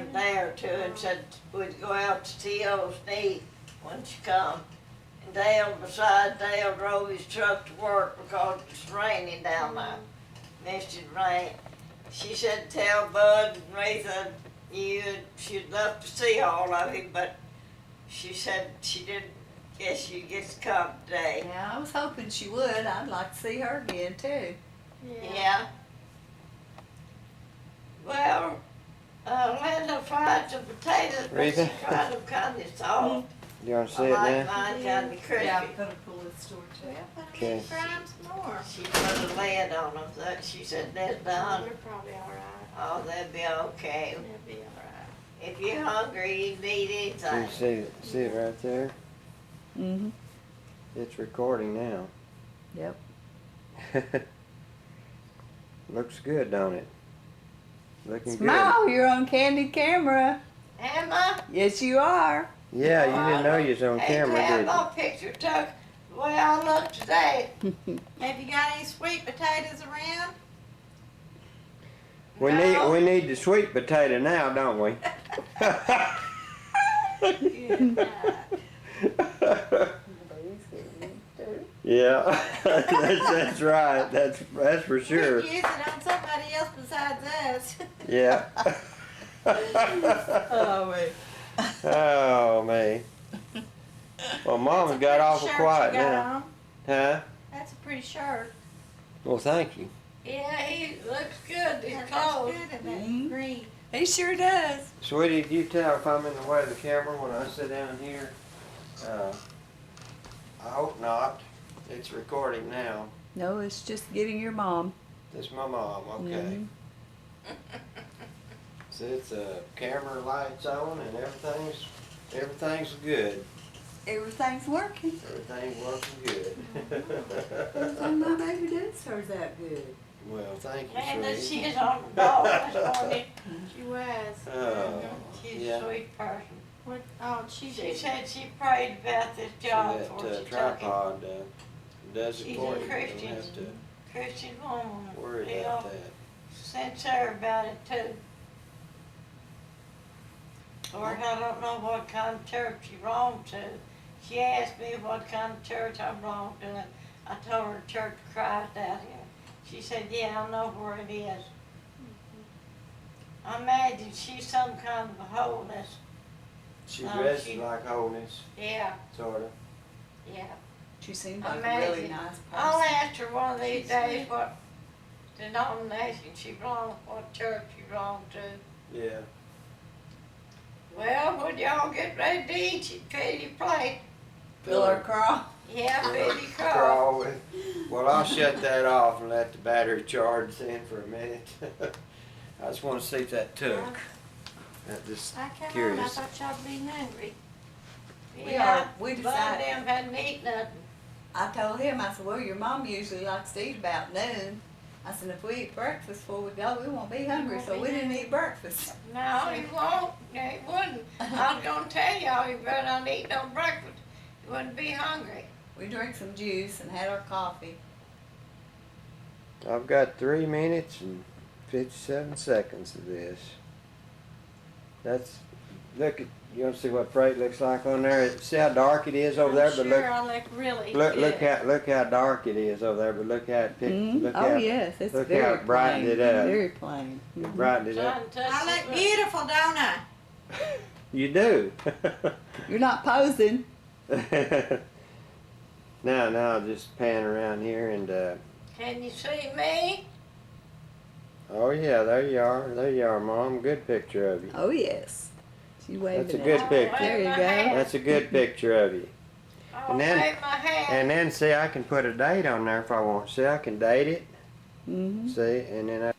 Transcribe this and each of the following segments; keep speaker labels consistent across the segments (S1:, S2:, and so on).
S1: a day or two and said we'd go out to T.O.'s knee when she come. And Dale drove his truck to work because it's raining down there. Misted rain. She said, tell Bud and Retha she'd love to see all of him, but she said she didn't guess she'd get to come today.
S2: Yeah, I was hoping she would. I'd like to see her again too.
S1: Yeah. Well, Linda fried some potatoes, but she
S3: Retha?
S1: fried them kind of soft.
S3: You want to see
S1: I
S3: it
S1: like
S3: now?
S1: mine kind of crispy.
S2: Yeah, I'm gonna pull this store too.
S3: Okay.
S4: Fry 'em some more.
S1: She put a lid on them. She said, that's done.
S4: They're probably all right.
S1: Oh, they'll be okay.
S4: They'll be all right.
S1: If you're hungry, you can eat
S3: You
S1: anything.
S3: see it right there?
S2: Mm-hmm.
S3: It's recording now.
S2: Yep.
S3: Looks good, don't it? Looking
S2: Smile, you're on candid camera.
S1: Am I?
S2: Yes, you are.
S3: good. Yeah, you didn't know you was on camera,
S1: Hey,
S3: did
S1: have
S3: you?
S1: my picture took the way I look today.
S4: Have you got any sweet potatoes around?
S1: No.
S3: We need the sweet potato now, don't we? Yeah, that's right. That's for sure.
S4: We can use it on somebody else besides us.
S3: Yeah.
S2: Oh, wait.
S3: Oh man. Well, Mama's got awful quiet now.
S4: On.
S3: Huh?
S4: That's a pretty shirt.
S3: Well, thank you.
S1: Yeah, he looks good. His
S4: That
S1: clothes.
S4: looks good in that
S2: Mhm.
S4: green.
S2: He sure does.
S3: Sweetie, do you tell if I'm in the way of the camera when I sit down here? I hope not. It's recording now.
S2: No, it's just getting your mom.
S3: This my mom, okay.
S2: Mhm.
S3: So it's camera lights on and everything's good.
S2: Everything's working.
S3: Everything's working good.
S2: And my baby does hers out good.
S3: Well, thank you,
S1: And that
S3: sweetie.
S1: she's on the ball this morning.
S4: She was.
S3: Oh,
S1: She's
S3: yeah.
S1: a sweet person.
S4: What? Oh, she
S1: She
S4: did.
S1: said she prayed about this job before
S3: that
S1: she took it.
S3: tripod does it
S1: She's
S3: for
S1: a
S3: you. You
S1: Christian.
S3: don't have to
S1: Christian woman.
S3: worry
S1: They'll
S3: about that.
S1: sincere about it too. Lord, I don't know what kind of church you belong to. She asked me what kind of church I belong to, and I told her Church of Christ out here. She said, yeah, I know where it is. I imagine she's some kind of a holiness.
S3: She
S1: Oh,
S3: dresses
S1: she-
S3: like holiness,
S1: Yeah,
S3: sort of.
S1: yeah.
S2: She seems
S1: like
S2: like
S1: a
S2: a
S1: really
S2: really
S1: Amazing.
S2: nice
S1: I'll
S2: person.
S1: ask her one of these
S4: She's
S1: days
S4: sweet.
S1: what denomination she belongs, what church she belongs to.
S3: Yeah.
S1: Well, would y'all get ready to eat your pretty plate?
S2: Fill her craw.
S1: Yeah, pretty cross.
S3: Crawl with. Well, I'll shut that off and let the battery charge then for a minute. I just want to see if that took. That just
S4: I come on, I
S3: curious.
S4: thought y'all be hungry.
S2: We
S1: Bud
S2: decided-
S1: them hadn't eaten nothing.
S2: I told him, I said, well, your mom usually likes to eat about noon. I said, if we eat breakfast before we go, we won't be hungry, so we didn't eat breakfast.
S1: No, you won't. No, you wouldn't. I was gonna tell y'all, you better not eat no breakfast. You wouldn't be hungry.
S2: We drank some juice and had our coffee.
S3: I've got 3 minutes and 57 seconds of this. Look at, you want to see what freight looks like on there? See how dark it is over there?
S4: I'm sure I look really good.
S3: Look how dark it is over there, but look how it picked, look
S2: Oh,
S3: how
S2: yes, it's
S3: look how
S2: very
S3: it brightened
S2: plain.
S3: it up.
S2: Very plain.
S3: it brightened it up.
S1: Trying to touch
S4: I
S1: this
S4: look beautiful, don't I?
S3: You do.
S2: You're not posing.
S3: now I'll just pan around here and
S1: Can you see me?
S3: oh yeah, there you are, Mom. Good picture of you.
S2: Oh, yes. She waving
S3: That's a
S2: at
S3: good
S2: us.
S3: picture.
S2: There you
S1: My
S2: go.
S1: hand.
S3: That's a good picture of you.
S1: I'll
S3: And then-
S1: wave my hand.
S3: And then see, I can put a date on there if I want. See, I can date it.
S2: Mm-hmm.
S3: See, and then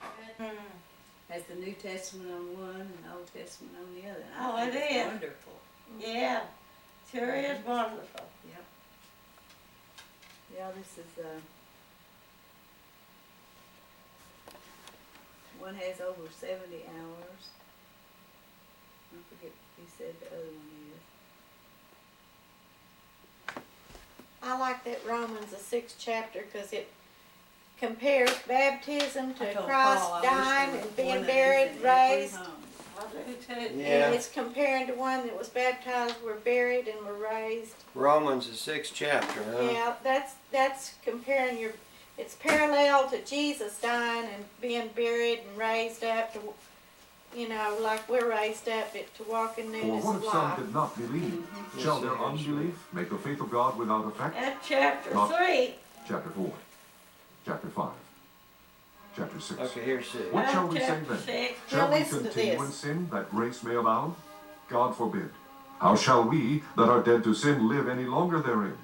S2: Has the New Testament on one and the Old Testament on the other.
S1: Oh,
S2: I think
S1: it
S2: it's
S1: is.
S2: wonderful.
S1: Yeah, sure is wonderful.
S2: Yeah, this is, one has over 70 hours. I forget what he said the other one is.
S4: I like that Romans, the 6th chapter, because it compares baptism
S2: I
S4: to
S2: told
S4: Christ
S2: Paul I wish
S4: dying
S2: there was
S4: and being
S2: one of these
S4: buried,
S2: in every
S4: raised.
S2: home.
S1: I do too.
S3: Yeah.
S4: And it's comparing to one that was baptized, were buried, and were raised.
S3: Romans, the 6th chapter, huh?
S4: Yeah, that's comparing it's parallel to Jesus dying and being buried and raised up to, like we're raised up to walk in
S5: For
S4: newness
S5: what
S4: of
S5: if some
S4: life.
S5: did not believe?
S3: Yes,
S5: Shall their
S3: yes, yes.
S5: unbelief make the faith of God without effect?
S1: That's chapter
S5: Not-
S1: 3.
S5: Chapter 4. Chapter 5. Chapter 6.
S3: Okay, here's 6.
S5: What shall we say
S1: Chapter
S5: then?
S1: 6.
S5: Shall
S4: Now
S5: we
S4: listen to
S5: continue
S4: this.
S5: in sin that grace may abound? God forbid. How shall we that are dead to sin live any longer therein?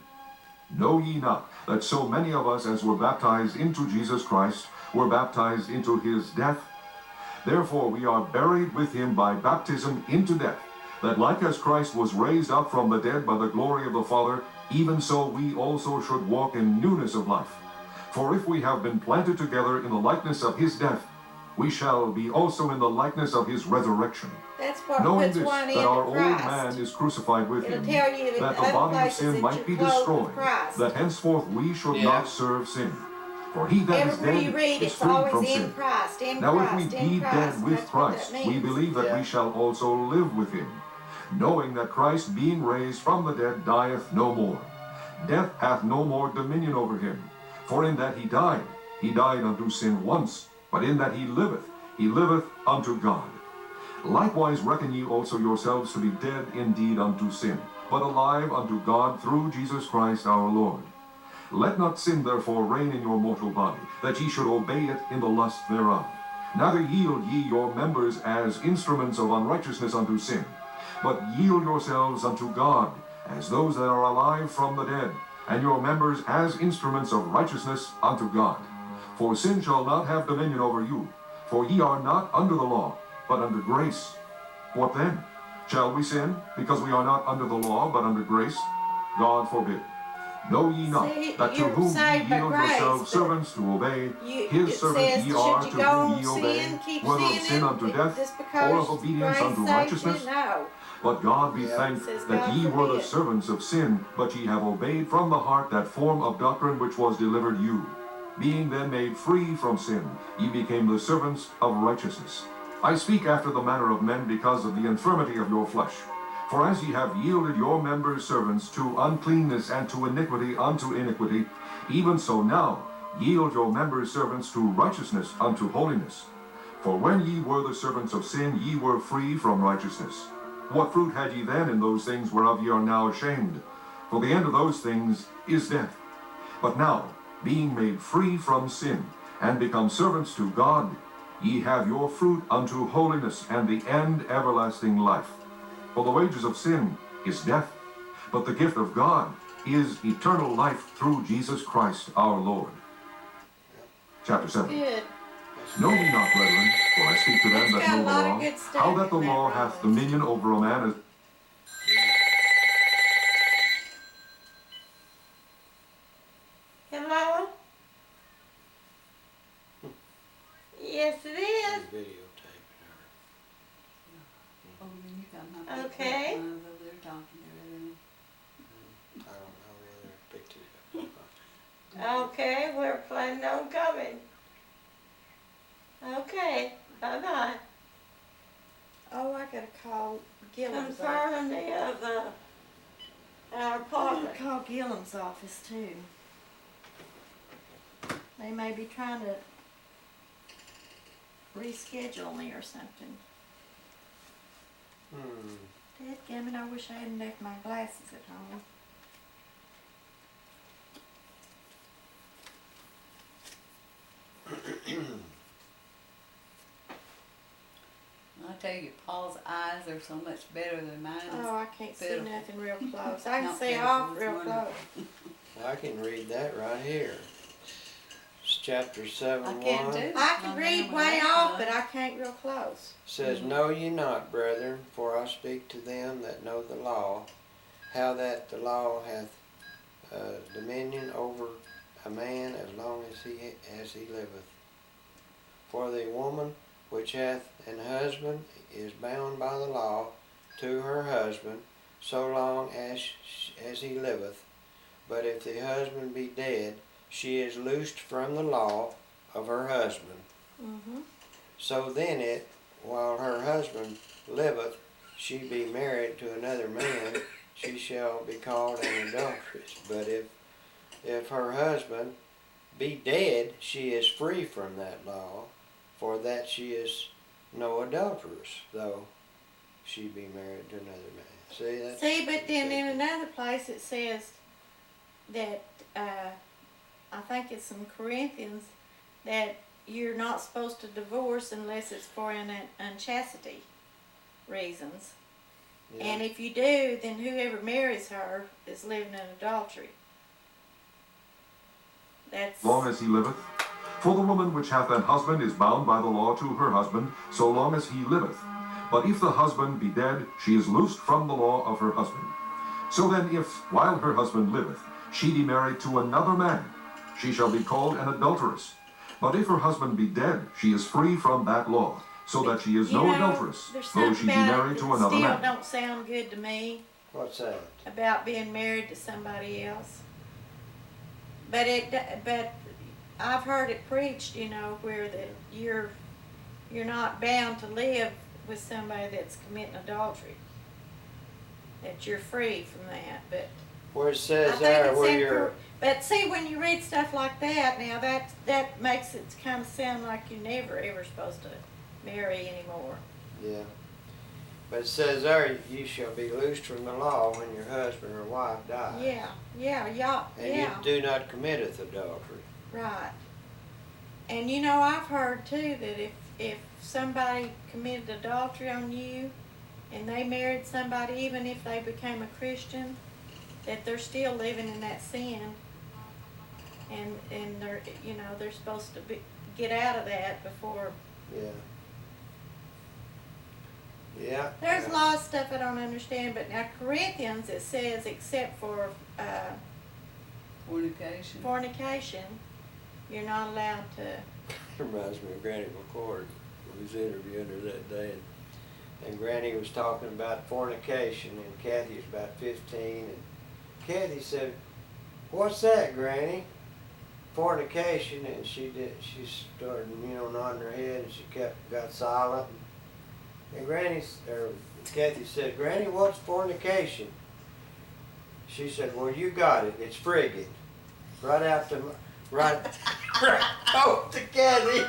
S5: Know ye not that so many of us as were baptized into Jesus Christ were baptized into his death? Therefore we are buried with him by baptism into death, that like as Christ was raised up from the dead by the glory of the Father, even so we also should walk in newness of life. For if we have been planted together in the likeness of his death, we shall be also in the likeness of his resurrection.
S4: That's what
S5: Knowing
S4: puts
S5: this,
S4: one
S5: that
S4: into
S5: our old
S4: Christ.
S5: man is crucified with
S4: It'll
S5: him,
S4: tell you in
S5: that the
S4: other
S5: body of
S4: places
S5: sin
S4: that
S5: might
S4: you're
S5: be
S4: clothed with
S5: destroyed,
S4: Christ.
S5: that henceforth we should
S3: Yeah.
S5: not serve sin. For he that is
S4: Everywhere you
S5: dead
S4: read,
S5: is
S4: it's
S5: freed
S4: always
S5: from
S4: in
S5: sin.
S4: Christ, in
S5: Now if
S4: Christ,
S5: we
S4: in
S5: be
S4: Christ.
S5: dead with
S4: That's what that
S5: Christ,
S4: means.
S5: we believe that
S3: Yeah.
S5: we shall also live with him, knowing that Christ, being raised from the dead, dieth no more. Death hath no more dominion over him. For in that he died unto sin once, but in that he liveth unto God. Likewise reckon ye also yourselves to be dead indeed unto sin, but alive unto God through Jesus Christ our Lord. Let not sin therefore reign in your mortal body, that ye should obey it in the lust thereof. Neither yield ye your members as instruments of unrighteousness unto sin, but yield yourselves unto God, as those that are alive from the dead, and your members as instruments of righteousness unto God. For sin shall not have dominion over you, for ye are not under the law, but under grace. What then? Shall we sin, because we are not under the law, but under grace? God forbid. Know ye not
S4: See,
S5: that to
S4: you're
S5: whom ye
S4: saved by
S5: yield
S4: grace,
S5: yourselves
S4: but
S5: servants to obey,
S4: it
S5: his servants
S4: says,
S5: ye are
S4: should
S5: to
S4: you go
S5: whom
S4: on
S5: ye obey,
S4: sin, keep
S5: whether of sin
S4: sinning,
S5: unto death,
S4: just
S5: or
S4: because
S5: of obedience
S4: grace
S5: unto
S4: saved you?
S5: righteousness?
S4: No.
S5: But God be
S3: Yeah.
S5: thanked
S4: Says
S5: that
S4: God
S5: ye were the
S4: forbid.
S5: servants of sin, but ye have obeyed from the heart that form of doctrine which was delivered you. Being then made free from sin, ye became the servants of righteousness. I speak after the manner of men because of the infirmity of your flesh. For as ye have yielded your members servants to uncleanness and to iniquity unto iniquity, even so now yield your members servants to righteousness unto holiness. For when ye were the servants of sin, ye were free from righteousness. What fruit had ye then in those things whereof ye are now ashamed? For the end of those things is death. But now, being made free from sin, and become servants to God, ye have your fruit unto holiness, and the end everlasting life. For the wages of sin is death, but the gift of God is eternal life through Jesus Christ our Lord. Chapter 7.
S4: Good.
S5: Know ye not, brethren, for I speak to them
S4: It's
S5: that
S4: got a
S5: know the
S4: lot of
S5: law,
S4: good stuff
S5: how that the
S4: in that
S5: law hath
S4: Romans.
S5: dominion over a man as...
S1: Hello? Yes, it is.
S3: Videotaping her.
S2: Oh, then you got my picture.
S1: Okay.
S2: I was over there talking to her.
S3: I don't know whether I picked it up or not.
S1: Okay, we're planning on coming. Okay, bye-bye.
S4: Oh, I gotta call Gilliam's office.
S1: Confirm our
S4: I gotta
S1: appointment.
S4: call Gilliam's office too. They may be trying to reschedule me or something. Dadgummit, I wish I hadn't left my glasses at home.
S2: I tell you, Paul's eyes are so much better than mine.
S4: Oh, I can't see
S2: Pitiful.
S4: nothing real close. I can
S2: Not
S4: see
S2: pitiful,
S4: off
S2: it's
S4: real
S2: wonderful.
S4: close.
S3: Well, I can read that right here. It's chapter 7,
S2: I
S3: 1.
S2: can too.
S4: I can
S2: My
S4: read
S2: man
S4: way
S2: was
S4: off,
S2: like-
S4: but I can't real close.
S3: Says, Know ye not, brethren, for I speak to them that know the law, how that the law hath dominion over a man as long as he liveth. For the woman which hath an husband is bound by the law to her husband so long as he liveth. But if the husband be dead, she is loosed from the law of her husband.
S4: Mm-hmm.
S3: So then while her husband liveth, she be married to another man, she shall be called an adulteress. But if her husband be dead, she is free from that law, for that she is no adulteress, though she be married to another man. See that?
S4: See, but then in another place it says that, I think it's in Corinthians, that you're not supposed to divorce unless it's for an unchastity reasons.
S3: Yeah.
S4: And if you do, then whoever marries her is living in adultery. That's
S5: Long as he liveth. For the woman which hath an husband is bound by the law to her husband, so long as he liveth. But if the husband be dead, she is loosed from the law of her husband. So then if, while her husband liveth, she be married to another man, she shall be called an adulteress. But if her husband be dead, she is free from that law, so that she is
S4: you
S5: no
S4: know,
S5: adulteress,
S4: there's
S5: though
S4: something
S5: she be
S4: about it
S5: married
S4: that
S5: to another
S4: still
S5: man.
S4: don't sound good to me
S3: What's that?
S4: about being married to somebody else. But I've heard it preached, you know, where that you're not bound to live with somebody that's committing adultery. That you're free from that, but
S3: Where it
S4: I
S3: says
S4: think
S3: there
S4: it's
S3: where
S4: in
S3: you're,
S4: but see, when you read stuff like that, now that makes it kind of sound like you're never ever supposed to marry anymore.
S3: yeah. But it says there, you shall be loosed from the law when your husband or wife dies.
S4: Yeah,
S3: And you do not committeth adultery.
S4: right. And you know, I've heard too that if somebody committed adultery on you, and they married somebody, even if they became a Christian, that they're still living in that sin, and they're, you know, they're supposed to get out of that before.
S3: Yeah. Yeah.
S4: There's a lot of stuff I don't understand, but now Corinthians, it says except for
S2: Fornication.
S4: fornication, you're not allowed to.
S3: Reminds me of Granny McCord, who was interviewing her that day, and Granny was talking about fornication, and Kathy was about 15, and Kathy said, "What's that, Granny?" Fornication, and she started, nodding her head, and she got silent. And Kathy said, "Granny, what's fornication?" She said, "Well, you got it. It's friggin'." Right oh, to Kathy.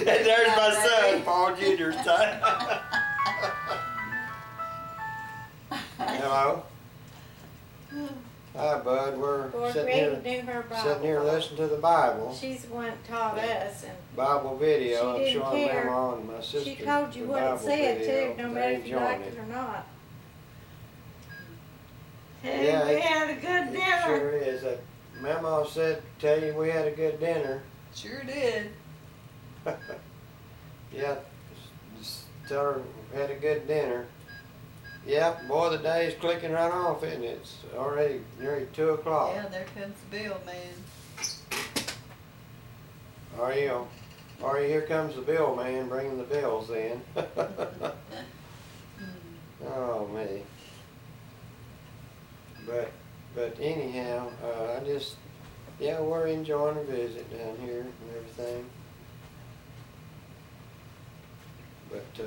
S3: And there's my son, Paul Jr.'s son. Hello. Hi, Bud. We're
S4: Or
S3: sitting
S4: Greg
S3: here,
S4: knew her Bible.
S3: listening to the Bible.
S4: She's the one that taught us, and
S3: Bible video.
S4: She
S3: I'm
S4: didn't
S3: showing
S4: care.
S3: Mama and my sister
S4: she told you
S3: the
S4: what
S3: Bible
S4: it said
S3: video.
S4: too, no
S3: They
S4: matter if you
S3: enjoying
S4: liked it or not.
S1: Hey,
S3: Yeah,
S1: we
S3: it-
S1: had a good
S3: It
S1: dinner.
S3: sure is. Mama said, "Tell you we had a good dinner."
S2: Sure did.
S3: Yeah, just tell her we had a good dinner. Yeah, boy, the day's clicking right off, isn't it? It's already nearly 2 o'clock.
S2: Yeah, there comes the bill man.
S3: Here comes the bill man bringing the bills in. Oh, me. But anyhow, we're enjoying a visit down here and everything. But,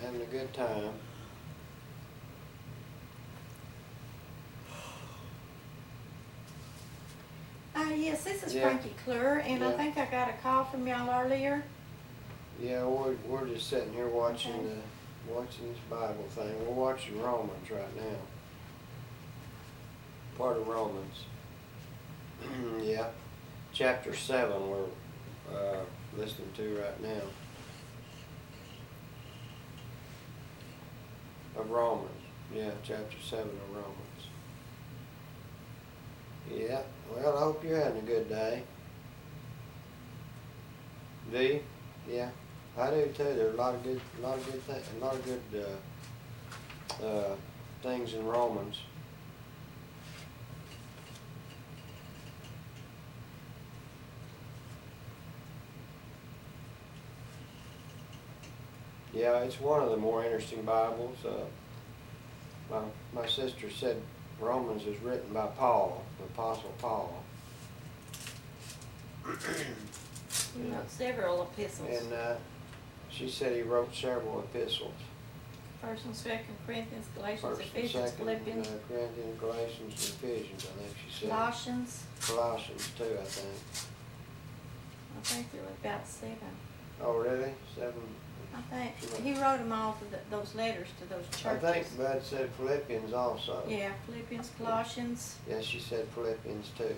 S3: having a good time.
S4: Yes, this is
S3: Yeah.
S4: Frankie Clure, and I
S3: Yeah.
S4: think I got a call from y'all earlier.
S3: Yeah, we're just sitting here watching watching this Bible thing. We're watching Romans right now. Part of Romans. Yeah. Chapter 7 we're listening to right now. Of Romans. Yeah, chapter 7 of Romans. Yeah. Well, I hope you're having a good day. Do you? Yeah. I do too. There are a lot of good things in Romans. Yeah, it's one of the more interesting Bibles. My sister said Romans is written by Paul, the Apostle Paul.
S4: You wrote several epistles.
S3: And She said he wrote several epistles.
S4: First and Second Corinthians, Galatians,
S3: First and
S4: Ephesians,
S3: Second
S4: Philippians,
S3: Corinthians, Galatians, and Ephesians. I think she said.
S4: Colossians.
S3: Colossians too, I think.
S4: I think there were about 7.
S3: Oh, really? 7.
S4: I think he wrote them all to those letters to those
S3: I
S4: churches.
S3: think Bud said Philippians also.
S4: Yeah, Philippians, Colossians.
S3: Yeah, she said Philippians too.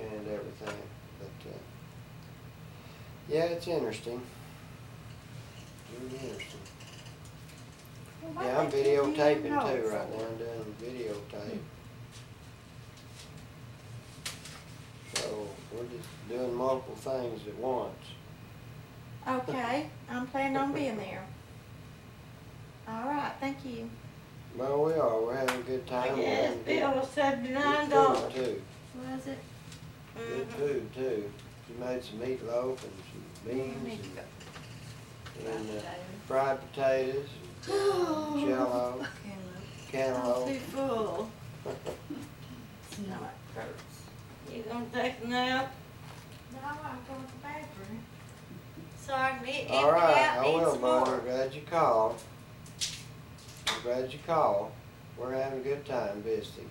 S3: And everything. But, yeah, it's interesting. Really interesting.
S4: Well, why
S3: Yeah, I'm
S4: they keep you
S3: videotaping
S4: in hold
S3: too right
S4: for?
S3: now. I'm doing videotape. So we're just doing multiple things at once.
S4: Okay, I'm planning on being there. All right, thank you.
S3: Well, we are. We're having a good
S1: I
S3: time. We're
S1: guess
S3: having
S1: bill was
S3: good
S1: $79.
S3: food too.
S4: Was it?
S3: Good food too. She made some meatloaf and some beans and fried potatoes, and jello,
S1: I'm
S3: cantaloupe.
S1: too full.
S2: Stomach hurts.
S1: You gonna take a nap?
S4: No, I'm going to the bathroom. So I can empty
S3: All right,
S4: out
S3: I
S4: and eat
S3: will,
S4: some
S3: Bud.
S4: more.
S3: I'm glad you called. I'm glad you called. We're having a good time visiting.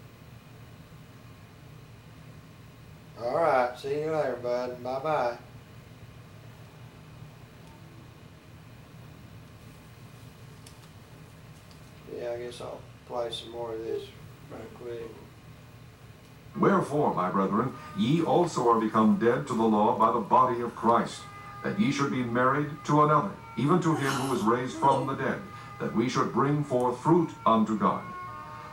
S3: All right, see you later, Bud. Bye-bye. Yeah, I guess I'll play some more of this right quick.
S5: Wherefore, my brethren, ye also are become dead to the law by the body of Christ, that ye should be married to another, even to him who was raised from the dead, that we should bring forth fruit unto God.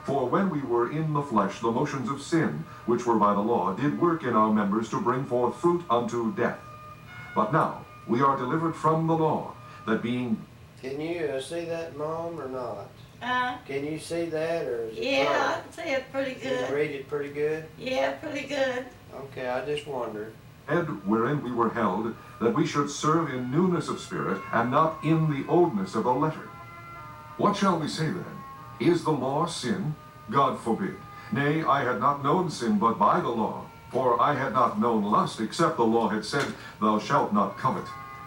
S5: For when we were in the flesh, the motions of sin, which were by the law, did work in our members to bring forth fruit unto death. But now we are delivered from the law, that being...
S3: Can you see that, Mom, or not?
S1: Uh,
S3: Can you see that, or is it
S1: yeah, I
S3: colored?
S1: can see it pretty
S3: Can you
S1: good.
S3: read it pretty good?
S1: Yeah, pretty good.
S3: Okay, I just wondered.
S5: head wherein we were held, that we should serve in newness of spirit, and not in the oldness of the letter. What shall we say then? Is the law sin? God forbid. Nay, I had not known sin but by the law, for I had not known lust, except the law had said, Thou shalt not covet.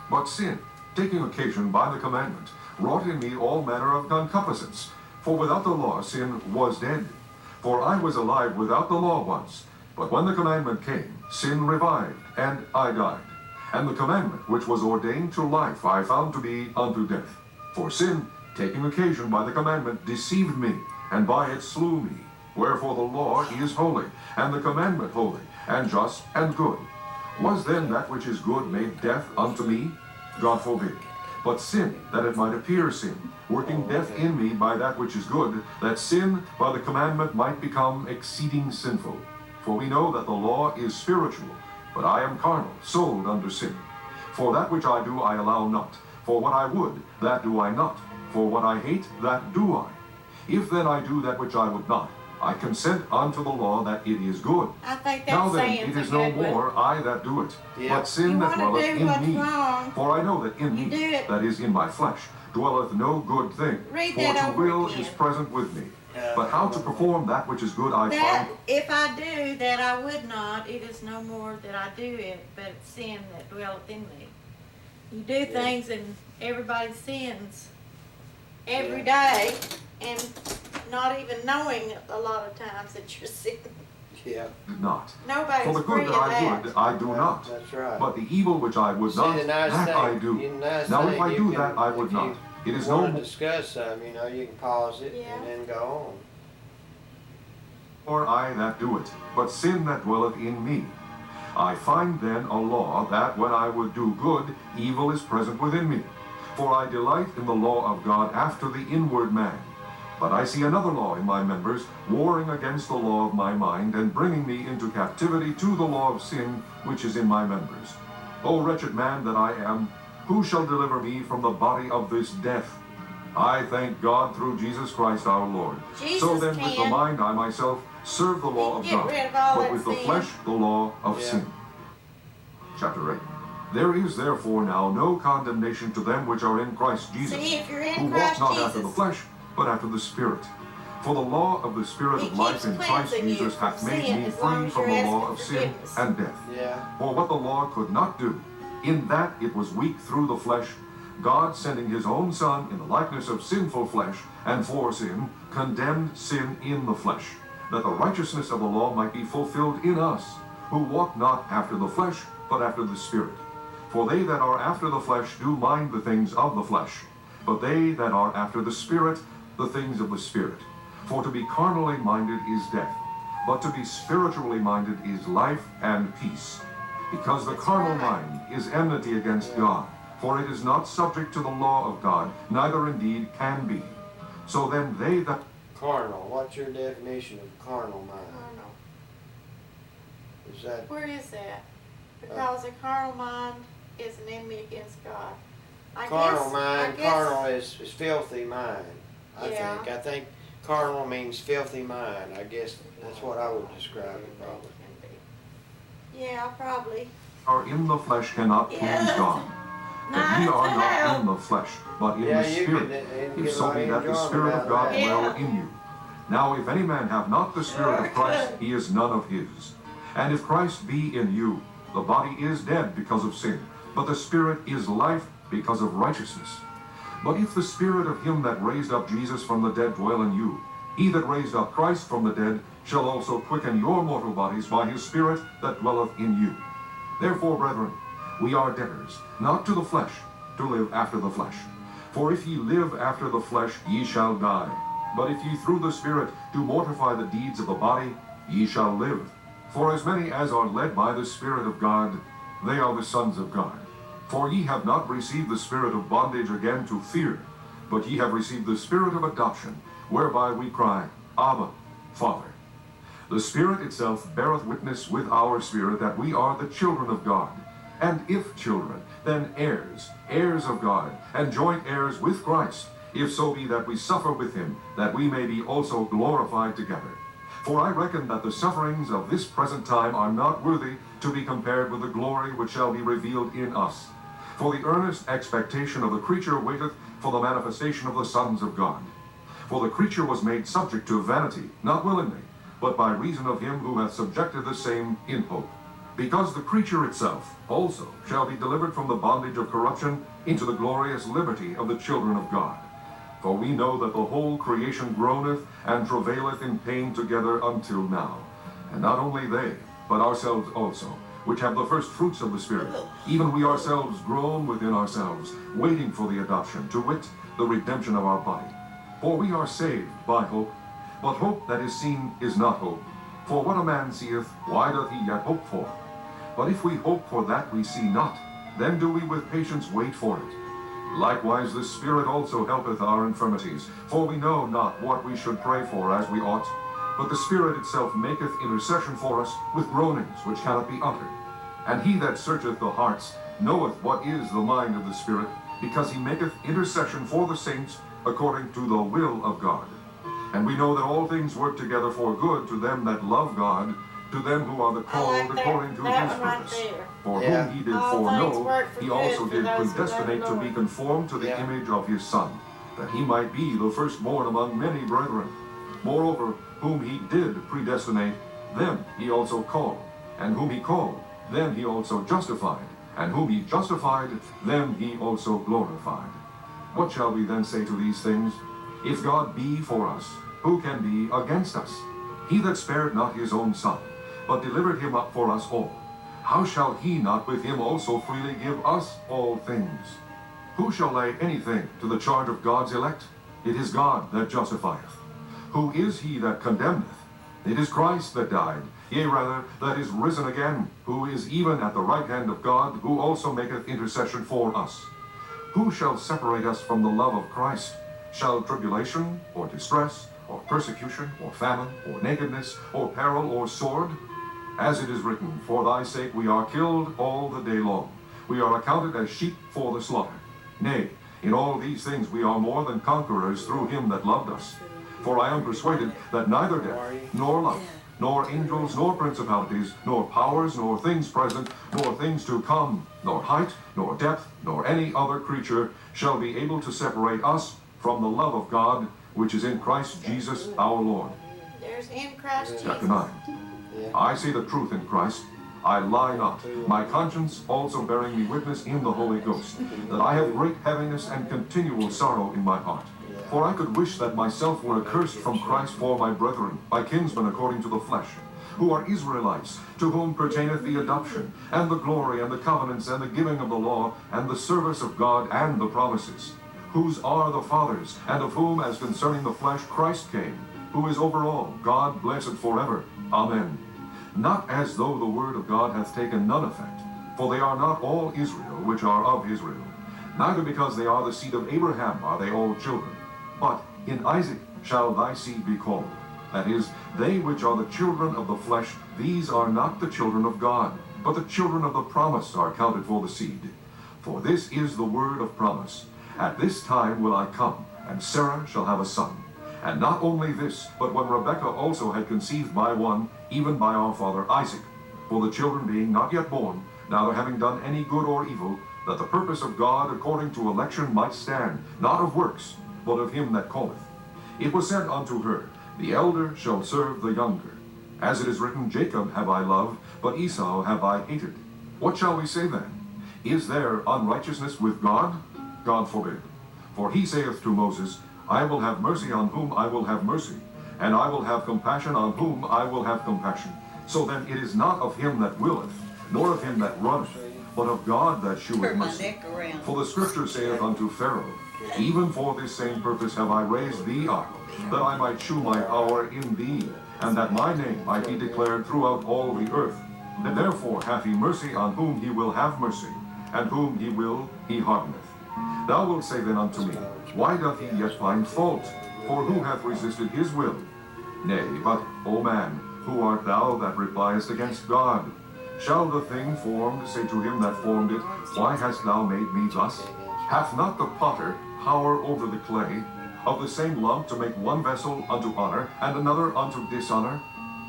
S5: But sin, taking occasion by the commandment, wrought in me all manner of concupiscence. For without the law sin was dead. For I was alive without the law once, but when the commandment came, sin revived, and I died. And the commandment which was ordained to life I found to be unto death. For sin, taking occasion by the commandment, deceived me, and by it slew me. Wherefore the law is holy, and the commandment holy, and just, and good. Was then that which is good made death unto me? God forbid. But sin, that it might appear sin, working death in me by that which is good, that sin by the commandment might become exceeding sinful. For we know that the law is spiritual, but I am carnal, sold under sin. For that which I do I allow not. For what I would, that do I not. For what I hate, that do I. If then I do that which I would not, I consent unto the law that it is good.
S4: I think
S5: Now
S4: that
S5: then,
S4: saying's
S5: it
S4: a
S5: is no
S4: good one.
S5: more I that do it,
S3: Yeah.
S5: but sin
S4: You
S5: that
S4: wanna
S5: dwelleth
S4: do what's
S5: in me.
S4: wrong.
S5: For I know that in
S4: You
S5: me,
S4: do it.
S5: that is in my flesh, dwelleth no good thing.
S4: Read
S5: For
S4: that
S5: to
S4: over
S5: will
S4: again.
S5: is present with me. But how to perform that which is good I
S4: That,
S5: find.
S4: if I do that I would not, it is no more that I do it, but it's sin that dwelleth in me. You do things and everybody sins every day, and not even knowing a lot of times that you're sinning.
S3: Yeah,
S5: Not.
S4: Nobody's
S5: For the
S4: free
S5: good
S4: of
S5: that I
S4: that.
S5: would, I do not.
S3: that's right.
S5: But the evil which I would
S3: See,
S5: not,
S3: the nice
S5: that
S3: thing,
S5: I do.
S3: the nice
S5: Now
S3: thing,
S5: if I
S3: you
S5: do
S3: can-
S5: that, I would
S3: if
S5: not. It is
S3: you
S5: no
S3: want to
S5: more.
S3: discuss some, you know, you can pause it
S4: Yeah.
S3: and then go
S5: Or I that do it, but sin that dwelleth in me. I find then a law that when I would do good, evil is present within me. For I delight in the law of God after the inward man. But I see another law in my members, warring against the law of my mind, and bringing me into captivity to the law of sin which is in my members. O wretched man that I am, who shall deliver me from the body of this death? I thank God through Jesus Christ our Lord. So
S4: Jesus
S5: then with the
S4: can.
S5: mind I myself serve the law of
S4: He can
S5: God,
S4: get rid of all
S5: but
S4: that
S5: with the
S4: sin.
S5: flesh the law of
S3: Yeah.
S5: sin. Chapter 8. There is therefore now no condemnation to them which are in Christ Jesus,
S4: See, if you're in
S5: who walk
S4: Christ
S5: not after the
S4: Jesus,
S5: flesh, but after the Spirit. For the law of the Spirit
S4: He
S5: of life
S4: keeps
S5: in Christ
S4: cleansing you
S5: Jesus hath
S4: from
S5: made
S4: sin
S5: me
S4: as long
S5: free
S4: as
S5: from
S4: you're
S5: the law
S4: asking
S5: of sin
S4: forgiveness.
S5: and death.
S3: on. Yeah,
S5: For what the law could not do, in that it was weak through the flesh, God sending his own Son in the likeness of sinful flesh, and for sin, condemned sin in the flesh, that the righteousness of the law might be fulfilled in us, who walk not after the flesh, but after the Spirit. For they that are after the flesh do mind the things of the flesh, but they that are after the Spirit, the things of the Spirit. For to be carnally minded is death, but to be spiritually minded is life and peace. Because the carnal mind is enmity against God, for it is not subject to the law of God, neither indeed can be. So then they that...
S3: Carnal, what's your definition of carnal
S4: I
S3: mind?
S4: don't know.
S3: Is that,
S4: Where is that? Because a carnal mind is an enemy against God.
S3: carnal is filthy mind,
S4: Yeah.
S3: I think carnal means filthy mind. I guess that's what I would describe it probably.
S4: Yeah, probably.
S5: are in the flesh cannot please
S1: Yeah.
S5: God. But ye are not in the flesh, but in
S3: Yeah,
S5: the
S3: you
S5: Spirit,
S3: can
S5: if
S3: get a
S5: so
S3: lot
S5: be
S3: of
S5: that the
S3: enjoyment
S5: Spirit
S3: out
S5: of God
S3: that.
S5: dwell
S1: Yeah.
S5: in you. Now if any man have not the Spirit of Christ, he is none of his. And if Christ be in you, the body is dead because of sin, but the Spirit is life because of righteousness. But if the Spirit of him that raised up Jesus from the dead dwell in you, he that raised up Christ from the dead shall also quicken your mortal bodies by his Spirit that dwelleth in you. Therefore, brethren, we are debtors, not to the flesh, to live after the flesh. For if ye live after the flesh, ye shall die. But if ye through the Spirit do mortify the deeds of the body, ye shall live. For as many as are led by the Spirit of God, they are the sons of God. For ye have not received the spirit of bondage again to fear, but ye have received the Spirit of adoption, whereby we cry, Abba, Father. The Spirit itself beareth witness with our spirit that we are the children of God. And if children, then heirs, heirs of God, and joint heirs with Christ, if so be that we suffer with him, that we may be also glorified together. For I reckon that the sufferings of this present time are not worthy to be compared with the glory which shall be revealed in us. For the earnest expectation of the creature waiteth for the manifestation of the sons of God. For the creature was made subject to vanity, not willingly, but by reason of him who hath subjected the same in hope. Because the creature itself also shall be delivered from the bondage of corruption into the glorious liberty of the children of God. For we know that the whole creation groaneth and travaileth in pain together until now. And not only they, but ourselves also, which have the first fruits of the Spirit, even we ourselves groan within ourselves, waiting for the adoption, to wit, the redemption of our body. For we are saved by hope. But hope that is seen is not hope. For what a man seeth, why doth he yet hope for? But if we hope for that we see not, then do we with patience wait for it. Likewise the Spirit also helpeth our infirmities, for we know not what we should pray for as we ought. But the Spirit itself maketh intercession for us with groanings which cannot be uttered. And he that searcheth the hearts knoweth what is the mind of the Spirit, because he maketh intercession for the saints according to the will of God. And we know that all things work together for good to them that love God, to them who are the called
S4: like that-
S5: according to
S4: that
S5: his
S4: one right
S5: purpose.
S4: there.
S5: For
S3: Yeah.
S5: whom he did
S4: All things
S5: foreknow,
S4: work for
S5: he
S4: good
S5: also
S4: for
S5: did
S4: those who love
S5: predestinate
S4: the
S5: to be
S4: Lord.
S5: conformed to the
S3: Yeah.
S5: image of his Son, that he might be the firstborn among many brethren. Moreover, whom he did predestinate, them he also called. And whom he called, them he also justified. And whom he justified, them he also glorified. What shall we then say to these things? If God be for us, who can be against us? He that spared not his own Son, but delivered him up for us all, how shall he not with him also freely give us all things? Who shall lay anything to the charge of God's elect? It is God that justifieth. Who is he that condemneth? It is Christ that died, yea rather, that is risen again, who is even at the right hand of God, who also maketh intercession for us. Who shall separate us from the love of Christ? Shall tribulation, or distress, or persecution, or famine, or nakedness, or peril, or sword? As it is written, for thy sake we are killed all the day long. We are accounted as sheep for the slaughter. Nay, in all these things we are more than conquerors through him that loved us. For I am persuaded that neither death, nor life, nor angels, nor principalities, nor powers, nor things present, nor things to come, nor height, nor depth, nor any other creature shall be able to separate us from the love of God, which is in Christ Jesus our Lord.
S4: There's in Christ
S5: Chapter
S4: Jesus.
S5: 9.
S3: Yeah.
S5: I say the truth in Christ. I lie not, my conscience also bearing me witness in the Holy Ghost, that I have great heaviness and continual sorrow in my heart. For I could wish that myself were accursed from Christ for my brethren, my kinsmen according to the flesh, who are Israelites, to whom pertaineth the adoption, and the glory, and the covenants, and the giving of the law, and the service of God, and the promises, whose are the fathers, and of whom, as concerning the flesh, Christ came, who is over all, God blessed forever. Amen. Not as though the word of God hath taken none effect, for they are not all Israel which are of Israel. Neither because they are the seed of Abraham are they all children. But in Isaac shall thy seed be called. That is, they which are the children of the flesh, these are not the children of God, but the children of the promise are counted for the seed. For this is the word of promise. At this time will I come, and Sarah shall have a son. And not only this, but when Rebekah also had conceived by one, even by our father Isaac, for the children being not yet born, neither having done any good or evil, that the purpose of God according to election might stand, not of works, but of him that calleth. It was said unto her, The elder shall serve the younger. As it is written, Jacob have I loved, but Esau have I hated. What shall we say then? Is there unrighteousness with God? God forbid. For he saith to Moses, I will have mercy on whom I will have mercy, and I will have compassion on whom I will have compassion. So then it is not of him that willeth, nor of him that runneth, but of God that sheweth
S2: Turn my
S5: mercy.
S2: neck around.
S5: For the scripture saith unto Pharaoh, Even for this same purpose have I raised thee up, that I might shew my power in thee, and that my name might be declared throughout all the earth. And therefore hath he mercy on whom he will have mercy, and whom he will he hardeneth. Thou wilt say then unto me, Why doth he yet find fault? For who hath resisted his will? Nay, but, O man, who art thou that repliest against God? Shall the thing formed say to him that formed it, Why hast thou made me thus? Hath not the potter power over the clay, of the same lump to make one vessel unto honor, and another unto dishonor?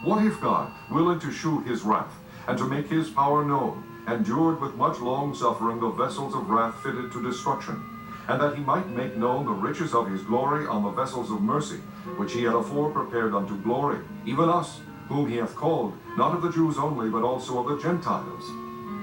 S5: What if God, willing to shew his wrath, and to make his power known, endured with much long suffering the vessels of wrath fitted to destruction, and that he might make known the riches of his glory on the vessels of mercy, which he had afore prepared unto glory, even us, whom he hath called, not of the Jews only, but also of the Gentiles?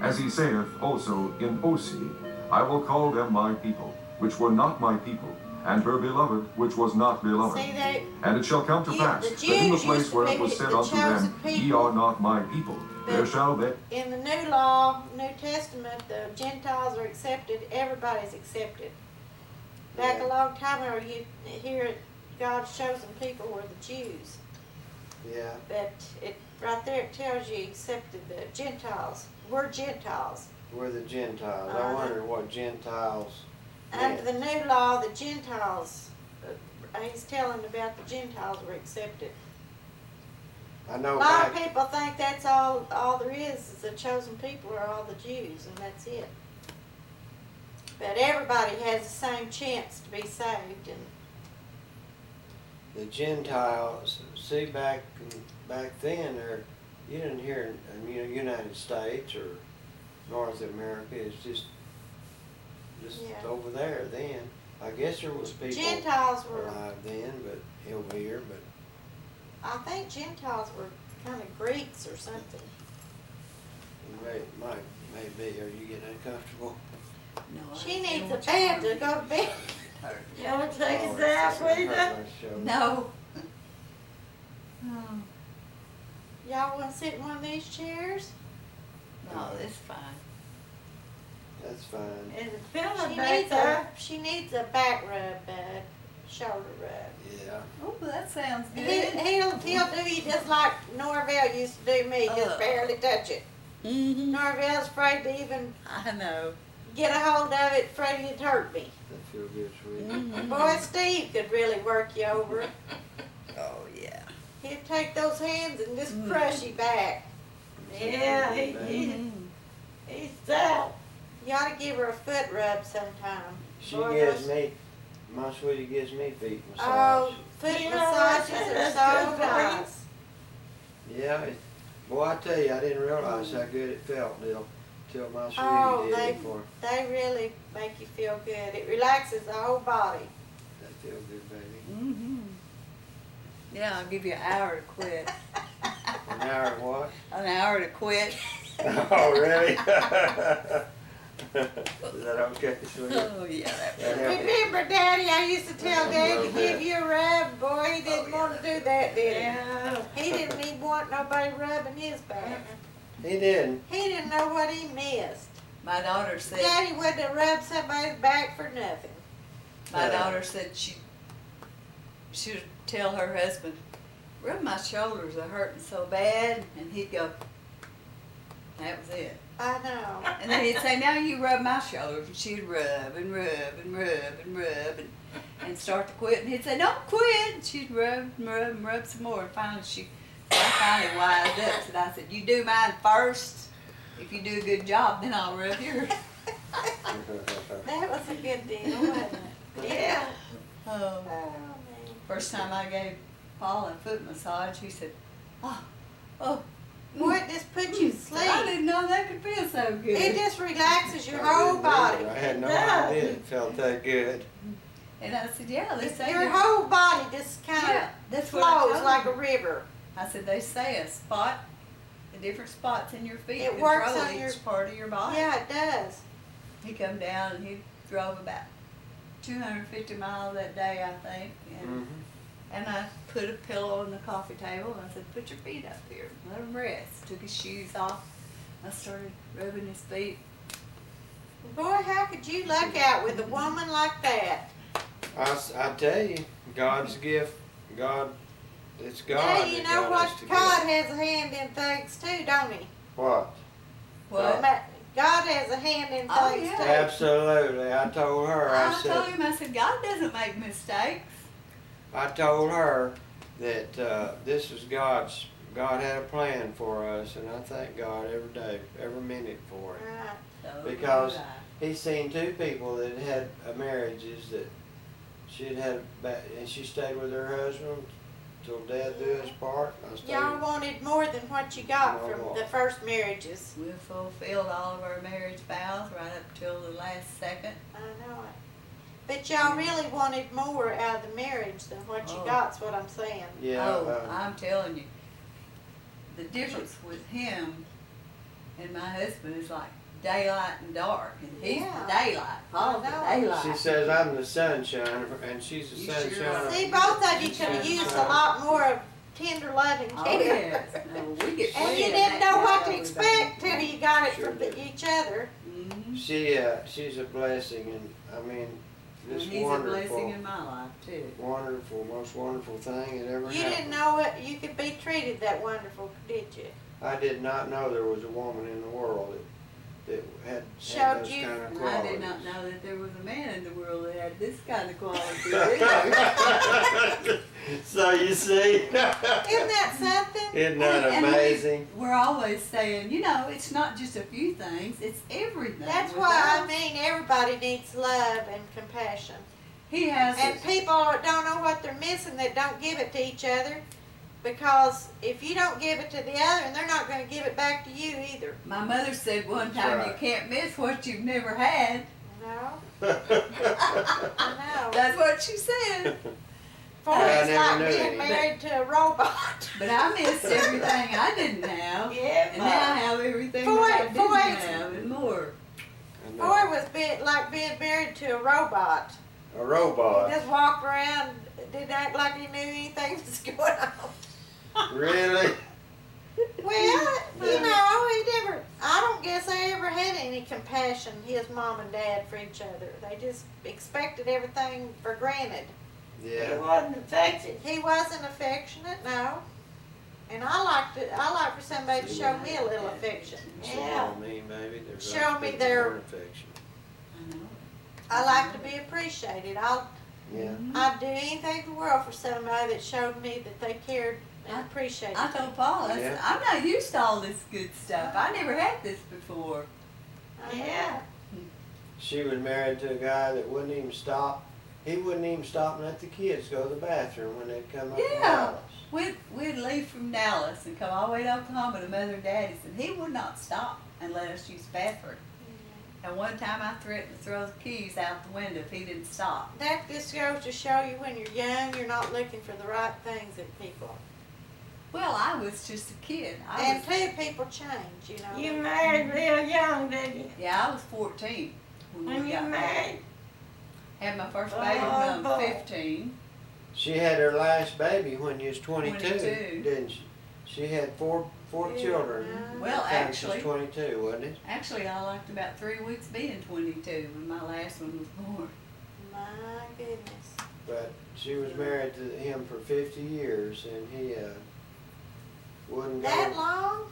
S5: As he saith also in Osee, I will call them my people, which were not my people, and her beloved, which was not beloved.
S4: See, they,
S5: And it shall come to pass,
S4: the
S5: that in the
S4: Jews
S5: place
S4: used to
S5: where it
S4: be
S5: was said
S4: the
S5: unto
S4: chosen
S5: them, Ye
S4: people.
S5: are not my people, there shall they...
S4: in the New Law, New Testament, the Gentiles are accepted, everybody's accepted. Back a long time ago, you hear God's chosen people were the Jews.
S3: Yeah.
S4: But it, right there it tells you he accepted the Gentiles. We're Gentiles.
S3: We're the Gentiles. I
S4: Uh-huh.
S3: wonder what Gentiles
S4: Under
S3: meant.
S4: the New Law, the Gentiles, he's telling about the Gentiles were accepted.
S3: I
S4: A
S3: know
S4: lot of
S3: back,
S4: people think that's all there is the chosen people are all the Jews, and that's it. But everybody has the same chance to be saved, and
S3: the Gentiles, see back then, you didn't hear in the United States or North America, it's just
S4: Yeah.
S3: over there then. I guess there was people
S4: Gentiles were,
S3: alive then, but over here, but
S4: I think Gentiles were kind of Greeks or something.
S3: maybe, are you getting uncomfortable?
S2: No, I
S4: She
S2: don't
S4: needs a
S2: want
S4: bed
S2: you
S4: to go to bed.
S2: hurt.
S1: You wanna take
S3: Oh,
S1: us out,
S3: it's gonna
S1: Rita?
S3: hurt my shoulder.
S2: No. Oh,
S4: Y'all want to sit in one of these chairs?
S2: no, it's fine.
S3: That's fine.
S1: Is it feeling
S4: She
S1: back
S4: needs
S1: there?
S4: she needs a back rub, bud. Shoulder rub.
S3: Yeah.
S2: Oh, that sounds good.
S4: He'll do you just like Norvell used to do me, just barely touch it.
S2: Mm-hmm.
S4: Norvell's afraid to even
S2: I know.
S4: get a hold of it, afraid it'd hurt me.
S3: That feel good, sweet.
S2: Mm-hmm.
S4: Boy, Steve could really work you over it.
S2: Oh, yeah.
S4: He'd take those hands and just crush you back.
S1: Yeah,
S2: Mm-hmm.
S1: he's stout.
S4: You ought to give her a foot rub sometime.
S3: She
S4: Boy,
S3: gives
S4: those-
S3: me, my sweetie gives me feet
S4: Oh,
S3: massage.
S4: foot
S1: You know what?
S4: massages are
S1: That's
S4: so
S1: good for you.
S4: nice.
S3: Yeah, boy, I tell you, I didn't realize how good it felt till my sweetie
S4: Oh,
S3: did
S4: they-
S3: it for.
S4: They really make you feel good. It relaxes the whole body.
S3: That feel good, baby.
S2: Mm-hmm. Yeah, I'll give you an hour to quit.
S3: An hour of what?
S2: An hour to quit.
S3: Oh, really? Is that okay, sweetie?
S2: Oh, yeah, that
S4: Remember, Daddy, I used to tell Dad to give you a rub. Boy, he didn't want to do that, did he?
S1: Yeah.
S4: He didn't even want nobody rubbing his back.
S3: He didn't.
S4: He didn't know what he missed.
S2: My daughter said,
S4: Daddy wouldn't have rubbed somebody's back for nothing.
S2: my daughter said she would tell her husband, rub my shoulders are hurting so bad, and he'd go, that was it.
S4: I know.
S2: And then he'd say, now you rub my shoulders, and she'd rub and rub and rub and rub and start to quit, and he'd say, don't quit, and she'd rub and rub and rub some more, and finally I finally wised up, and I said, you do mine first, if you do a good job, then I'll rub yours.
S4: That was a good deal, wasn't it?
S1: Yeah.
S2: Oh.
S4: Oh, man.
S2: First time I gave Paul a foot massage, he said, oh,
S4: Boy, it just put you to
S2: I
S4: sleep.
S2: didn't know that could feel so good.
S4: It just relaxes your whole body.
S3: I had no
S1: Yeah.
S3: idea it felt that good.
S2: And I said, yeah, they say
S4: Your whole body just kind of
S2: yeah, that's what I
S4: flows
S2: told
S4: like a
S2: him.
S4: river.
S2: I said, they say a spot, the different spots in your feet
S4: It
S2: control
S4: works on
S2: each
S4: your-
S2: part of your body.
S4: Yeah, it does.
S2: He come down and he drove about 250 miles that day, I think. And, and I put a pillow on the coffee table and I said, put your feet up here, let him rest. Took his shoes off. I started rubbing his feet.
S4: Boy, how could you luck out with a woman like that?
S3: I tell you, God's gift. God, it's God.
S4: Yeah, you
S3: that
S4: know
S3: got
S4: what?
S3: us
S4: God
S3: together.
S4: has a hand in things too, don't he?
S3: What?
S2: What?
S4: God has a hand in
S2: Oh,
S4: things
S2: yeah.
S4: too.
S3: Absolutely. I told her. I
S2: I
S3: said.
S2: told him, I said, God doesn't make mistakes.
S3: I told her that this is God's. God had a plan for us, and I thank God every day, every minute for it.
S4: Right.
S2: So
S3: Because-
S2: did I.
S3: He's seen two people that had marriages that she'd had, and she stayed with her husband till death do us part. I stayed.
S4: Y'all wanted more than what you got
S3: More
S4: from
S3: what?
S4: the first marriages.
S2: We fulfilled all of our marriage vows right up till the last second.
S4: I know it. But y'all really wanted more out of the marriage than what you
S2: Oh.
S4: got's what I'm saying.
S3: Yeah.
S2: Oh, I'm telling you, the difference with him and my husband is like daylight and dark, and he's
S4: Yeah.
S2: the daylight, Paul's the
S4: I know.
S2: daylight.
S3: She says I'm the sunshine, and she's the
S2: You sure
S3: sunshine.
S2: are.
S4: See, both of you could have used a lot more of tender loving
S2: Oh
S4: care.
S2: yes, no, we get
S4: And you
S2: fed
S4: didn't
S2: that
S4: know what
S2: all
S4: to
S2: the
S4: expect
S2: time.
S4: till you got it
S3: Sure
S4: from
S3: did.
S4: each other.
S2: Mhm.
S3: She's a blessing, and I mean,
S2: And
S3: this
S2: he's a blessing
S3: wonderful,
S2: in my life too.
S3: wonderful, most wonderful thing that ever
S4: You
S3: happened.
S4: didn't know it, you could be treated that wonderful, did you?
S3: I did not know there was a woman in the world that had
S4: Showed
S3: those
S4: you.
S3: kind of
S2: And
S3: qualities.
S2: I did not know that there was a man in the world that had this kind of quality either.
S3: So you see,
S4: Isn't that something?
S3: isn't that
S2: And
S3: amazing?
S2: we're always saying, you know, it's not just a few things, it's everything.
S4: That's
S2: with
S4: why I
S2: us.
S4: mean everybody needs love and compassion.
S2: He has
S4: And
S2: this-
S4: people don't know what they're missing that don't give it to each other. Because if you don't give it to the other, and they're not going to give it back to you either.
S2: my mother said one time, you
S3: right.
S2: can't miss what you've never had.
S4: No, I know.
S2: That's what she said.
S4: For
S3: I
S4: it's
S3: never
S4: like
S3: knew
S4: being
S3: any.
S4: married to a robot.
S2: But I missed everything I didn't have.
S1: Yeah,
S2: And now I have everything
S4: Boy,
S2: that I didn't
S4: boy.
S2: have and more.
S3: I know.
S4: Boy was like being married to a robot.
S3: A robot.
S4: He just walked around, didn't act like he knew anything was going on.
S3: Really?
S4: Well, you
S3: Yeah.
S4: know, I don't guess they ever had any compassion, his mom and dad, for each other. They just expected everything for granted.
S3: Yeah.
S1: It wasn't affected.
S4: He wasn't affectionate, no. And I like for somebody to show me a little affection.
S3: That's
S1: Yeah.
S3: what I mean, baby. There's
S4: Show
S3: lots of
S4: me
S3: people
S4: their-
S3: want affection.
S2: I know.
S4: I like to be appreciated.
S3: Yeah.
S4: I'd do anything in the world for somebody that showed me that they cared and appreciated
S2: I
S4: me.
S2: told Paul, I said,
S3: Yeah.
S2: I'm not used to all this good stuff. I never had this before.
S4: I know.
S1: Yeah.
S3: She was married to a guy that wouldn't even stop. He wouldn't even stop and let the kids go to the bathroom when they'd come up from
S2: Yeah.
S3: Dallas.
S2: We'd leave from Dallas and come all the way to Oklahoma to Mother and Daddy's, and he would not stop and let us use the bathroom. And one time I threatened to throw the keys out the window if he didn't stop.
S4: That just goes to show you when you're young, you're not looking for the right things in people.
S2: Well, I was just a kid.
S4: And too, people change, you know.
S1: You married real young, didn't you?
S2: Yeah, I was 14 when
S1: When
S2: we
S1: you
S2: got married.
S1: married?
S2: Had my first
S1: Oh,
S2: baby when I was
S1: boy.
S2: 15.
S3: She had her last baby when you was 22,
S2: 22.
S3: didn't she? She had four
S4: Yeah.
S3: children.
S2: Well,
S3: Time she was
S2: actually,
S3: 22, wasn't it?
S2: actually, I liked about 3 weeks being 22 when my last one was born.
S4: My goodness.
S3: But she was married to him for 50 years, and he wouldn't
S4: That
S3: go.
S4: long?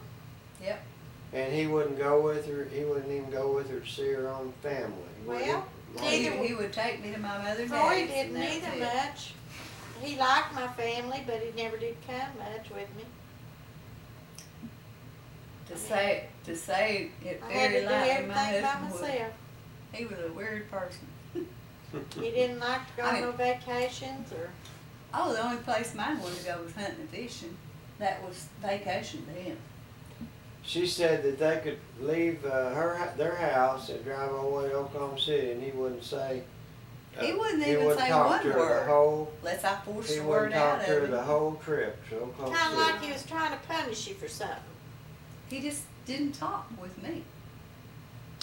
S3: And he wouldn't go with her. He wouldn't even go with her to see her own family. would he?
S4: Well,
S2: He,
S4: Neither-
S2: he would take me to my mother and
S4: Troy
S2: daddy's,
S4: didn't
S2: and that
S4: either
S2: was it.
S4: much. He liked my family, but he never did come much with me.
S2: To say it
S4: I had to
S2: very
S4: do
S2: lightly,
S4: everything
S2: my
S4: by
S2: husband would.
S4: myself.
S2: He was a weird person.
S4: He didn't like to go
S2: I
S4: on
S2: mean-
S4: no vacations or.
S2: Oh, the only place mine wanted to go was hunting and fishing. That was vacation to him.
S3: She said that they could leave their house and drive all the way to Oklahoma City, and he wouldn't say.
S2: He wouldn't
S3: he
S2: even
S3: wouldn't
S2: say
S3: talk
S2: one
S3: to her
S2: word.
S3: The whole,
S2: Unless I forced
S3: he
S2: the
S3: wouldn't
S2: word
S3: talk
S2: out
S3: to her
S2: of
S3: the
S2: him.
S3: whole trip to Oklahoma
S4: Kind of
S3: City.
S4: like he was trying to punish you for something.
S2: He just didn't talk with me.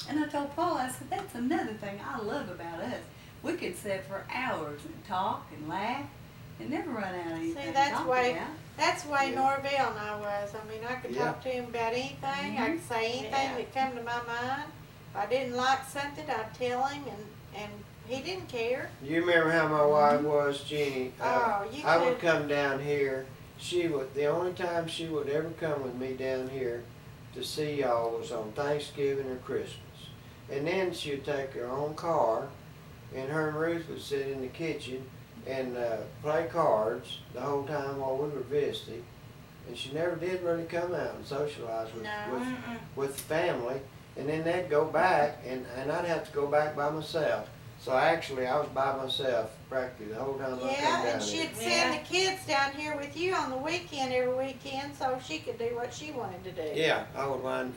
S2: And I told Paul, I said, that's another thing I love about us. We could sit for hours and talk and laugh and never run out of anything
S4: that's
S2: to talk
S4: why-
S2: about.
S4: That's the way
S3: Yeah.
S4: Norvell and I was. I mean, I could
S3: Yeah.
S4: talk to him about anything. I could say anything
S1: Yeah.
S4: that come to my mind. If I didn't like something, I'd tell him, and he didn't care.
S3: You remember how my wife was, Jeannie?
S4: Oh, you
S3: I would
S4: could.
S3: come down here. She would. The only time she would ever come with me down here to see y'all was on Thanksgiving or Christmas. And then she would take her own car, and her and Ruth would sit in the kitchen and play cards the whole time while we were visiting. And she never did really come out and socialize with
S4: No.
S3: with the family. And then they'd go back, and I'd have to go back by myself. So actually, I was by myself practically the whole time I come
S4: Yeah,
S3: down
S4: and
S3: here.
S4: she'd send the kids down here with you on the weekend every weekend, so she could do what she wanted to do.
S3: Yeah, I would mind.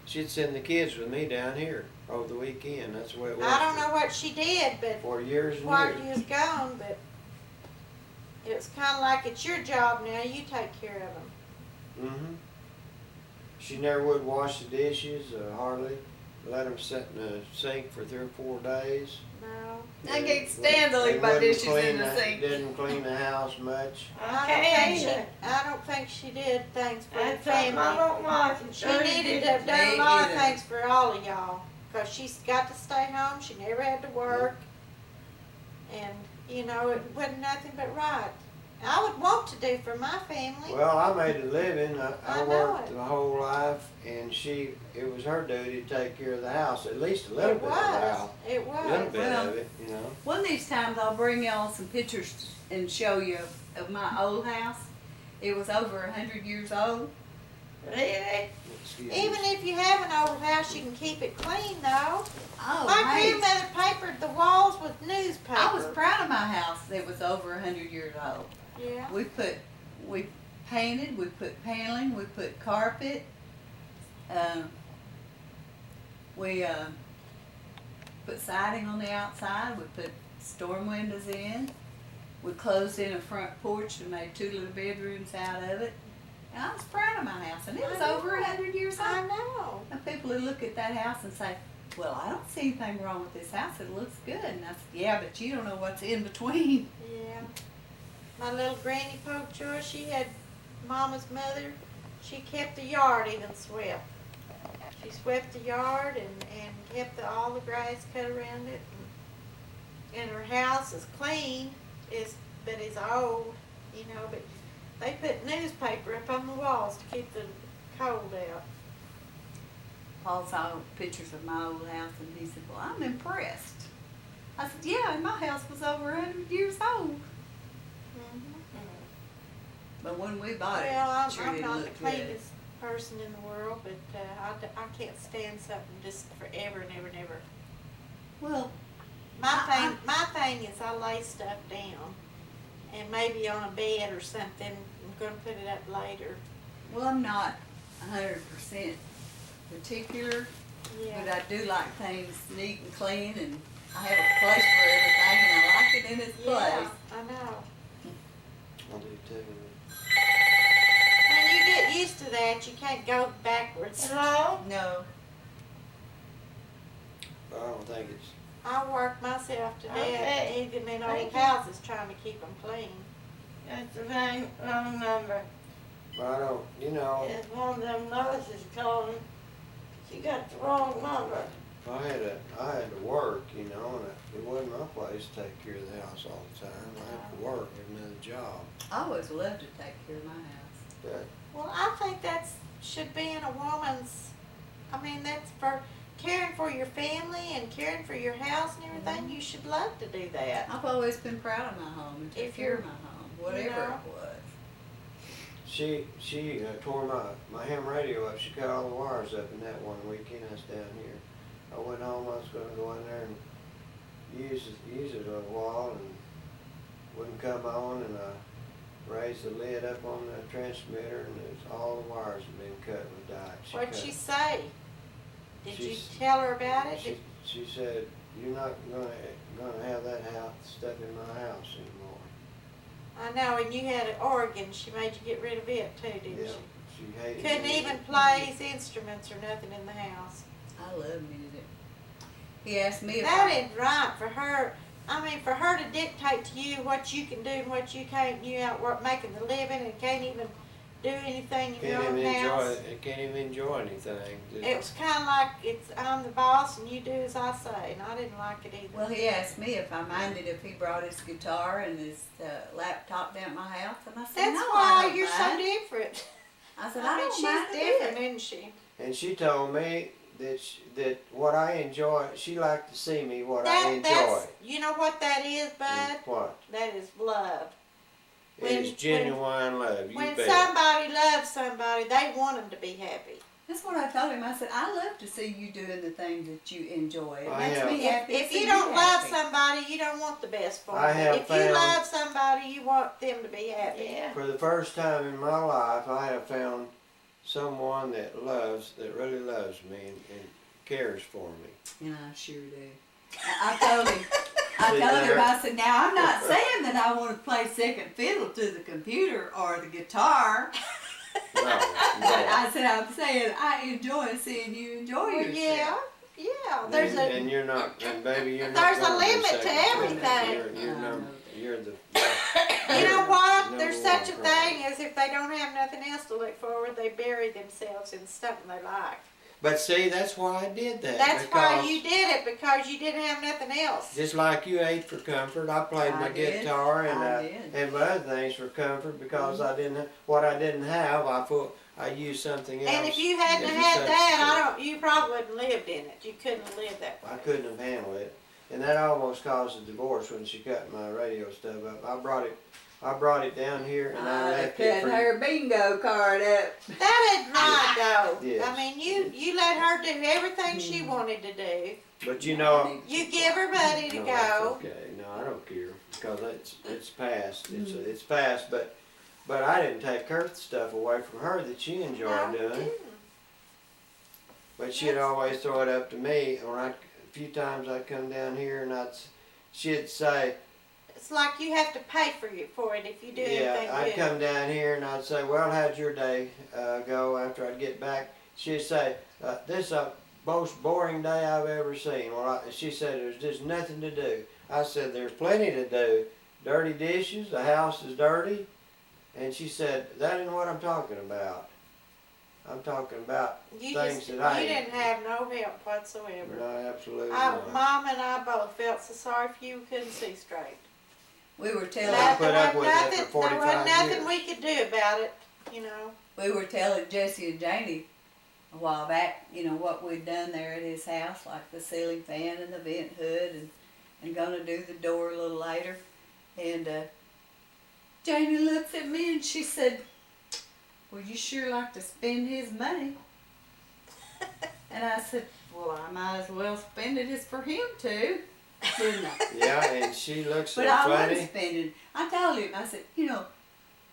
S3: She'd send the kids with me down here over the weekend. That's the way it was.
S4: I don't know what she did, but
S3: For years and
S4: while
S3: years.
S4: you was gone, but it was kind of like it's your job now. You take care of them.
S3: Mm-hmm. She never would wash the dishes, hardly. Let them sit in the sink for 3 or 4 days.
S4: No,
S2: I can't stand to leave my
S3: Wouldn't
S2: dishes in
S3: clean
S2: the sink.
S3: Didn't clean the house much.
S4: I don't think she did things for the
S1: That's something I
S4: family.
S1: don't like.
S4: She needed to have done
S2: Me
S4: a lot of
S2: either.
S4: things for all of y'all, cause she's got to stay home. She never had to work, and you know it wasn't nothing but right. I would want to do for my family.
S3: Well, I made a living. I
S4: I know
S3: worked
S4: it.
S3: my whole life, and it was her duty to take care of the house, at least a little
S4: It
S3: bit of the
S4: was.
S3: house.
S4: It
S3: A little
S4: was.
S3: bit
S2: Well,
S3: of it, you know.
S2: One of these times I'll bring y'all some pictures and show you of my old house. It was over 100 years old.
S1: Really?
S3: Excuse me.
S4: Even if you have an old house, you can keep it clean though.
S2: Oh,
S4: My
S2: hey,
S4: grandmother papered the walls with newspaper.
S2: I was proud of my house that was over 100 years old.
S4: Yeah.
S2: We painted, we put paneling, we put carpet. We put siding on the outside, we put storm windows in. We closed in a front porch and made 2 little bedrooms out of it. And I was proud of my house, and it was
S4: I know.
S2: over 100 years
S4: I
S2: old.
S4: know.
S2: And people who look at that house and say, well, I don't see anything wrong with this house, it looks good. And I said, yeah, but you don't know what's in between.
S4: Yeah. My little granny Popejoy, she had Mama's mother. She kept the yard even swept. She swept the yard and kept all the grass cut around it. And her house is clean, but it's old, you know. But they put newspaper up on the walls to keep the cold out.
S2: Paul saw pictures of my old house and he said, well, I'm impressed. I said, yeah, and my house was over 100 years old. But when we bought it,
S4: Well,
S2: it sure
S4: I'm
S2: didn't
S4: not the
S2: look good.
S4: cleanest person in the world, but I can't stand something just forever and ever and ever.
S2: Well,
S4: My thing is I lay stuff down, and maybe on a bed or something. I'm gonna put it up later.
S2: well, I'm not 100% particular, but
S4: Yeah.
S2: I do like things neat and clean, and I have a place for everything, and I like it in its
S4: Yeah,
S2: place.
S4: I know.
S3: I do too.
S4: used to that. You can't go backwards.
S1: No,
S2: No.
S3: I don't think it's,
S4: I work myself to death,
S1: Okay.
S4: even in
S1: Thank
S4: old
S1: you.
S4: houses, trying to keep them clean.
S1: that's the wrong number.
S3: but I don't, you know,
S1: It's one of them nurses calling. She got the wrong number.
S3: I had to work, you know, and it wasn't my place to take care of the house all the time. I had to work, had another job.
S2: I always loved to take care of my house.
S3: But
S4: Well, I think that's should be in a woman's. I mean, that's for caring for your family and caring for your house and everything. You should love to do that.
S2: I've always been proud of my home and take
S4: If
S2: care of
S4: you're-
S2: my home, whatever
S4: know.
S2: it was.
S3: she tore my ham radio up. She cut all the wires up in that one weekend I was down here. I went home, I was gonna go in there and use it a while and wouldn't come on, and I raised the lid up on the transmitter and all the wires had been cut with dikes.
S4: What'd she say? Did you
S3: She's-
S4: tell her about it?
S3: She said, "You're not gonna have that house stuff in my house anymore."
S4: I know, and you had an organ. She made you get rid of it too, didn't
S3: Yeah,
S4: she?
S3: she hated
S4: Couldn't
S3: it.
S4: even play his instruments or nothing in the house.
S2: I love music. He asked me if
S4: That
S2: I,
S4: ain't right for her. I mean, for her to dictate to you what you can do and what you can't. You out work making the living and can't even do anything in your
S3: Can't
S4: own
S3: even enjoy
S4: house.
S3: it. Can't even enjoy anything.
S4: It was kind of like I'm the boss and you do as I say, and I didn't like it either.
S2: well, he asked me if I minded if he brought his guitar and his laptop down at my house, and I said,
S4: That's
S2: no, I
S4: why
S2: don't
S4: you're
S2: mind.
S4: so different.
S2: I said,
S4: I
S2: I
S4: mean,
S2: don't
S4: she's
S2: mind a
S4: different,
S2: bit.
S4: isn't she?
S3: And she told me that what I enjoy, she liked to see me what I enjoy.
S4: That's you know what that is, Bud.
S3: And what?
S4: That is love.
S3: It is genuine love. You
S4: When
S3: bet.
S4: somebody loves somebody, they want them to be happy.
S2: That's what I told him. I said, I love to see you doing the things that you enjoy. It
S3: I
S2: makes
S3: have-
S2: me happy. to
S4: If
S2: see
S4: you don't love
S2: happy.
S4: somebody, you don't want the best for
S3: I
S4: them.
S3: have
S4: If you
S3: found-
S4: love somebody, you want them to be happy.
S1: Yeah.
S3: For the first time in my life, I have found someone that really loves me and cares for me.
S2: And I sure do. I told him, I
S3: See
S2: told him,
S3: there?
S2: I said, now I'm not saying that I want to play second fiddle to the computer or the guitar,
S3: No,
S2: but
S3: no.
S2: I said, I'm saying I enjoy seeing you enjoy
S4: Well,
S2: yourself.
S4: yeah. There's
S3: and,
S4: a
S3: and you're not, and baby, you're not.
S4: There's a
S3: gonna be
S4: limit to
S3: second fiddle.
S4: everything.
S3: You're the.
S4: You know what?
S3: Number
S4: There's such a
S3: one
S4: thing as if they don't have nothing else to look forward, they bury themselves in something they like.
S3: But see, that's why I did that.
S4: That's why
S3: because
S4: you did it, because you didn't have nothing else.
S3: Just like you ate for comfort, I played
S2: I
S3: my
S2: did.
S3: guitar
S2: I did.
S3: and my other things for comfort because I didn't. What I didn't have, I used something else.
S4: And if you hadn't
S3: as a
S4: had that,
S3: substitute.
S4: you probably wouldn't have lived in it. You couldn't have lived that way.
S3: I couldn't have handled it, and that almost caused a divorce when she cut my radio stuff up. I brought it down here and I left it
S2: cut
S3: for.
S2: her bingo card up.
S4: That ain't right, though.
S3: Yes.
S4: I mean, you let her do everything she wanted to do.
S3: But you know.
S4: You give her money to
S3: No, that's
S4: go.
S3: okay. No, I don't care because it's past. It's past. But I didn't take her stuff away from her that she enjoyed
S4: No, you
S3: doing.
S4: didn't.
S3: But she'd always throw it up to me. A few times I'd come down here and she'd say,
S4: It's like you have to pay for it if you do
S3: yeah,
S4: anything
S3: I'd
S4: good.
S3: come down here and I'd say, well, how'd your day go after I'd get back? She'd say, this is the most boring day I've ever seen. Well, she said, there's just nothing to do. I said, there's plenty to do. Dirty dishes, the house is dirty. And she said, that isn't what I'm talking about. I'm talking about
S4: You
S3: things
S4: just
S3: that I
S4: you didn't have no help whatsoever.
S3: No, absolutely not.
S4: Mom and I both felt so sorry for you, we couldn't see straight.
S2: We were
S3: I
S2: telling
S3: put up with that
S4: nothing,
S3: for 45
S4: there wasn't nothing
S3: years.
S4: we could do about it, you know.
S2: we were telling Jesse and Janie a while back, you know, what we'd done there at his house, like the ceiling fan and the vent hood, and gonna do the door a little later. And Janie looks at me and she said, well, you sure like to spend his money. And I said, well, I might as well spend it. It's for him too, didn't I?
S3: Yeah, and she looks so
S2: But I
S3: funny.
S2: was spending. I told him, I said, you know,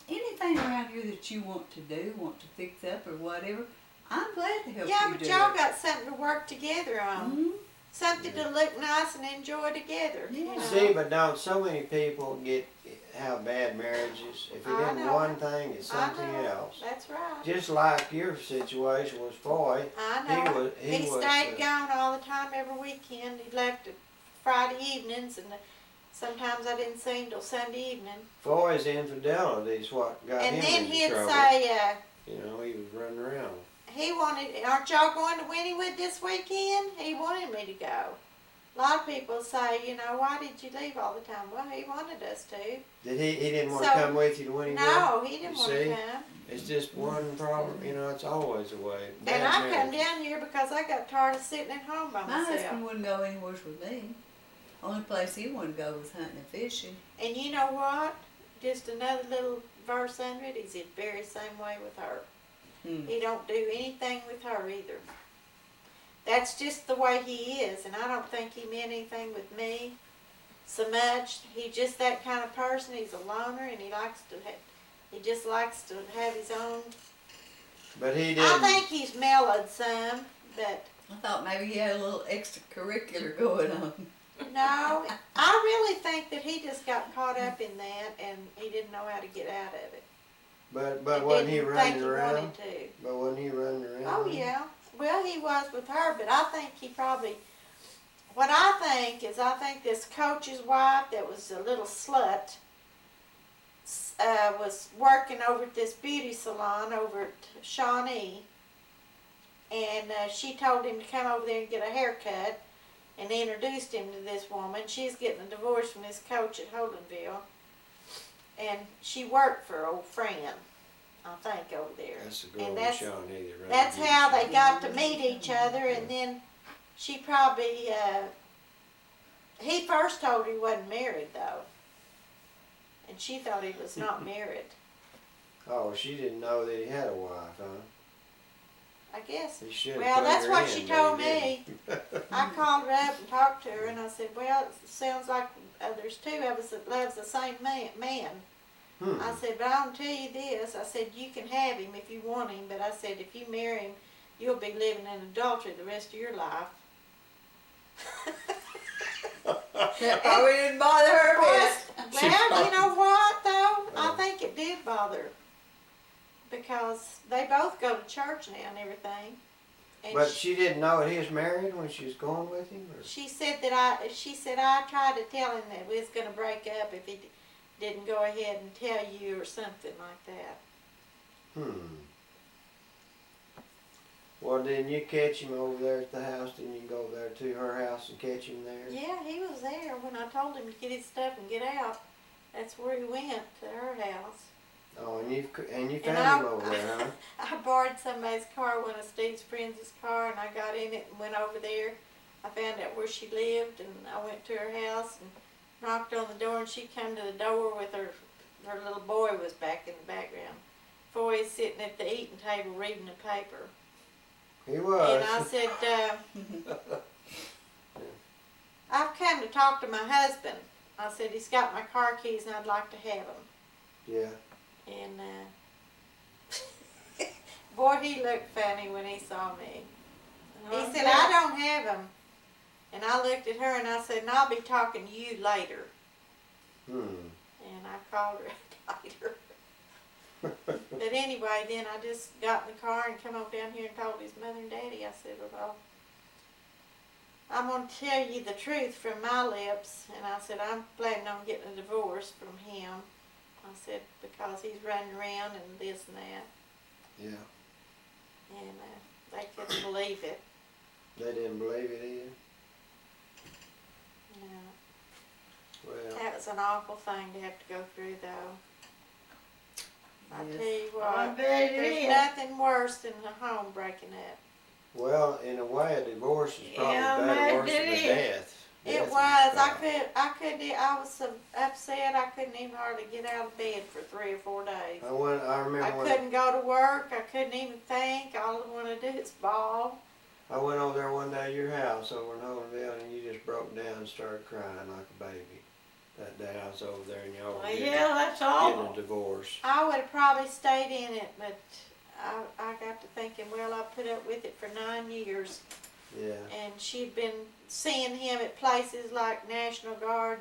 S2: anything around here that you want to do, want to fix up or whatever, I'm glad to help
S4: Yeah,
S2: you
S4: but
S2: do
S4: y'all
S2: it.
S4: got something to work together on.
S2: Mhm.
S4: Something to look nice and enjoy together. You
S2: Yeah.
S4: know?
S3: See, but don't so many people get how bad marriage is. If it
S4: I
S3: isn't
S4: know
S3: one
S4: it.
S3: thing, it's
S4: I
S3: something
S4: know.
S3: else.
S4: That's right.
S3: Just like your situation was Foy.
S4: I
S3: He
S4: know.
S3: was.
S4: He stayed gone all the time every weekend. He left at Friday evenings, and sometimes I didn't see him till Sunday evening.
S3: Foy's infidelity is what got
S4: And
S3: him
S4: then
S3: into
S4: he'd
S3: trouble.
S4: say,
S3: You know, he was running around.
S4: he wanted, aren't y'all going to Wynnewood this weekend? He wanted me to go. A lot of people say, you know, why did you leave all the time? Well, he wanted us to.
S3: Did he? He didn't want
S4: So-
S3: to come with you to when he went?
S4: No, he didn't
S3: You
S4: want to
S3: see?
S4: come.
S3: It's just one problem. You know, it's always a way.
S4: And
S3: Bad
S4: I come
S3: marriage.
S4: down here because I got tired of sitting at home by
S2: My
S4: myself.
S2: husband wouldn't go anywhere with me. Only place he wanted to go was hunting and fishing.
S4: And you know what? Just another little verse under it. He's the very same way with her.
S2: Hmm.
S4: He don't do anything with her either. That's just the way he is, and I don't think he meant anything with me so much. He's just that kind of person. He's a loner, and he just likes to have his own.
S3: But he
S4: I
S3: didn't.
S4: think he's mellowed some, but
S2: I thought maybe he had a little extracurricular going on.
S4: no, I really think that he just got caught up in that, and he didn't know how to get out of it.
S3: But
S4: And
S3: wasn't he
S4: didn't
S3: running
S4: think he
S3: around?
S4: wanted to.
S3: But wasn't he running around?
S4: Oh yeah. Well, he was with her, but I think he probably. What I think this coach's wife that was a little slut was working over at this beauty salon over at Shawnee, and she told him to come over there and get a haircut, and introduced him to this woman. She's getting a divorce from this coach at Holdenville, and she worked for old friend, I think, over there.
S3: That's the girl
S4: And
S3: with
S4: that's-
S3: Shawnee that ran
S4: That's
S3: the
S4: how
S3: beauty
S4: they got to meet each other, and then she probably, he first told her he wasn't married though. And she thought he was not married.
S3: Oh, she didn't know that he had a wife, huh?
S4: I guess.
S3: He should.
S4: Well, that's what she told
S3: me.
S4: me. I called her up and talked to her, and I said, well, it sounds like there's two of us that loves the same man. I said, but I'll tell you this. I said, you can have him if you want him, but I said, if you marry him, you'll be living in adultery the rest of your life.
S2: That probably didn't bother her a bit.
S4: Well, you know what, though? I think it did bother her. Because they both go to church now and everything. And
S3: But she didn't know that he was married when she was going with him? Or?
S4: she said I tried to tell him that we was going to break up if he didn't go ahead and tell you or something like that.
S3: Well, didn't you catch him over there at the house? Didn't you go there to her house and catch him there?
S4: Yeah, he was there when I told him to get his stuff and get out. That's where he went, to her house.
S3: Oh, and you
S4: And
S3: found him over there, huh?
S4: I borrowed somebody's car, one of Steve's friends' car, and I got in it and went over there. I found out where she lived, and I went to her house and knocked on the door, and she come to the door with her little boy was back in the background. Boy sitting at the eating table reading the paper.
S3: He was.
S4: And I said, I've come to talk to my husband. I said, he's got my car keys and I'd like to have them.
S3: Yeah.
S4: And boy, he looked funny when he saw me. He said, I don't have them. And I looked at her and I said, and I'll be talking to you later. And I called her later. But anyway, then I just got in the car and come on down here and told his mother and daddy. I said, well, I'm going to tell you the truth from my lips. And I said, I'm planning on getting a divorce from him. I said, because he's running around and this and that.
S3: Yeah.
S4: And they couldn't believe it.
S3: They didn't believe it either.
S4: No.
S3: Well,
S4: That was an awful thing to have to go through, though. I
S2: Yes.
S4: tell you
S1: I
S4: what,
S1: bet it
S4: there's
S1: is.
S4: nothing worse than a home breaking up.
S3: well, in a way, a divorce is probably
S1: Yeah,
S3: better worse
S1: maybe
S3: than a
S1: it is.
S3: death.
S4: It
S3: Death is
S4: was.
S3: bad.
S4: I was so upset I couldn't even hardly get out of bed for 3 or 4 days.
S3: I remember
S4: I
S3: when
S4: couldn't go to work. I couldn't even think. All I wanted to do is bawl.
S3: I went over there one day to your house over in Holdenville, and you just broke down and started crying like a baby. That day I was over there, and y'all were
S1: Well,
S3: getting,
S1: yeah, that's
S3: getting
S1: awful.
S3: a divorce.
S4: I would have probably stayed in it, but I got to thinking, well, I put up with it for 9 years.
S3: Yeah.
S4: And she'd been seeing him at places like National Guard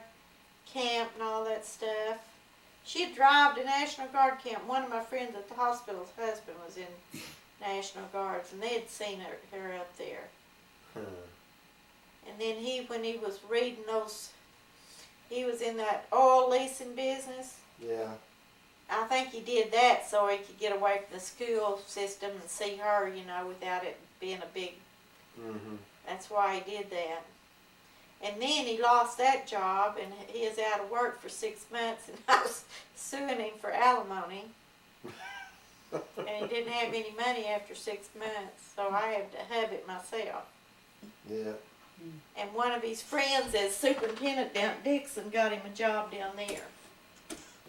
S4: camp and all that stuff. She'd drive to National Guard camp. One of my friends at the hospital's husband was in National Guards, and they had seen her up there.
S3: Huh.
S4: And then when he was reading those, he was in that oil leasing business.
S3: Yeah.
S4: I think he did that so he could get away from the school system and see her, you know, without it being a big.
S3: Mm-hmm.
S4: That's why he did that. And then he lost that job, and he is out of work for 6 months, and I was suing him for alimony. And he didn't have any money after 6 months, so I had to hub it myself.
S3: Yeah.
S4: And one of his friends as superintendent down at Dixon got him a job down there.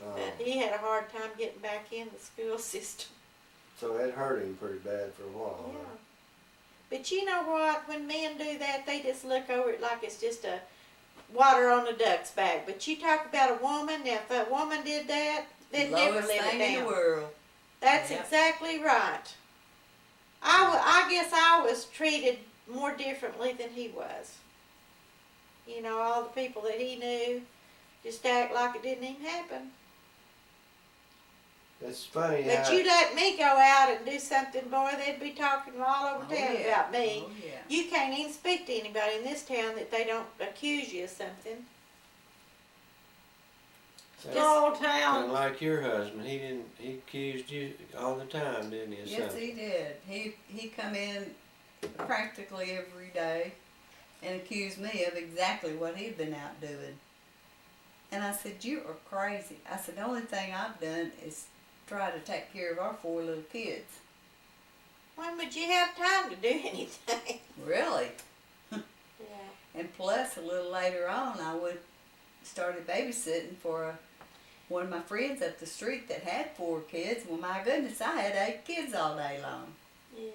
S3: Oh.
S4: But he had a hard time getting back in the school system.
S3: So it hurt him pretty bad for a while.
S4: Yeah.
S3: Huh?
S4: But you know what? When men do that, they just look over it like it's just a water on a duck's back. But you talk about a woman, if a woman did that, they'd never
S2: Lowest
S4: live
S2: thing
S4: it
S2: in the
S4: down.
S2: world.
S4: That's
S2: Yep.
S4: exactly right. I guess I was treated more differently than he was. You know, all the people that he knew just act like it didn't even happen.
S3: It's funny
S4: But
S3: how
S4: you let me go out and do something, boy, they'd be talking all over
S2: Oh,
S4: town
S2: yeah.
S4: about me.
S2: Oh, yeah.
S4: You can't even speak to anybody in this town that they don't accuse you of something.
S1: Small
S3: and
S1: town.
S3: like your husband, he accused you all the time, didn't he? of
S2: Yes,
S3: something?
S2: he did. He come in practically every day and accused me of exactly what he'd been out doing. And I said, "You are crazy." I said, "The only thing I've done is try to take care of our 4 little kids."
S4: When would you have time to do anything?
S2: Really?
S4: Yeah.
S2: And plus, a little later on, I started babysitting for one of my friends up the street that had 4 kids. Well, my goodness, I had 8 kids all day long.
S4: Yeah.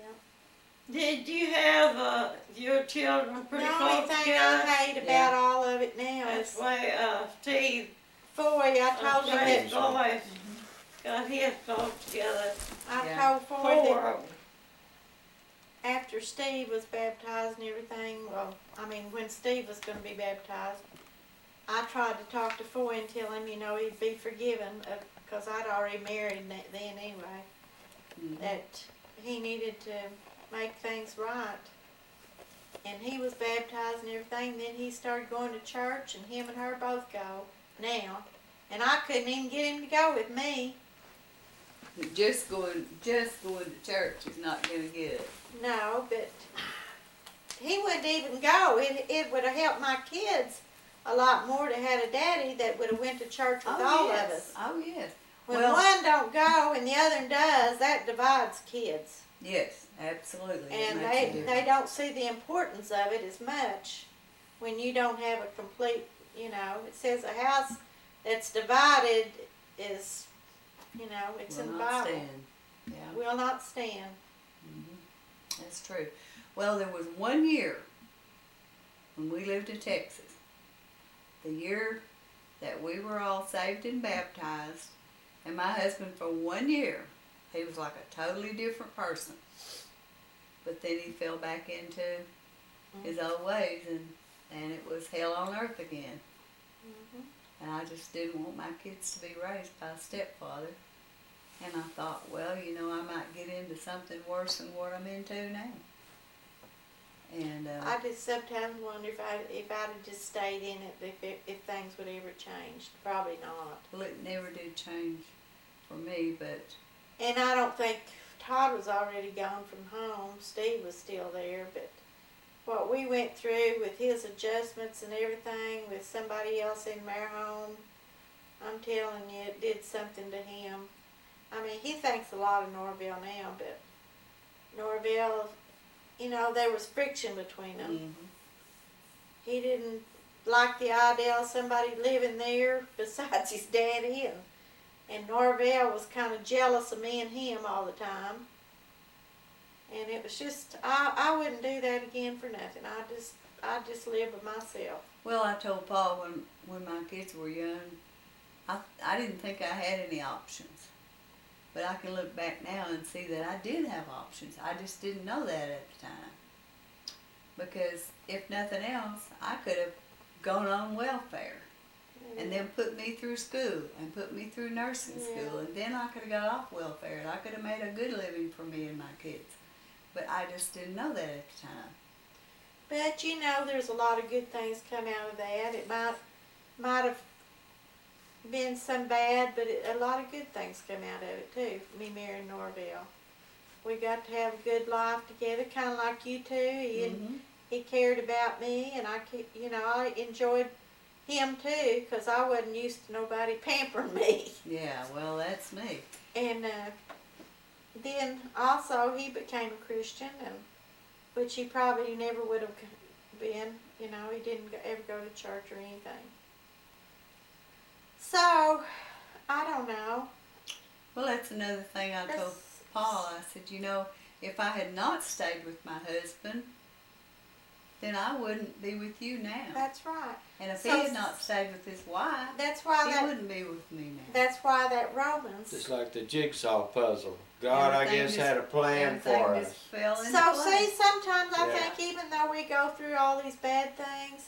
S1: Did you have your children pretty
S4: The only
S1: close
S4: thing
S1: together?
S4: I hate about
S2: Yeah.
S4: all of it now
S1: That's
S4: is
S1: why Steve,
S4: Foy. I told him
S1: Fred's
S4: that.
S1: boys got his close together.
S4: I
S2: Yeah.
S4: told Foy
S1: 4
S4: that
S1: of them.
S4: after Steve was baptized and everything. Well, I mean, when Steve was going to be baptized, I tried to talk to Foy and tell him, you know, he'd be forgiven because I'd already married then anyway.
S2: Mhm.
S4: That he needed to make things right. And he was baptized and everything. Then he started going to church, and him and her both go now. And I couldn't even get him to go with me.
S2: Just going to church is not going to get it.
S4: No, but he wouldn't even go. It would have helped my kids a lot more to had a daddy that would have went to church with all
S2: yes.
S4: of us.
S2: Oh, yes.
S4: When
S2: Well-
S4: one don't go and the other does, that divides kids.
S2: Yes, absolutely. It
S4: And
S2: makes a
S4: they
S2: difference.
S4: don't see the importance of it as much when you don't have a complete, you know, it says a house that's divided is, you know, it's
S2: Will
S4: in the
S2: not
S4: Bible.
S2: stand. Yeah,
S4: Will not stand.
S2: that's true. Well, there was one year when we lived in Texas, the year that we were all saved and baptized, and my husband for 1 year, he was like a totally different person. But then he fell back into his old ways, and it was hell on earth again.
S4: Mhm.
S2: And I just didn't want my kids to be raised by a stepfather. And I thought, well, you know, I might get into something worse than what I'm into now. And
S4: I just sometimes wonder if I'd have just stayed in it, if things would ever change. Probably not.
S2: well, it never did change for me, but
S4: And I don't think Todd was already gone from home. Steve was still there, but what we went through with his adjustments and everything with somebody else in their home, I'm telling you, it did something to him. I mean, he thinks a lot of Norville now, but Norville, you know, there was friction between them. He didn't like the idea of somebody living there besides his daddy, and Norvell was kind of jealous of me and him all the time. And it was just, I wouldn't do that again for nothing. I just live with myself.
S2: well, I told Paul when my kids were young, I didn't think I had any options. But I can look back now and see that I did have options. I just didn't know that at the time. Because if nothing else, I could have gone on welfare.
S4: Yeah.
S2: and then put me through school and put me through nursing school, and then I could have got off welfare and I could have made a good living for me and my kids. But I just didn't know that at the time.
S4: But you know, there's a lot of good things come out of that. It might have been some bad, but a lot of good things come out of it too. Me marrying Norville, we got to have a good life together, kind of like you two. He cared about me, and I enjoyed him too, because I wasn't used to nobody pampering me.
S2: Yeah, well, that's me.
S4: And then also he became a Christian, and which he probably never would have been. You know, he didn't ever go to church or anything. So, I don't know.
S2: Well, that's another thing I told Paul. I said, you know, if I had not stayed with my husband, then I wouldn't be with you now.
S4: That's right.
S2: And if
S4: So-
S2: he had not stayed with his wife,
S4: That's why
S2: he wouldn't be with me now.
S4: That's why that Romans.
S3: Just like the jigsaw puzzle. God, I
S2: Everything
S3: guess,
S2: just-
S3: had a plan for
S2: Everything
S3: us.
S2: just fell into
S4: So
S2: place.
S4: see, sometimes I
S3: Yeah.
S4: think even though we go through all these bad things,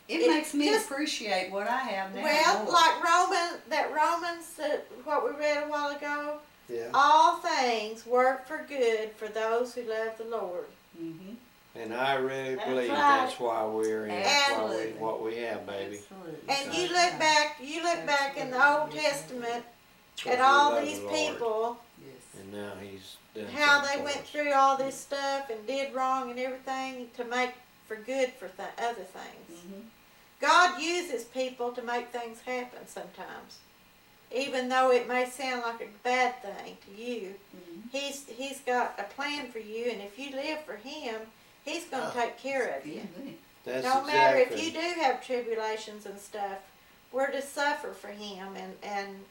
S2: It makes me
S4: just-
S2: appreciate what I have now.
S4: well,
S2: more.
S4: like Romans, what we read a while ago,
S3: Yeah.
S4: all things work for good for those who love the Lord.
S2: Mhm.
S3: And I really
S1: That's
S3: believe
S1: right.
S3: that's why we're in
S2: Absolutely.
S3: what we have, baby.
S2: Absolutely.
S4: And
S3: Okay.
S4: you look back in the Old Testament
S3: Because
S4: at
S3: we
S4: all
S3: love
S4: these
S3: the Lord.
S4: people,
S2: Yes.
S3: And now he's done
S4: how
S3: something
S4: they
S3: for
S4: went
S3: us.
S4: through all this stuff and did wrong and everything to make for good for other things.
S2: Mhm.
S4: God uses people to make things happen sometimes. Even though it may sound like a bad thing to you,
S2: Mhm.
S4: he's got a plan for you, and if you live for him, he's going to
S3: Oh.
S4: take care of you.
S2: Excuse me.
S3: That's
S4: No matter if
S3: exactly.
S4: you do have tribulations and stuff, we're to suffer for him and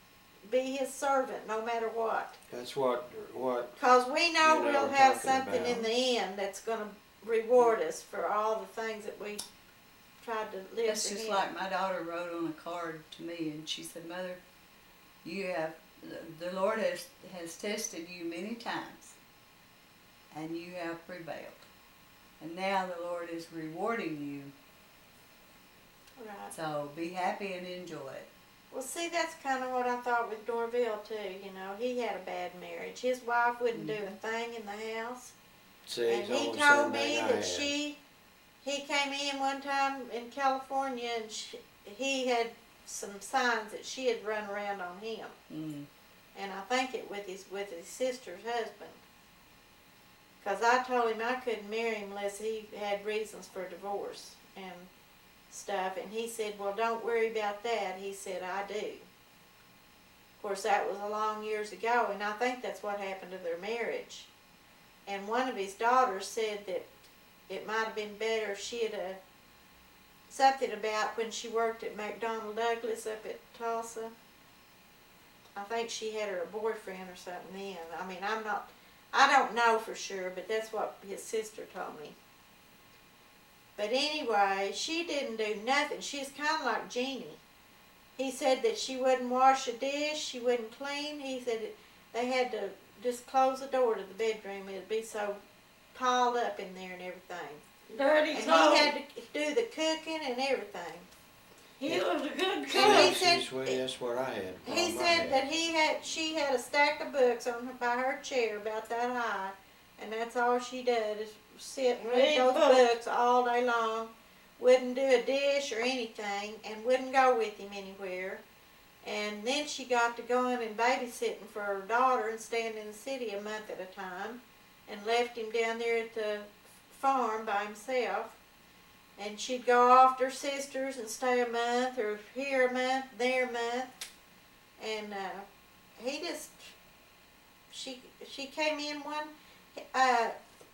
S4: be his servant no matter what.
S3: That's what
S4: Because we know
S3: You know,
S4: we'll
S3: we're
S4: have
S3: talking
S4: something in
S3: about.
S4: the end that's going to reward us for all the things that we tried to live
S2: That's
S4: for
S2: just
S4: him.
S2: like my daughter wrote on a card to me, and she said, "Mother, you have the Lord has tested you many times, and you have prevailed, and now the Lord is rewarding you.
S4: Right.
S2: So be happy and enjoy it."
S4: Well, see, that's kind of what I thought with Dorville too. You know, he had a bad marriage. His wife wouldn't do a thing in the house,
S3: see
S4: and
S3: it's
S4: he
S3: almost
S4: told
S3: same
S4: me
S3: thing I
S4: that
S3: had.
S4: he came in one time in California, and he had some signs that she had run around on him,
S2: Mm.
S4: and I think it with his sister's husband. Because I told him I couldn't marry him unless he had reasons for divorce and stuff, and he said, "Well, don't worry about that." He said, "I do." Of course, that was a long years ago, and I think that's what happened to their marriage. And one of his daughters said that it might have been better if she had something about when she worked at McDonnell Douglas up at Tulsa. I think she had her a boyfriend or something then. I mean, I don't know for sure, but that's what his sister told me. But anyway, she didn't do nothing. She's kind of like Jeannie. He said that she wouldn't wash a dish, she wouldn't clean. He said they had to just close the door to the bedroom. It'd be so piled up in there and everything.
S1: Dirty
S4: And
S1: soul.
S4: he had to do the cooking and everything.
S1: He was a good
S4: And he
S1: cook.
S4: said-
S3: See, sweetie, that's what I had.
S4: He
S3: Mom, I
S4: said
S3: had.
S4: that she had a stack of books on her by her chair about that high, and that's all she did is sit and read
S1: Read
S4: those
S1: books.
S4: books all day long. Wouldn't do a dish or anything, and wouldn't go with him anywhere. And then she got to going and babysitting for her daughter and staying in the city a month at a time, and left him down there at the farm by himself. And she'd go off to her sisters and stay a month, or here a month, there a month. And she came in one,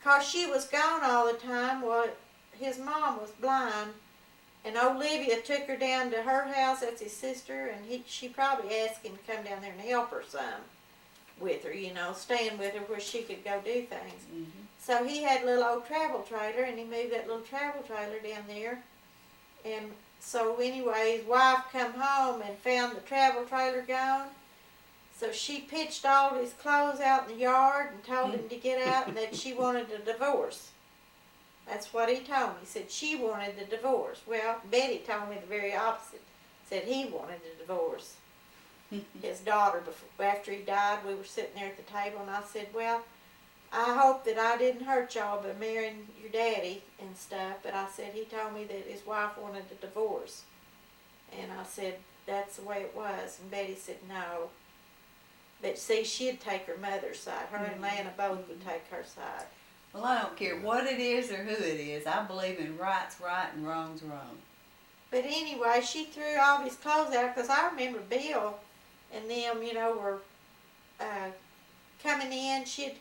S4: 'cause she was gone all the time. Well, his mom was blind, and Olivia took her down to her house. That's his sister, and she probably asked him to come down there and help her some with her, you know, staying with her where she could go do things.
S2: Mhm.
S4: So he had a little old travel trailer, and he moved that little travel trailer down there. And so anyway, his wife come home and found the travel trailer gone. So she pitched all his clothes out in the yard and told him to get out, and that she wanted a divorce. That's what he told me. He said she wanted the divorce. Well, Betty told me the very opposite. said he wanted a divorce. His daughter, after he died, we were sitting there at the table, and I said, well, I hope that I didn't hurt y'all by marrying your daddy and stuff, but I said, he told me that his wife wanted a divorce. And I said, that's the way it was. And Betty said, no. But see, she'd take her mother's side. Her and Lana both would take her side.
S2: Well, I don't care what it is or who it is. I believe in right's right and wrong's wrong.
S4: But anyway, she threw all his clothes out, because I remember Bill and them, you know, were coming in. She'd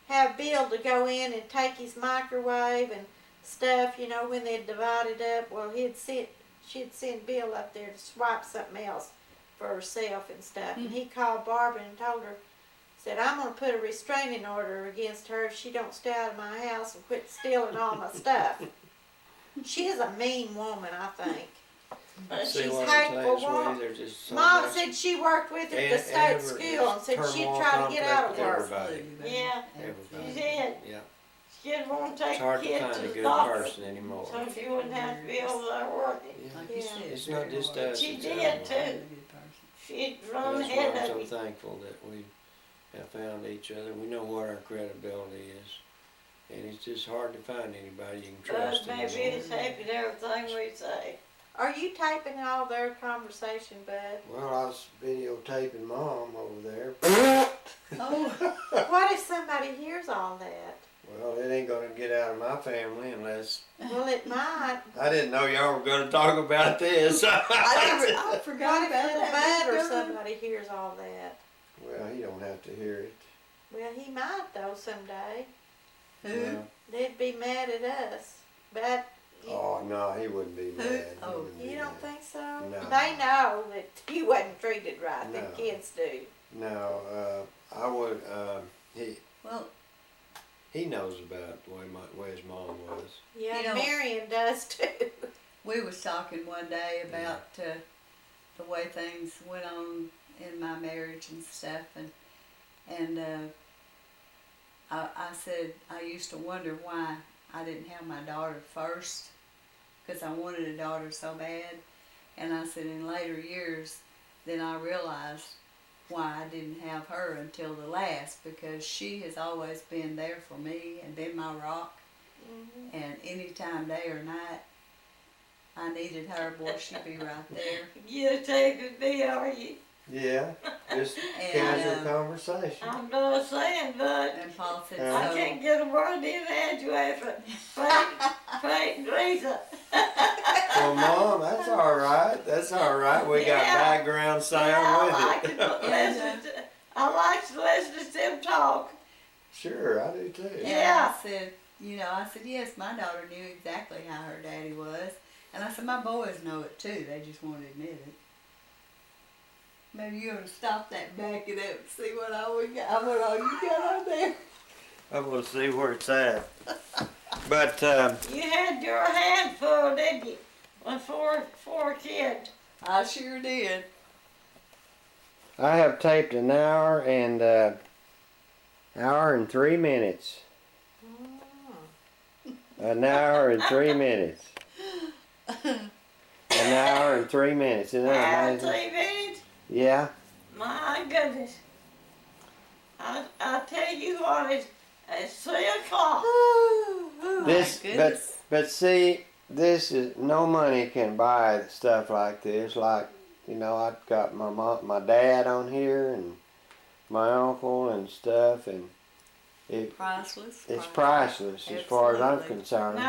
S4: have Bill to go in and take his microwave and stuff, you know, when they'd divided up. Well, she'd send Bill up there to swipe something else for herself and stuff. And he called Barbara and told her, said, I'm going to put a restraining order against her if she don't stay out of my house and quit stealing all my stuff. She is a mean woman, I think.
S3: See
S4: She's
S3: what
S4: hateful
S3: I'm saying,
S4: woman.
S3: sweetie? There's just so
S4: Mom
S3: much
S4: said she worked with her at the state school and said she'd try to get out of work.
S3: Everybody.
S1: Yeah,
S3: Everybody.
S1: she did.
S3: Yeah.
S1: She didn't want to take
S3: It's
S1: a
S3: hard to
S1: kid
S3: find
S1: to
S3: a
S1: the
S3: good
S1: doctor,
S3: person anymore.
S1: so she wouldn't have to be over there working.
S3: Yeah.
S2: Like you
S4: Yeah.
S2: said,
S3: It's not just us.
S1: She
S3: it's
S1: did
S3: everyone.
S1: too. She'd run
S3: That's why
S1: ahead
S3: I'm
S1: of
S3: so
S1: me.
S3: thankful that we have found each other. We know what our credibility is. And it's just hard to find anybody you can trust
S1: Bud maybe
S3: anymore.
S1: is happy with everything we say.
S4: Are you taping all their conversation, Bud?
S3: Well, I was videotaping Mom over there.
S2: Oh,
S4: What if somebody hears all that?
S3: Well, it ain't gonna get out of my family unless...
S4: Well, it might.
S3: I didn't know y'all were gonna talk about this.
S2: I
S4: What
S2: forgot
S4: if
S2: about
S4: little
S2: that.
S4: Bud or somebody hears all that?
S3: Well, he don't have to hear it.
S4: Well, he might though someday.
S2: Who?
S3: No.
S4: They'd be mad at us. But
S3: Oh, no, he wouldn't be mad. He
S2: Oh,
S3: wouldn't be
S4: you don't
S3: mad.
S4: think so?
S3: No.
S4: They know that you wasn't treated right. The
S3: No.
S4: kids do.
S3: No, I would,
S2: Well,
S3: he knows about the way his mom was.
S4: Yeah,
S2: You know-
S4: Marion does too.
S2: we was talking one day about the way things went on in my marriage and stuff, and I said I used to wonder why I didn't have my daughter first, because I wanted a daughter so bad, and I said in later years, then I realized why I didn't have her until the last, because she has always been there for me and been my rock. And anytime, day or night, I needed her, boy, she'd be right there.
S1: You taping me, are you?
S3: Yeah, just
S2: And,
S3: casual conversation.
S1: I'm not saying, but
S2: And Paul said,
S1: I
S2: so,
S1: can't get a word in edgeway for Frank and Lisa.
S3: Well, Mom, that's all right. That's all right. We got
S1: Yeah.
S3: background sound
S1: I
S3: with it.
S1: I like to listen to them talk.
S3: Sure, I do too.
S2: and
S1: Yeah.
S2: I said, I said, yes, my daughter knew exactly how her daddy was. And I said, my boys know it too, they just won't admit it. Maybe you ought to stop that backing up and see what all you got on there.
S3: I'm gonna see where it's at. But
S1: You had your hand full, didn't you? With four kids.
S2: I sure did.
S3: I have taped an hour and 3 minutes. An hour and 3 minutes. An hour and 3 minutes. Isn't that amazing?
S1: TV.
S3: Yeah.
S1: My goodness. I tell you what, it's 3 o'clock.
S3: This,
S2: My goodness.
S3: but see, this is no money can buy stuff like this. Like, I've got my dad on here and my uncle and stuff, and
S2: Priceless.
S3: it's priceless as far as I'm
S2: Absolutely.
S3: concerned.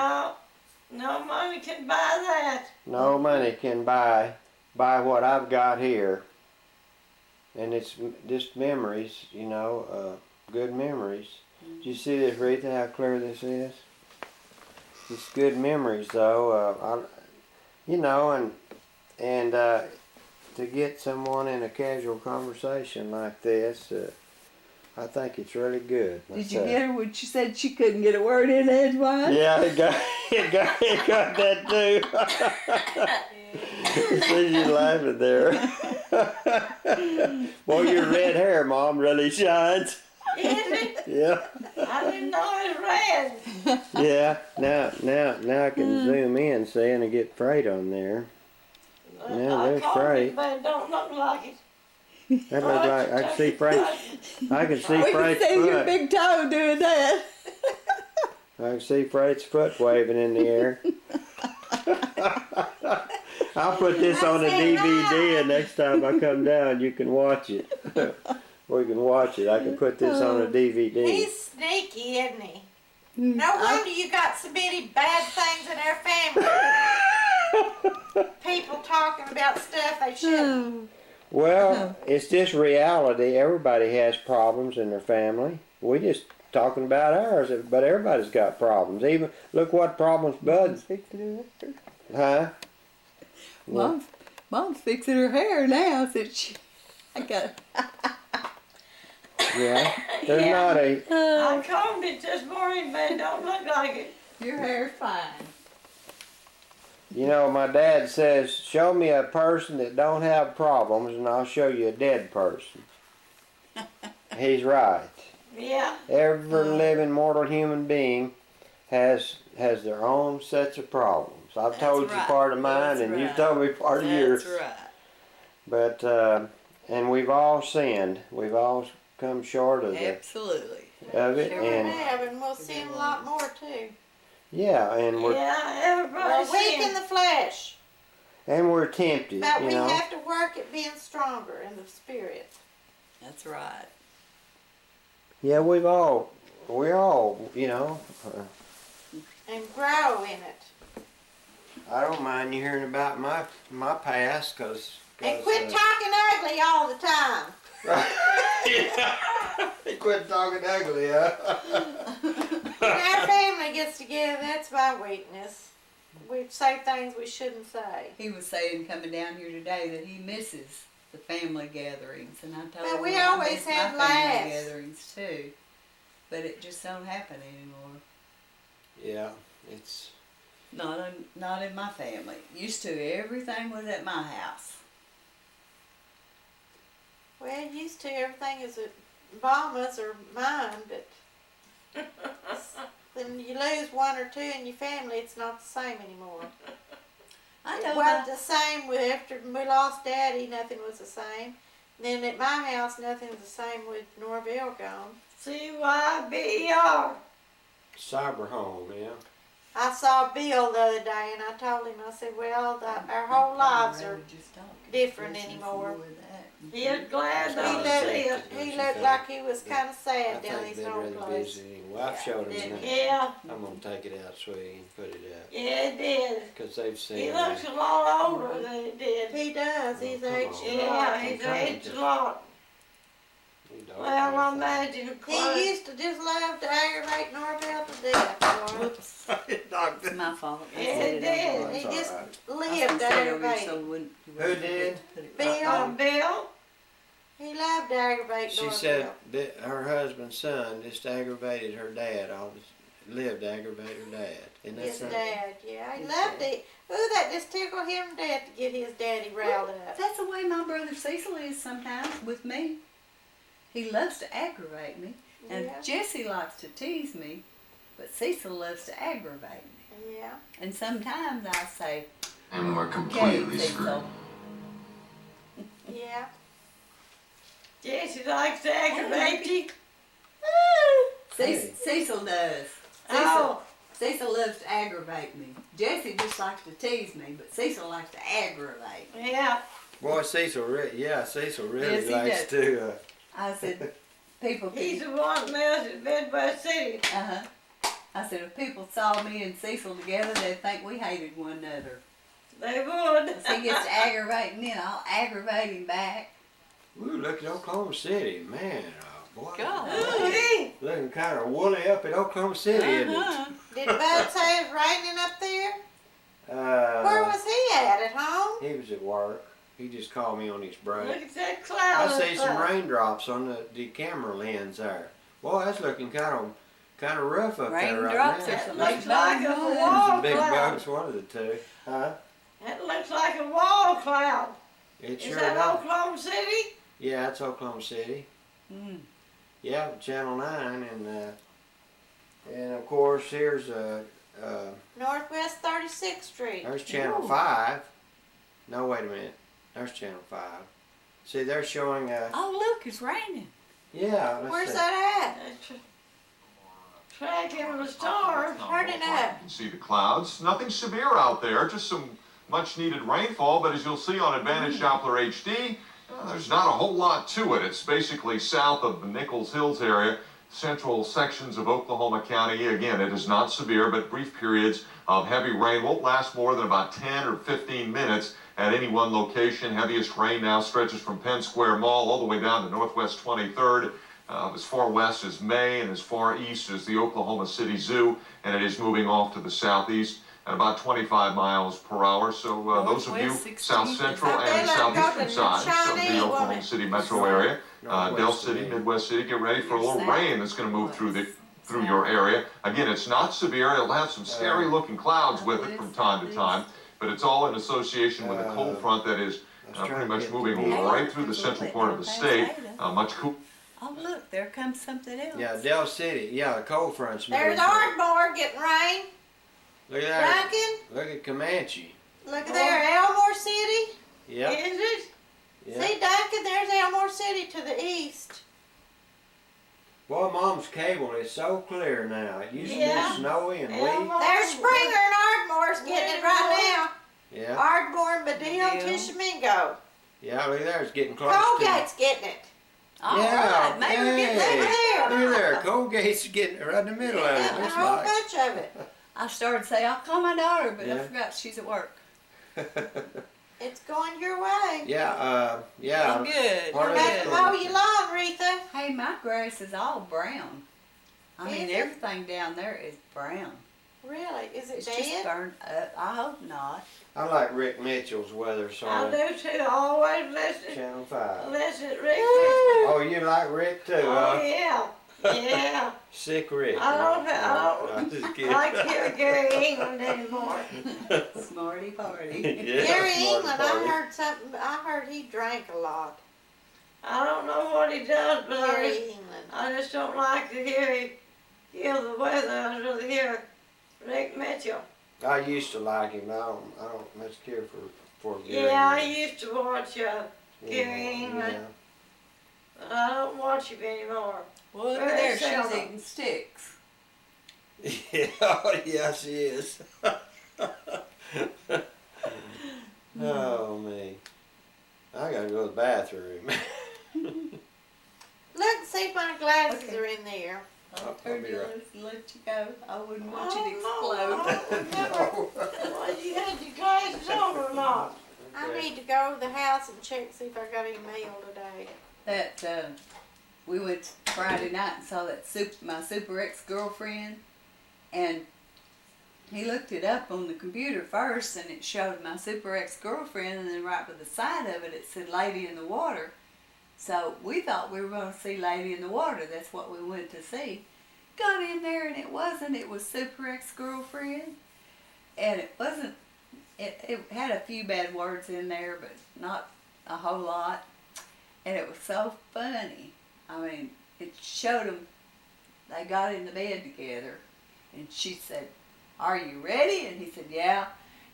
S1: No money can buy that.
S3: No money can buy what I've got here, and it's just memories, good memories. Do you see this, Rita? How clear this is? It's good memories, though. And to get someone in a casual conversation like this, I think it's really good.
S2: Did you get her when she said she couldn't get a word in edgewise?
S3: Yeah, it got that too. See you laughing there. Boy, your red hair, Mom, really shines.
S1: Is it?
S3: Yeah.
S1: I didn't know it was red.
S3: Yeah. Now I can zoom in, see, and I get freight on there. Now there's
S1: called it,
S3: freight.
S1: but it don't look like it.
S3: That looks like, I can see freight, I can see
S2: We can
S3: freight's
S2: see your
S3: foot.
S2: big toe doing that.
S3: I can see freight's foot waving in the air. I'll put this on a DVD and next time I come down you can watch it. We can watch it. I can put this on a DVD.
S4: He's sneaky, isn't he? No wonder you got so many bad things in our family. People talking about stuff they shouldn't.
S3: Well, it's just reality. Everybody has problems in their family. We just talking about ours, but everybody's got problems. Even look what problems Bud, huh?
S2: Mom's fixing her hair now since I got.
S3: Yeah, there's
S1: Yeah.
S3: not a.
S1: I combed it this morning, but it don't look like it.
S2: Your hair's fine.
S3: You know, my dad says, "Show me a person that don't have problems, and I'll show you a dead person." He's right.
S1: Yeah.
S3: Every living mortal human being has their own sets of problems. I've
S2: That's
S3: told you
S2: right.
S3: part of mine,
S2: That's
S3: and you've
S2: right.
S3: told me part of yours.
S2: That's right.
S3: But and we've all sinned. We've all come short of
S2: Absolutely.
S3: it,
S2: Sure
S4: We
S3: and
S4: have, and we'll see him a lot more too.
S3: yeah, and we're
S1: Yeah, everybody's
S4: We're weak in
S1: saying.
S4: the flesh,
S3: tempted,
S4: but
S3: you
S4: we
S3: know.
S4: have to work at being stronger in the spirit.
S2: That's right.
S3: Yeah, we're all, you know.
S4: And grow in it.
S3: I don't mind you hearing about my past, cause.
S4: And quit talking ugly all the time.
S3: Quit talking ugly, huh?
S4: When our family gets together, that's my weakness. We say things we shouldn't say.
S2: He was saying coming down here today that he misses the family gatherings, and I told
S4: But
S2: him
S4: we
S2: I
S4: always
S2: miss my
S4: had
S2: family
S4: laughs.
S2: gatherings too, but it just don't happen anymore.
S3: Yeah, it's.
S2: Not in my family. Used to, everything was at my house.
S4: Well, used to everything is at Mama's or mine, but then you lose one or two in your family, it's not the same anymore.
S2: I
S4: It
S2: know
S4: wasn't
S2: my,
S4: the same with after we lost Daddy. Nothing was the same. And then at my house, nothing's the same with Norville gone.
S1: CYBR.
S3: Cyber home, yeah.
S4: I saw Bill the other day, and I told him, I said, "Well, our whole lives are different anymore."
S1: He was glad
S4: He
S1: to
S3: That's
S1: see
S3: right.
S1: us.
S4: looked like he was kind of
S3: I
S4: sad down
S3: think
S4: his
S3: they'd
S4: old
S3: rather
S4: place.
S3: visit him. Well, I've showed him that.
S1: Yeah,
S3: I'm gonna take it out so he can put it out.
S1: yeah, it did.
S3: Cause they've seen
S1: He
S3: it.
S1: looks a lot older than he did.
S4: He does. He's
S3: Oh, come
S4: aged
S3: on.
S4: a
S1: Yeah,
S4: lot.
S1: he's
S3: Okay.
S1: aged a lot.
S3: He don't
S1: Well, I
S3: care.
S1: imagine the
S4: He
S1: quiet.
S4: used to just love to aggravate Norville to death. boy.
S2: Whoops. It's my fault. I
S1: Yeah,
S2: said
S1: it
S2: it
S1: did.
S2: over.
S4: He
S3: That's
S4: just
S3: all right.
S4: lived to aggravate.
S3: Who did?
S4: Bill.
S1: Bill?
S4: He loved to aggravate
S3: She
S4: Norville.
S3: said that her husband's son just aggravated her dad. Lived to aggravate her dad. Isn't that
S4: His
S3: something?
S4: dad, yeah. He loved it. Ooh, that just tickled him to death to get his daddy riled up.
S2: That's the way my brother Cecil is sometimes with me. He loves to aggravate me. And
S4: Yeah.
S2: Jesse likes to tease me, but Cecil loves to aggravate me.
S4: Yeah.
S2: And sometimes I say,
S5: And we're
S2: okay,
S5: completely
S2: Cecil.
S5: screwed.
S4: Yeah.
S1: Jesse likes to aggravate you.
S3: Hey.
S2: Cecil does.
S1: Oh,
S2: Cecil loves to aggravate me. Jesse just likes to tease me, but Cecil likes to aggravate me.
S1: yeah.
S3: Boy, Cecil really
S2: Yes, he
S3: likes
S2: does.
S3: to.
S2: I said, people
S1: He's
S2: can,
S1: the one that lives in Midwest City.
S2: I said, if people saw me and Cecil together, they'd think we hated one another.
S1: They would.
S2: If he gets to aggravate me, and I'll aggravate him back.
S3: Ooh, look at Oklahoma City, man. Boy,
S1: Ooh-wee.
S3: looking kind of woolly up in Oklahoma City, isn't it?
S4: Did Bud say it was raining up there? Where was he at home?
S3: He was at work. He just called me on his break.
S1: Look at that cloud.
S3: I see
S1: up
S3: some
S1: there.
S3: raindrops on the camera lens there. Boy, that's looking kind of rough up there right
S2: Raindrops
S3: now.
S2: or some
S1: Looks
S2: big
S1: like a
S2: bugs.
S1: wall
S3: Some big
S1: cloud.
S3: bugs, one of the two. Huh?
S1: That looks like a wall cloud.
S3: It
S1: Is
S3: sure
S1: that
S3: does.
S1: Oklahoma City?
S3: Yeah, it's Oklahoma City.
S2: Mm.
S3: Yeah, Channel 9, and of course here's
S4: Northwest 36th Street.
S3: there's Channel
S2: Ooh.
S3: 5. No, wait a minute. There's Channel 5. See, they're showing,
S2: Oh, look, it's raining.
S3: yeah. let's
S4: Where's
S3: see.
S4: that
S1: Tracking the stars.
S4: Turn it up.
S5: You can see the clouds. Nothing severe out there, just some much needed rainfall, but as you'll see on Advantage Doppler HD, there's not a whole lot to it. It's basically south of the Nichols Hills area, central sections of Oklahoma County. Again, it is not severe, but brief periods of heavy rain won't last more than about 10 or 15 minutes at any one location. Heaviest rain now stretches from Penn Square Mall all the way down to Northwest 23rd. As far west as May and as far east as the Oklahoma City Zoo, and it is moving off to the southeast at about 25 miles per hour. So those of you
S2: Northwest 16th.
S5: south central
S4: Up there,
S5: and
S4: like,
S5: southeastern
S4: talking
S5: sides of
S4: Chinese
S5: the Oklahoma
S4: woman.
S5: City metro area,
S3: Northwest
S5: Del City,
S3: to me.
S5: Midwest City, get ready for a little
S2: South.
S5: rain that's going to move through your area. Again, it's not severe. It'll have some scary looking clouds with it from time to time, but it's all in association with a cold front that is pretty much moving right through the central part of the state. Much cooler.
S2: Oh, look, there comes something else.
S3: Yeah, Del City. Yeah, the cold front's moving
S4: There's
S3: through.
S4: Ardmore getting rain.
S3: Look at that.
S4: Duncan,
S3: Look at Comanche.
S4: look at there, Elmore City.
S3: Yep.
S1: Is it?
S3: Yep.
S4: See, Duncan, there's Elmore City to the east.
S3: Boy, Mom's cable is so clear now. It used to
S1: Yeah.
S3: be snowy and
S1: Elmore.
S3: weak.
S4: There's Springer and Ardmore's getting it right
S3: Yeah.
S4: now. Ardmore and Badil,
S2: Badil.
S4: Tishomingo.
S3: Yeah, look there. It's getting close to.
S4: Colgate's getting it.
S2: All
S3: Yeah,
S2: right, maybe we'll get
S3: hey.
S2: there.
S3: Look there. Colgate's getting it right in the middle of it.
S4: Yeah, a
S3: Looks
S4: whole
S3: like.
S4: bunch of it.
S2: I started to say, I'll call my daughter, but I
S3: Yeah.
S2: forgot she's at work.
S4: It's going your way.
S3: Yeah, yeah.
S2: Oh, good.
S3: Part
S4: You
S3: of
S4: got
S3: it-
S4: to mow your lawn, Retha.
S2: Hey, my grass is all brown. I mean,
S4: Is it?
S2: everything down there is brown.
S4: Really? Is it
S2: It's just
S4: dead?
S2: burned up. I hope not.
S3: I like Rick Mitchell's weather
S1: I
S3: song.
S1: do too. Always listen.
S3: Channel 5.
S1: Listen, Rick.
S3: Oh, you like Rick too,
S1: Oh
S3: huh?
S1: yeah. Yeah.
S3: Sick Rick.
S1: I don't
S3: I'm just
S1: I
S3: kidding.
S1: like to hear Gary England anymore.
S2: Smarty party.
S3: Yeah,
S4: Gary
S3: smart
S4: England,
S3: party.
S4: I heard something. I heard he drank a lot.
S1: I don't know what he does, but
S4: Gary England.
S1: I just don't like to hear the weather. I'd rather hear Rick Mitchell.
S3: I used to like him. I don't much care for Gary.
S1: Yeah, I
S3: England.
S1: used to watch Gary England. But I don't watch him anymore.
S2: Well, look
S1: Very
S2: at there. She's
S1: seldom.
S2: eating sticks.
S3: Yeah. Yeah, yeah, she is. Oh me. I gotta go to the bathroom.
S4: Look, see if my glasses
S2: Okay.
S4: are in there.
S2: I'll
S3: I'll
S2: turn
S3: be
S2: you
S3: right-
S2: loose and let you go. I wouldn't want you to
S1: Oh,
S2: explode.
S1: no, never. Well, you had your glasses on or not?
S4: I need to go to the house and check see if I got any mail today.
S2: That we went Friday night and saw that my super ex-girlfriend, and he looked it up on the computer first, and it showed my super ex-girlfriend, and then right by the side of it, it said Lady in the Water. So we thought we were going to see Lady in the Water. That's what we went to see. Got in there, and it wasn't. It was super ex-girlfriend, and it wasn't. It had a few bad words in there, but not a whole lot. And it was so funny. I mean, it showed them, they got in the bed together, and she said, "Are you ready?" And he said, "Yeah."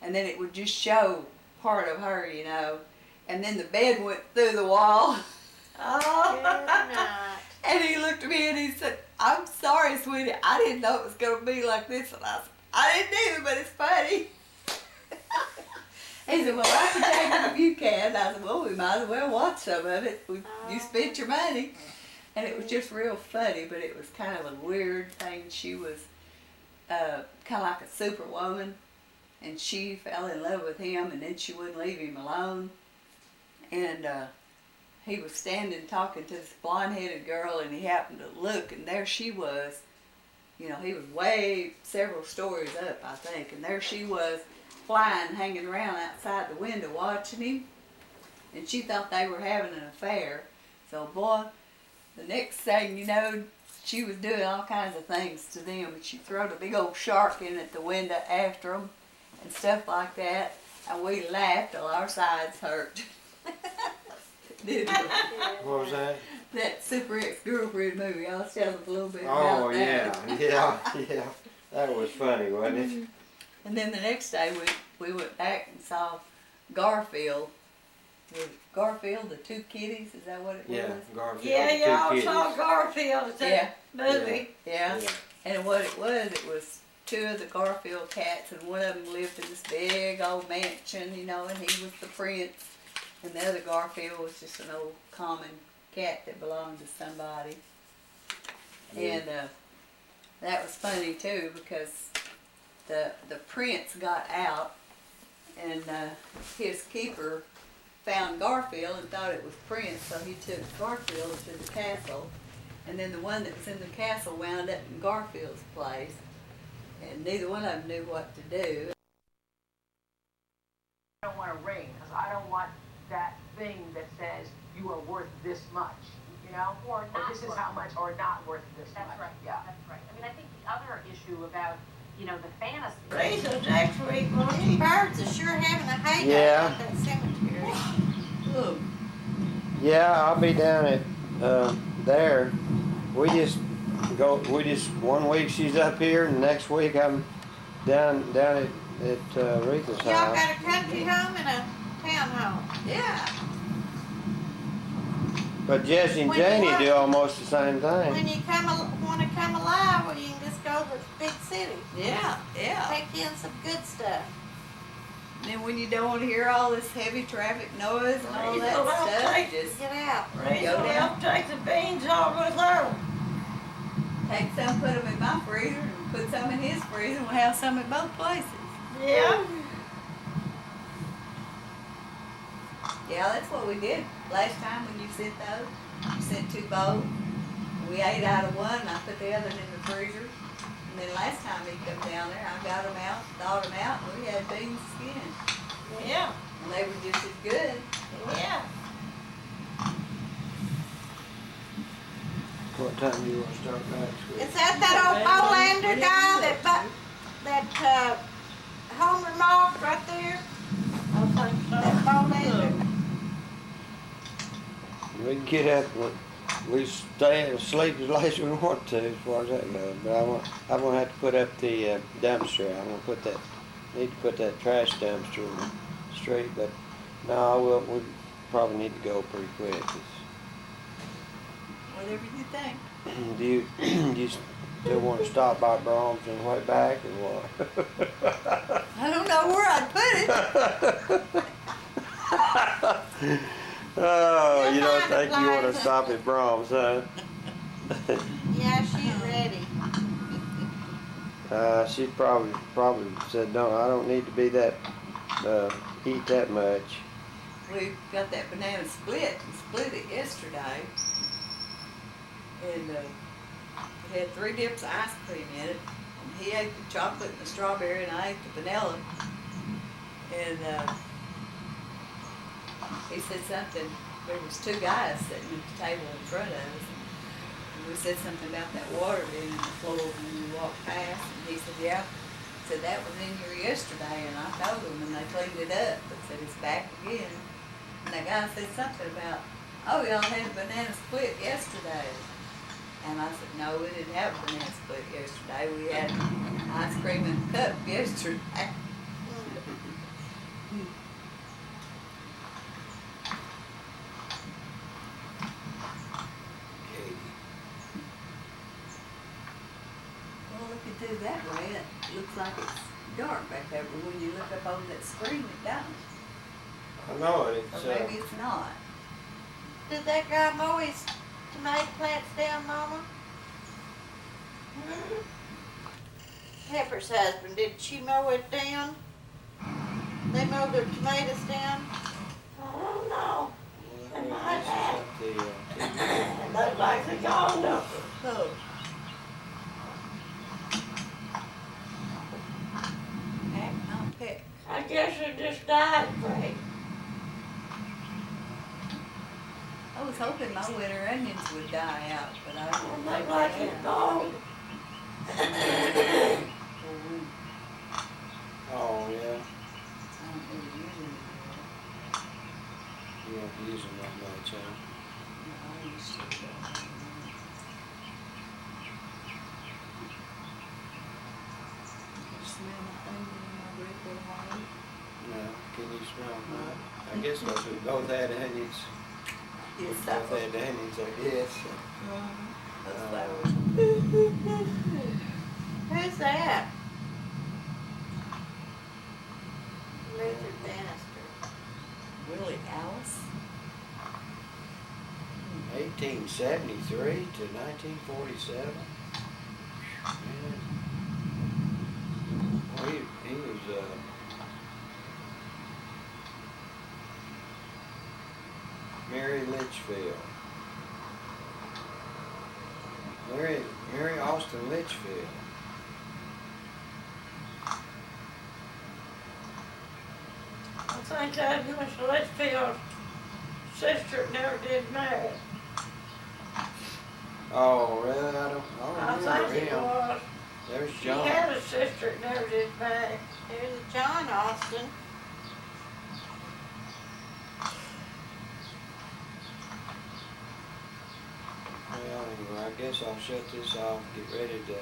S2: And then it would just show part of her, you know. And then the bed went through the wall.
S4: Good
S1: Oh.
S4: night.
S2: And he looked at me and he said, "I'm sorry, sweetie. I didn't know it was going to be like this." And I said, "I didn't either, but it's funny." He said, "Well, I can take it if you can." I said, "Well, we might as well watch some of it. You spent your money." And it was just real funny, but it was kind of a weird thing. She was kind of like a superwoman, and she fell in love with him, and then she wouldn't leave him alone. And he was standing talking to this blonde-headed girl, and he happened to look, and there she was. You know, he was way several stories up, I think, and there she was, flying, hanging around outside the window watching him. And she thought they were having an affair. So, boy, the next thing you know, she was doing all kinds of things to them. And she threw a big old shark in at the window after them and stuff like that. And we laughed till our sides hurt. Didn't we?
S3: What was that?
S2: That Super Ex-Girlfriend movie. I was telling a little bit about
S3: Oh
S2: that.
S3: yeah, yeah. That was funny, wasn't it?
S2: And then the next day we went back and saw Garfield, the Garfield, the two kitties, is that what it
S3: Yeah,
S2: was?
S3: Garfield.
S1: Yeah,
S3: the two
S1: y'all
S3: kitties.
S1: saw Garfield at
S2: Yeah.
S1: that movie.
S2: Yeah.
S3: Yeah.
S2: And what it was two of the Garfield cats, and one of them lived in this big old mansion, you know, and he was the prince, and the other Garfield was just an old common cat that belonged to somebody.
S3: Yeah.
S2: And that was funny too, because the prince got out, and his keeper found Garfield and thought it was Prince, so he took Garfield to the castle, and then the one that was in the castle wound up in Garfield's place, and neither one of them knew what to do.
S6: I don't want a ring because I don't want that thing that says you are worth this much, you know?
S7: Or not
S6: this is
S7: worth
S6: how much, or not worth this
S7: That's
S6: much.
S7: right.
S6: Yeah.
S7: That's right. I mean, I think the other issue about, you know, the fantasy.
S1: Raisin's next week, won't he?
S4: Birds are sure having a heyday
S3: Yeah.
S4: at that cemetery.
S2: Look,
S3: Yeah, I'll be down at there. We just one week she's up here, and next week I'm down at Retha's
S4: Y'all
S3: house.
S4: got a country home and a town home.
S2: yeah,
S3: But Jesse and
S4: When you
S3: Janie
S4: work-
S3: do almost the same
S4: When
S3: thing.
S4: you want to come alive, well, you can just go to the big city.
S2: yeah.
S4: Take in some good stuff.
S2: And then when you don't want to hear all this heavy traffic noise and all that
S1: Well,
S2: stuff,
S1: take-
S2: you just
S4: Get out.
S1: Raisin will help take the beans off with her.
S2: take some, put them in my freezer, and put some in his freezer, and we'll have some at both places.
S1: Yeah.
S2: Yeah, that's what we did last time when you sent those. You sent 2 bowls. We ate out of one, and I put the other in the freezer. And then last time he come down there, I got them out, thawed them out, and we had beans skinned.
S1: Yeah.
S2: And they were just as good.
S1: Yeah.
S3: What time do you want to start next week?
S4: Is that old Bolander guy that Homer mobbed right there?
S1: I think so.
S4: That Bolander?
S3: We can get up. We stay sleep as late as we want to, as far as that goes. But I'm gonna have to put up the dumpster. I'm gonna need to put that trash dumpster in the street. But no, we probably need to go pretty quick.
S2: Whatever you think.
S3: Do you still want to stop by Brahms on the way back, or what?
S2: I don't know where I'd put it.
S3: Oh, you don't
S4: You'll
S3: think
S4: find
S3: you
S4: a
S3: want to
S4: place.
S3: stop at Brahms, huh?
S4: Yeah, she's ready.
S3: She probably said, "No, I don't need to be that eat that much."
S2: We got that banana split and split it yesterday. And it had 3 dips of ice cream in it. And he ate the chocolate and the strawberry, and I ate the vanilla. And he said something. There was 2 guys sitting at the table in front of us. And we said something about that water being in the floor when we walked past. And he said, yeah. He said, that was in here yesterday. And I told them, and they cleaned it up. But said, it's back again. And that guy said something about, oh, y'all had a banana split yesterday. And I said, no, we didn't have a banana split yesterday. We had ice cream in a cup yesterday. Well, if you do that way, it looks like it's dark back there. But when you look up on that screen, it doesn't.
S3: I know
S2: Or
S3: it's.
S2: maybe it's not.
S4: Did that guy mow his tomato plants down, Mama? Pepper's husband, did she mow it down? They mowed their tomatoes down?
S1: I don't know.
S3: This is up the TV.
S1: It looked like they gone though.
S2: Oh. Heck, no pick.
S1: I guess it just died, Frank.
S2: I was hoping my winter onions would die out, but I
S1: It
S2: don't
S1: looked
S2: think
S1: like
S2: they
S1: it's
S2: have.
S1: gone.
S3: Oh yeah,
S2: I don't really use them anymore.
S3: you won't use them that much, huh?
S2: No, I used to, but, you smell my finger in my brick or white?
S3: No, can you smell that? I guess because we both had Annie's.
S2: Yes,
S3: We
S2: that
S3: both
S2: was.
S3: had Annie's, I guess.
S2: Those flowers.
S4: Who's that? Luther Bannister.
S2: Willie Alice.
S3: 1873 to 1947. Man. Well, he was, Mary Litchfield. Mary Austin Litchfield.
S1: I think that Miss Litchfield's sister never did marry.
S3: Oh, really? I don't remember
S1: think it
S3: him.
S1: was.
S3: There's
S1: She
S3: John.
S1: had a sister that never did marry.
S4: There's a John Austin.
S3: Well, anyway, I guess I'll shut this off, get ready to.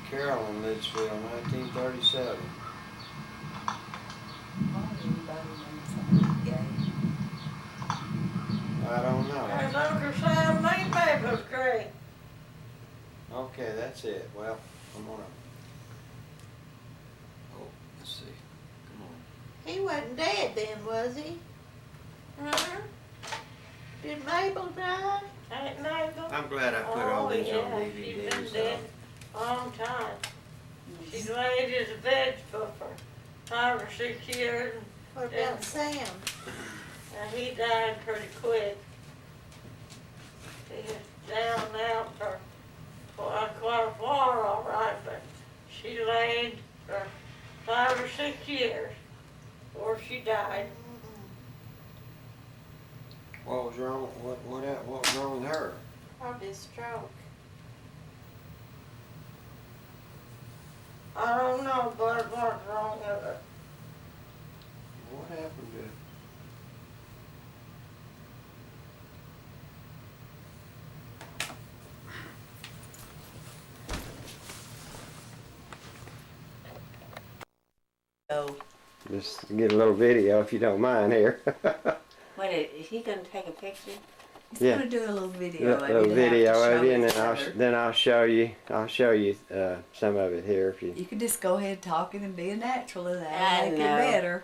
S3: Carolyn Litchfield, 1937. I don't know.
S1: There's Uncle Sam Lee Maples Creek.
S3: Okay, that's it. Well, I'm gonna. Oh, let's see. Come on.
S4: He wasn't dead then, was he?
S1: Huh?
S4: Did Mabel die?
S1: Ain't Mabel?
S3: I'm glad I put all these on
S1: Oh, yeah, she's been
S3: DVDs.
S1: dead a long time. She laid as a vegetable for 5 or 6 years,
S4: What
S1: Yeah.
S4: about Sam?
S1: and he died pretty quick. He was down and out for quite a while, all right, but she laid for 5 or 6 years before she died.
S3: What was wrong? What was wrong with her?
S4: Probably a stroke.
S1: I don't know, but what's wrong with her?
S3: What happened to?
S2: So,
S3: Just get a little video if you don't mind here.
S8: Wait, is he gonna take a picture?
S2: he's
S3: Yeah.
S2: gonna do a little video.
S3: A
S2: of
S3: little
S2: it to have
S3: video
S2: to
S3: of
S2: show
S3: it, and
S2: each
S3: then
S2: other.
S3: I'll show you. I'll show you some of it here if you.
S2: You can just go ahead talking and being natural of that.
S8: I
S2: Make it
S8: know.
S2: better.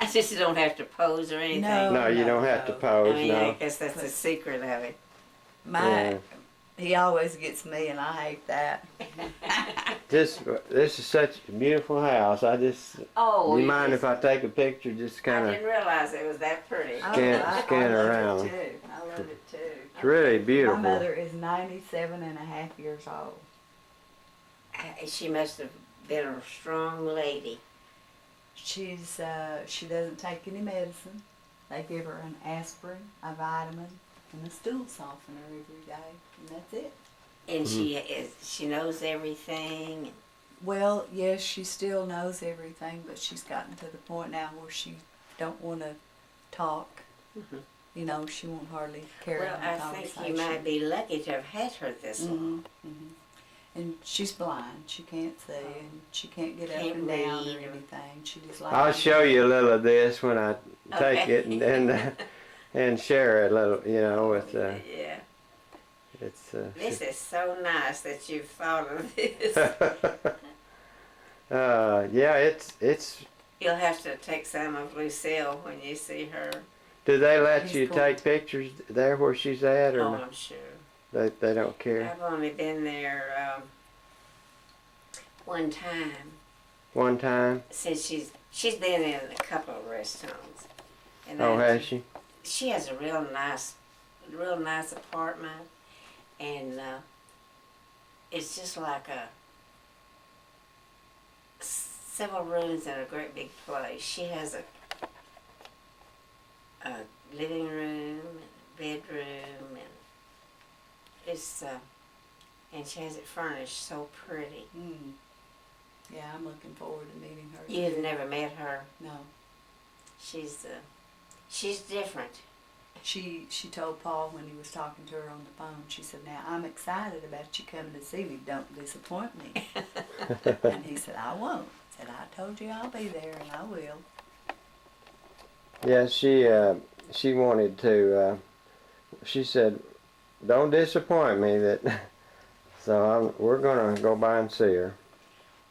S8: I just don't have to pose or anything.
S2: No.
S3: No, you don't have to
S2: no.
S8: I
S3: pose.
S8: mean, I
S3: No.
S8: guess that's the secret of it.
S2: My, he always gets me, and I hate that.
S3: This is such a beautiful house. I just.
S8: Oh,
S3: you mind if I take a picture? Just
S8: I
S3: kind of.
S8: didn't realize it was that pretty.
S3: Scan
S2: love
S3: around.
S2: It too. I love it too.
S3: It's really beautiful.
S2: My mother is 97 and a half years old.
S8: She must have been a strong lady.
S2: She's she doesn't take any medicine. They give her an aspirin, a vitamin, and a stool softener every day, and that's it.
S8: And she knows everything.
S2: Well, yes, she still knows everything, but she's gotten to the point now where she don't want to talk.
S8: Mhm.
S2: You know, she won't hardly carry
S8: Well,
S2: on the
S8: I
S2: conversation.
S8: think you might be lucky to have had her this long.
S2: Mhm. And she's blind. She can't see, and she can't get up
S8: Can't
S2: and down
S8: read
S2: or
S8: or-
S2: anything. She just like.
S3: I'll show you a little of this when I take
S8: Okay.
S3: it and share it a little. You know, with
S8: Yeah.
S3: it's.
S8: This is so nice that you've thought of this.
S3: Yeah, it's.
S8: You'll have to take some of Lucille when you see her.
S3: Do they let
S2: He's
S3: you
S2: going
S3: take
S2: to-
S3: pictures there where she's at, or
S8: Oh,
S3: no?
S8: I'm sure.
S3: They don't care?
S8: I've only been there one time
S3: One time.
S8: since she's been in a couple of rest homes. And
S3: Oh, has she?
S8: she has a real nice apartment, and it's just like several rooms in a great big place. She has a living room, and bedroom, and it's and she has it furnished so pretty.
S2: Mm. Yeah, I'm looking forward to meeting her.
S8: You've never met her.
S2: No.
S8: She's different.
S2: She told Paul when he was talking to her on the phone, she said, "Now I'm excited about you coming to see me. Don't disappoint me." And he said, "I won't." Said, "I told you I'll be there, and I will."
S3: Yeah, she wanted to. She said, "Don't disappoint me." That so we're gonna go by and see her.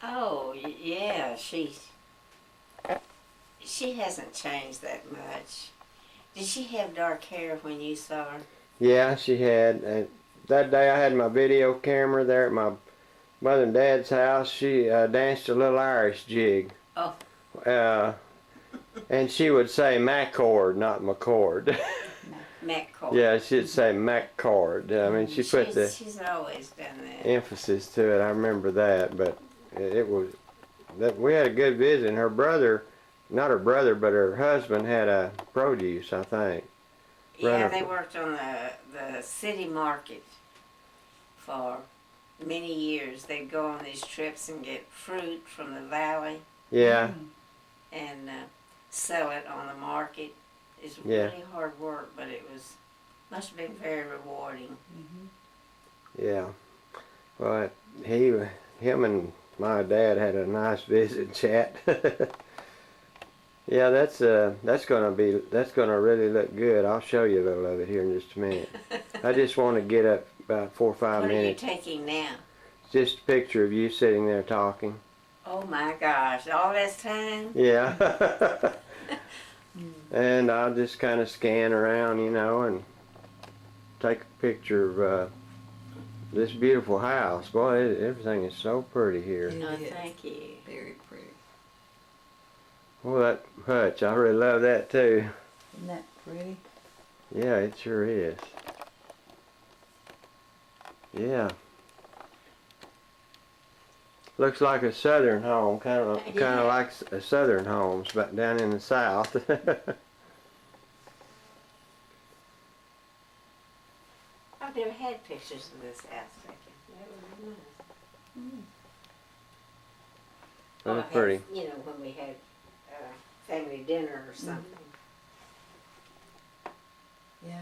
S8: Oh, yeah, she hasn't changed that much. Did she have dark hair when you saw her?
S3: Yeah, she had. That day I had my video camera there at my mother and dad's house. She danced a little Irish jig.
S8: Oh.
S3: And she would say McCord, not McCord.
S8: McCord.
S3: Yeah, she'd say McCord. I mean, she put the
S8: she's always done that.
S3: emphasis to it. I remember that, but it was that we had a good visit. And her brother, not her brother, but her husband had a produce, I think.
S8: Yeah, they worked on the city market for many years. They'd go on these trips and get fruit from the valley
S3: Yeah,
S8: and sell it on the market. It's
S3: Yeah.
S8: really hard work, but it must have been very rewarding.
S3: yeah. Well, him and my dad had a nice visit chat. Yeah, that's gonna really look good. I'll show you a little of it here in just a minute. I just want to get up about 4 or 5
S8: What
S3: minutes.
S8: are you taking now?
S3: Just a picture of you sitting there talking.
S8: Oh my gosh, all this time?
S3: Yeah. And I'll just kind of scan around, and take a picture of this beautiful house. Boy, everything is so pretty here.
S2: It
S8: Oh,
S2: is.
S8: thank you.
S2: Very pretty.
S3: Well, that hutch, I really love that too.
S2: Isn't that pretty?
S3: Yeah, it sure is. Yeah. Looks like a southern home, kind of like a southern homes, but down in the south.
S8: I've never had pictures of this house taken. That would be nice.
S3: That's
S8: I had,
S3: pretty.
S8: when we had family dinner or something.
S2: Yeah.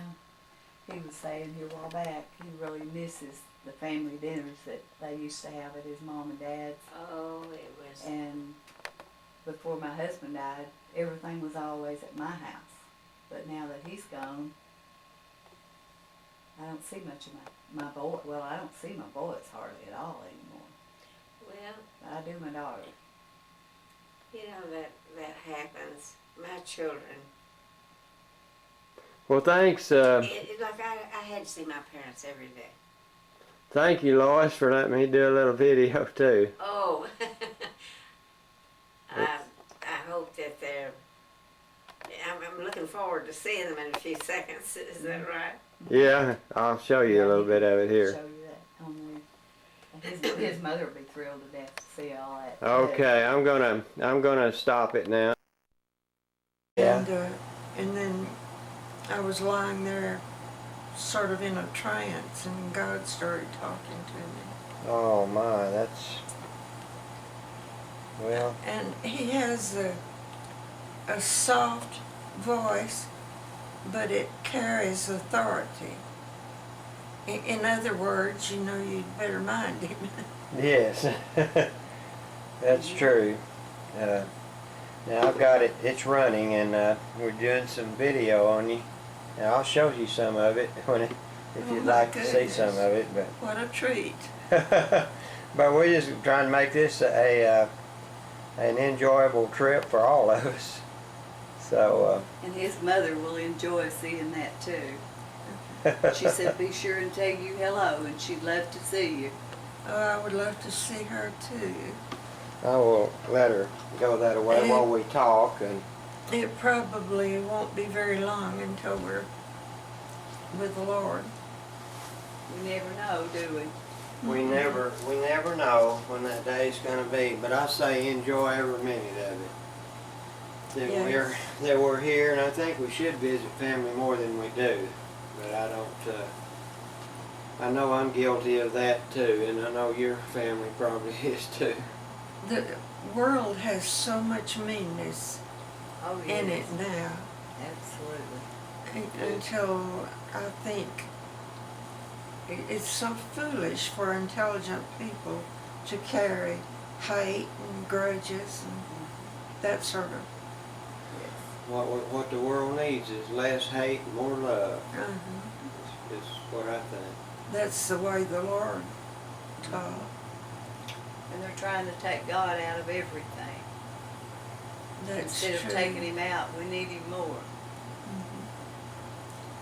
S2: He was saying here a while back he really misses the family dinners that they used to have at his mom and dad's.
S8: Oh, it was.
S2: And before my husband died, everything was always at my house. But now that he's gone, I don't see much of my boy. Well, I don't see my boys hardly at all anymore.
S8: Well,
S2: But I do my daughter.
S8: that happens. My children.
S3: Well, thanks.
S8: Like I had to see my parents every day.
S3: Thank you, Lois, for letting me do a little video too.
S8: Oh. I hope that I'm looking forward to seeing them in a few seconds. Is that right?
S3: Yeah, I'll show you a little bit of it here.
S2: Show you that on there. And his mother will be thrilled to death to see all that.
S3: Okay, I'm gonna stop it now. Yeah.
S1: And then I was lying there sort of in a trance, and God started talking to me.
S3: Oh my, that's well.
S1: And he has a soft voice, but it carries authority. In other words, you'd better mind him.
S3: Yes, that's true. Now I've got it. It's running, and we're doing some video on you. Now I'll show you some of it if
S1: Oh,
S3: you'd
S1: my
S3: like to see some of it. But
S1: What a treat.
S3: but we're just trying to make this an enjoyable trip for all of us. So
S2: And his mother will enjoy seeing that too. She said, be sure and tell you hello, and she'd love to see you.
S1: Oh, I would love to see her too.
S3: I will let her go that way while we talk. And
S1: It probably won't be very long until we're with the Lord.
S2: We never know, do we?
S3: we never know when that day's going to be. But I say enjoy every minute of it.
S1: Yes.
S3: That we're here, and I think we should visit family more than we do. But I don't. I know I'm guilty of that too, and I know your family probably is too.
S1: The world has so much meanness
S2: Oh,
S1: in it now.
S2: Absolutely.
S1: Until I think it's so foolish for intelligent people to carry hate and grudges and that sort of
S3: what the world needs is less hate and more love.
S9: Uh-huh.
S3: Is what I think.
S9: That's the way the Lord taught.
S2: And they're trying to take God out of everything.
S9: That's
S2: Instead
S9: true.
S2: of taking him out, we need him more.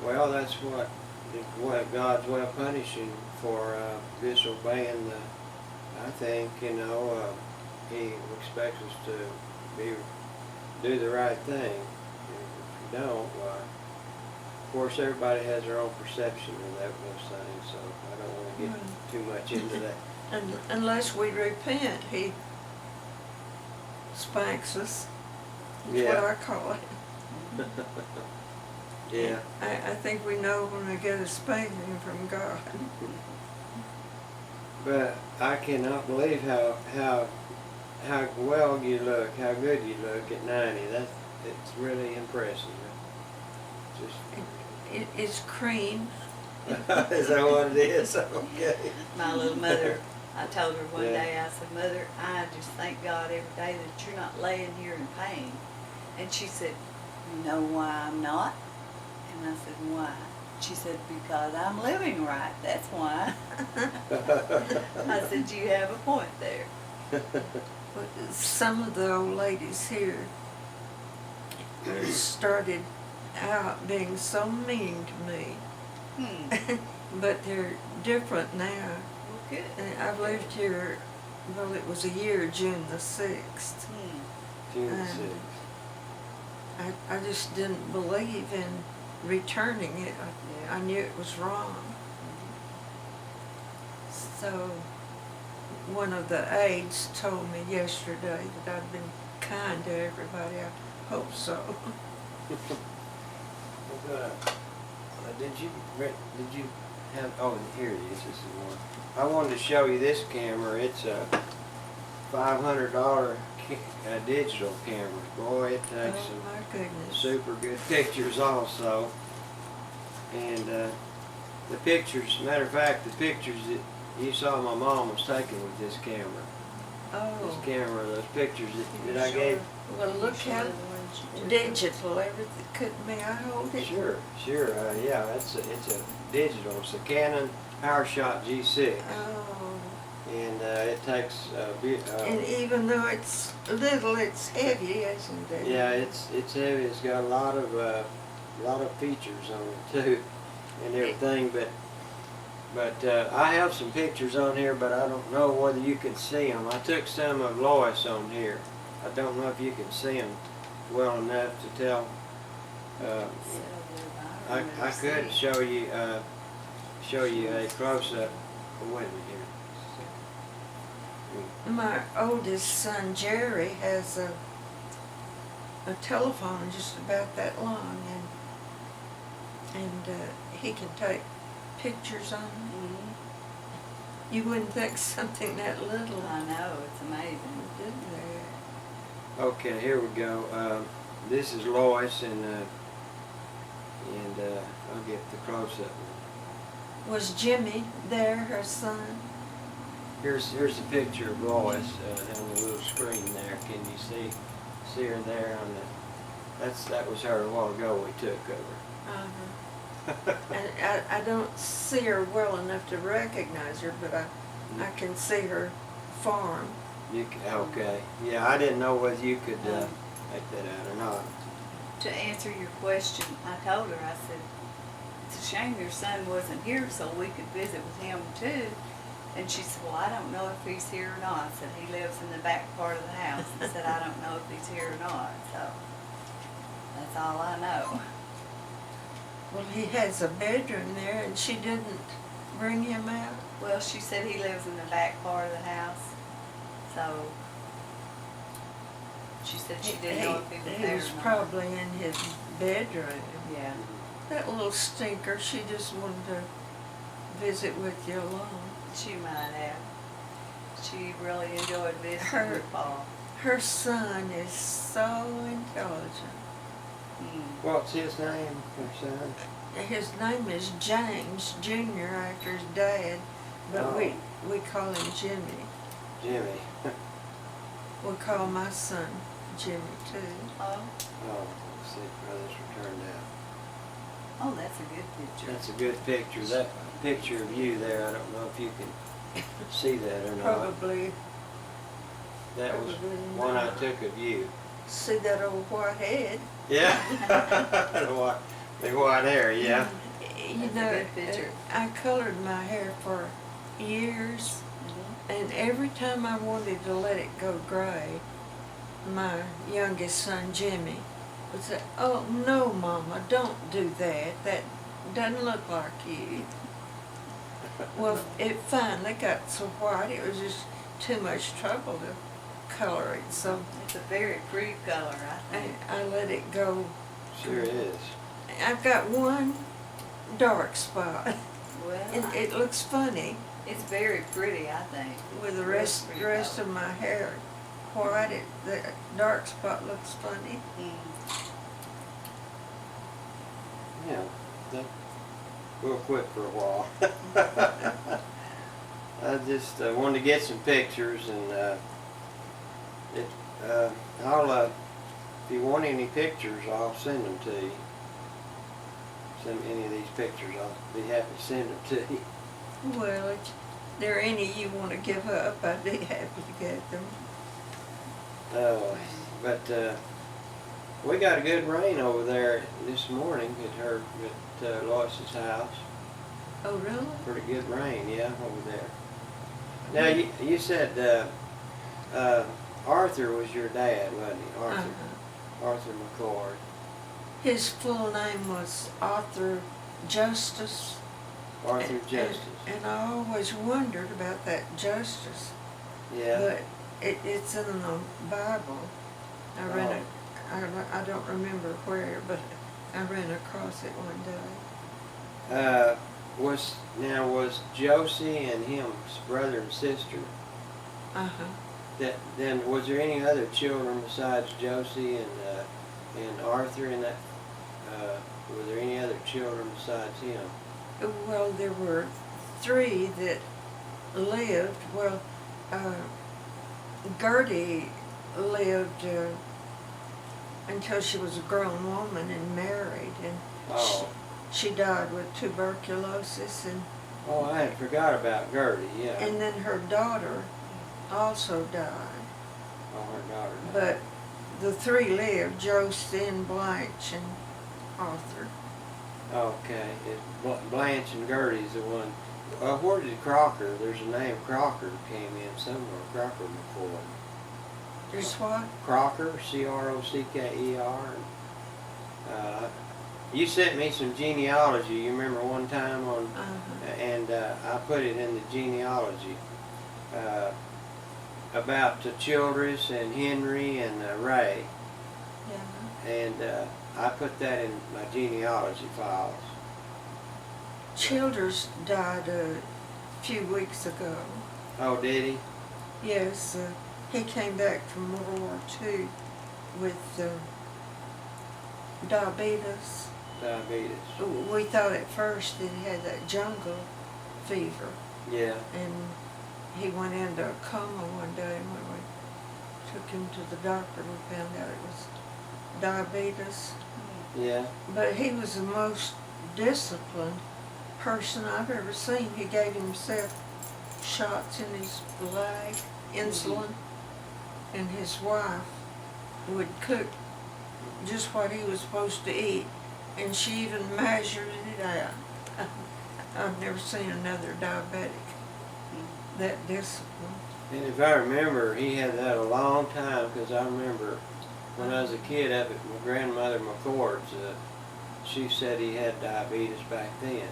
S3: Well, that's what God's well punishing for disobeying the. I think He expects us to do the right thing. And if you don't, why? Of course, everybody has their own perception of those things, so I don't want to get too much into that.
S9: And unless we repent, He spanks us. That's
S3: Yeah.
S9: what I call it.
S3: Yeah.
S9: I think we know when we get a spanking from God.
S3: But I cannot believe how well you look, how good you look at 90. It's really impressive.
S9: It's cream.
S3: Is that what it is? Okay.
S2: My little mother, I told her one
S3: Yeah.
S2: day, I said, Mother, I just thank God every day that you're not laying here in pain. And she said, you know why I'm not? And I said, why? She said, because I'm living right, that's why. I said, you have a point there.
S9: But some of the old ladies here started out being so mean to me. But they're different now.
S2: Well, good.
S9: And I've lived here, well, it was a year, June the 6th.
S3: June
S9: Um,
S3: 6th.
S9: I just didn't believe in returning it. I knew it was wrong. So one of the aides told me yesterday that I'd been kind to everybody. I hope so.
S3: Did you have? Oh, here it is. This is one. I wanted to show you this camera. It's a $500 digital camera. Boy, it takes
S9: Oh
S3: some
S9: my goodness.
S3: super good pictures also. And the pictures, matter of fact, the pictures that you saw my mom was taking with this camera.
S9: Oh,
S3: This camera, those pictures that I gave.
S9: well, look how digital everything could be. I hold it.
S3: Sure. Yeah, it's a digital. It's a Canon PowerShot G6,
S9: Oh,
S3: and it takes
S9: and even though it's little, it's heavy, isn't it?
S3: yeah, it's heavy. It's got a lot of features on it too, and everything. But I have some pictures on here, but I don't know whether you can see them. I took some of Lois on here. I don't know if you can see them well enough to tell. I could show you a close up. Wait a minute here.
S9: My oldest son Jerry has a telephone just about that long, and he can take pictures on it. You wouldn't think something that little.
S2: I know, it's amazing.
S9: Did
S3: Okay, here we go. This is Lois, and I'll get the close up.
S9: there? Was Jimmy there, her son?
S3: Here's a picture of Lois on the little screen there. Can you see her there on the? That was her a while ago. We took over.
S9: And I don't see her well enough to recognize her, but I can see her farm.
S3: Okay. Yeah, I didn't know whether you could make that out or not.
S2: To answer your question, I told her, I said, it's a shame your son wasn't here so we could visit with him too. And she said, well, I don't know if he's here or not. I said, he lives in the back part of the house. I said, I don't know if he's here or not. So that's all I know.
S9: Well, he has a bedroom there, and she didn't bring him out.
S2: Well, she said he lives in the back part of the house. So she said she didn't know if he was
S9: He
S2: there
S9: was
S2: or not.
S9: probably in his bedroom.
S2: Yeah.
S9: That little stinker, she just wanted to visit with you alone.
S2: She might have. She really enjoyed visiting
S9: Her-
S2: with Paul.
S9: Her son is so intelligent.
S3: What's his name, her son?
S9: His name is James Jr. after his dad, but
S3: Oh.
S9: we call him Jimmy.
S3: Jimmy.
S9: We call my son Jimmy too.
S2: Oh,
S3: Oh, see how this one turned out.
S2: Oh, that's a good picture.
S3: That's a good picture. That picture of you there, I don't know if you can see that or not.
S9: Probably
S3: That was
S9: probably
S3: one I
S9: not.
S3: took of you.
S9: See that old white head?
S3: Yeah. The white hair, yeah.
S9: You
S2: That's a
S9: know,
S2: good picture.
S9: I colored my hair for years, and every time I wanted to let it go gray, my youngest son Jimmy would say, "Oh no, Mama, don't do that. That doesn't look like you." Well, it finally got so white it was just too much trouble to color it, so
S2: It's a very pretty color, I think.
S9: I let it go.
S3: Sure is.
S9: I've got one dark spot,
S2: Well,
S9: and it looks funny
S2: it's very pretty, I think.
S9: with the
S2: Real
S9: rest
S2: pretty
S9: rest
S2: color.
S9: of my hair white. The dark spot looks funny.
S3: Yeah. That, we'll quit for a while. I just wanted to get some pictures, and I'll if you want any pictures, I'll send them to you. Send any of these pictures, I'll be happy to send them to you.
S9: Well, if there are any you want to give up, I'd be happy to get them.
S3: But we got a good rain over there this morning at Lois's house.
S9: Oh, really?
S3: Pretty good rain, yeah, over there. Now you said Arthur was your dad, wasn't he? Arthur. Arthur McCord.
S9: His full name was Arthur Justice.
S3: Arthur
S9: And-
S3: Justice.
S9: And I always wondered about that Justice.
S3: Yeah.
S9: But it's in the Bible. I read it. I don't remember where, but I ran across it one day.
S3: Was Josie and him's brother and sister?
S9: Uh-huh.
S3: Then was there any other children besides Josie and Arthur in that? Were there any other children besides him?
S9: Well, there were 3 that lived. Well, Gertie lived until she was a grown woman and married, and
S3: Oh.
S9: she died with tuberculosis,
S3: Oh, I had forgot about Gertie. Yeah.
S9: and then her daughter also died.
S3: Oh, her daughter.
S9: But the 3 lived: Josie and Blanche and Arthur.
S3: Okay, Blanche and Gertie's the one. Where did Crocker? There's a name Crocker came in somewhere. Crocker McCoy.
S9: There's what?
S3: Crocker, Crockerer. You sent me some genealogy. You remember one time on, and I put it in the genealogy about Childress and Henry and Ray,
S9: Yeah.
S3: and I put that in my genealogy files.
S9: Childers died a few weeks ago.
S3: Oh, did he?
S9: Yes, he came back from World War II with diabetes.
S3: Diabetes.
S9: We thought at first that he had that jungle fever,
S3: Yeah.
S9: and he went into a coma one day, and when we took him to the doctor, we found out it was diabetes.
S3: Yeah.
S9: But he was the most disciplined person I've ever seen. He gave himself shots in his leg, insulin, and his wife would cook just what he was supposed to eat, and she even measured it out. I've never seen another diabetic that disciplined.
S3: And if I remember, he had that a long time, because I remember when I was a kid up at my grandmother McCord's, she said he had diabetes back then.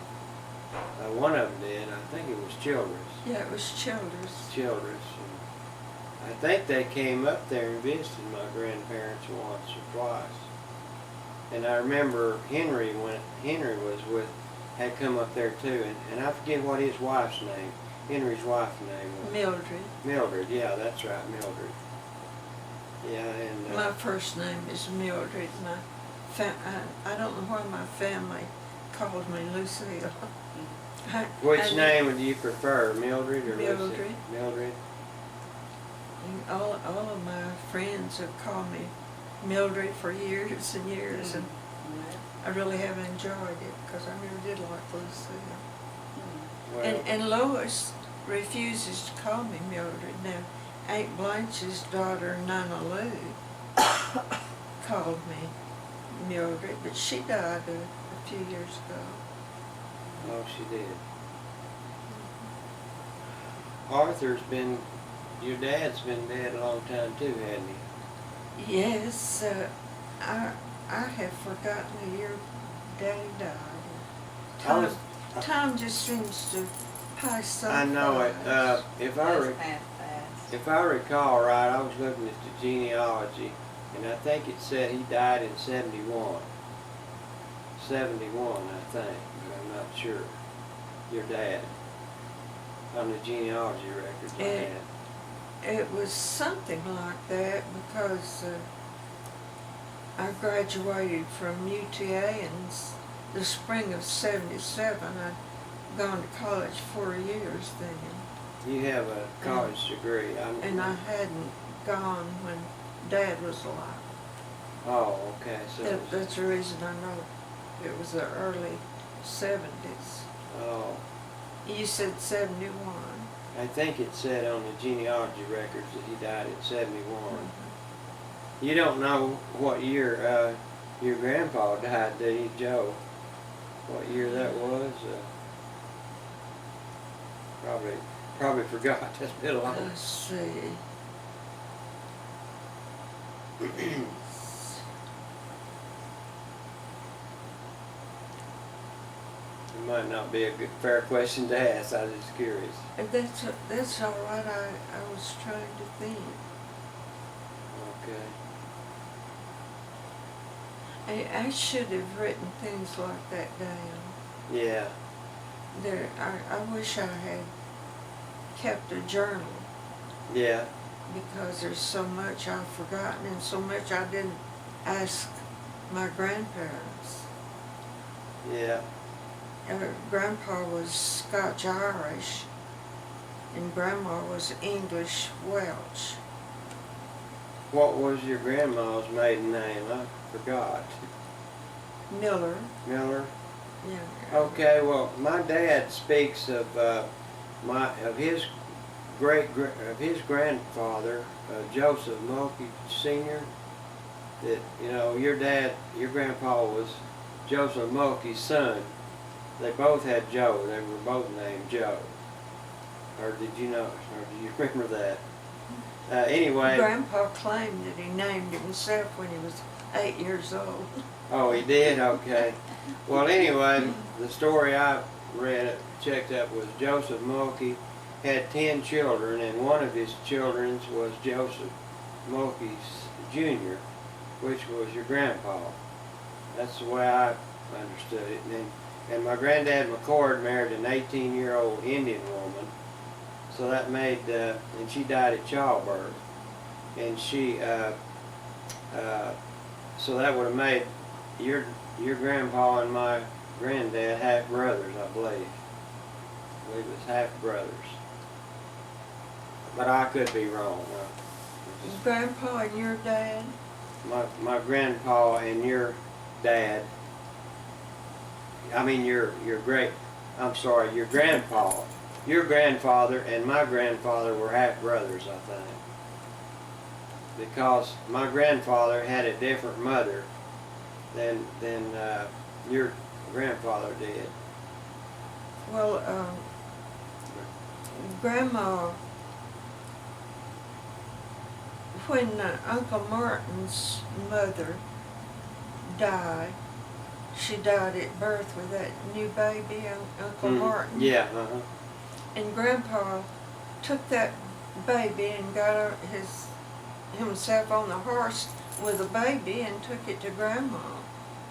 S3: One of them did. I think it was Childress.
S9: Yeah, it was Childress.
S3: Childress. And I think they came up there and visited my grandparents once or twice. And I remember Henry, when Henry had come up there too, and I forget what his wife's name. Henry's wife's name was
S9: Mildred.
S3: Mildred. Yeah, that's right, Mildred. Yeah, and
S9: My first name is Mildred. I don't know why my family called me Lucille.
S3: which name do you prefer, Mildred or Lucy?
S9: Mildred.
S3: Mildred.
S9: All of my friends have called me Mildred for years and years, and I really have enjoyed it because I never did like Lucille.
S3: Well,
S9: And Lois refuses to call me Mildred now. Aunt Blanche's daughter, Nana Lou, called me Mildred, but she died a few years ago.
S3: oh, she did. Arthur's been, your dad's been dead a long time too, hasn't he?
S9: Yes, I have forgotten the year Daddy died.
S3: I
S9: Time,
S3: was-
S9: time just seems to pass so
S3: I know it.
S9: fast.
S3: If I recall right, I was looking at the genealogy, and I think it said he died in 71. 71, I think, but I'm not sure. Your dad. On the genealogy records I
S9: It-
S3: had.
S9: It was something like that because I graduated from UTA in the spring of '77. I'd gone to college 4 years then,
S3: You have a college degree.
S9: and I hadn't gone when Dad was alive.
S3: Oh, okay. So,
S9: That's the reason I know it was the early '70s.
S3: oh,
S9: You said '71.
S3: I think it said on the genealogy records that he died in 71. You don't know what year your grandpa died, do you, Joe? What year that was? Probably forgot. That's been a long.
S9: Let's see.
S3: It might not be a good, fair question to ask. I was just curious.
S9: And that's all right. I was trying to think.
S3: Okay.
S9: I should have written things like that down.
S3: Yeah.
S9: I wish I had kept a journal
S3: Yeah.
S9: because there's so much I've forgotten and so much I didn't ask my grandparents.
S3: Yeah.
S9: Grandpa was Scotch-Irish and Grandma was English Welsh.
S3: What was your grandma's maiden name? I forgot.
S9: Miller.
S3: Miller.
S9: Yeah.
S3: Okay. Well, my dad speaks of his his grandfather, Joseph Mulkey Sr. That your grandpa was Joseph Mulkey's son. They both had Joe. They were both named Joe. Or did you know? Or do you remember that? Anyway.
S9: Grandpa claimed that he named himself when he was 8 years old.
S3: Oh, he did? Okay. Well, anyway, the story I read, checked up, was Joseph Mulkey had 10 children, and one of his children was Joseph Mulkey Jr., which was your grandpa. That's the way I understood it. And my granddad McCord married an 18-year-old Indian woman, so that made, and she died at childbirth. And so that would have made your grandpa and my granddad half brothers, I believe. I believe it was half brothers. But I could be wrong.
S9: Grandpa and your dad?
S3: My grandpa and your dad, I mean your grandpa, your grandfather and my grandfather were half brothers, I think. Because my grandfather had a different mother than your grandfather did.
S9: Well, Grandma, when Uncle Martin's mother died, she died at birth with that new baby, Uncle Martin.
S3: Yeah,
S9: And Grandpa took that baby and got himself on the horse with the baby and took it to Grandma.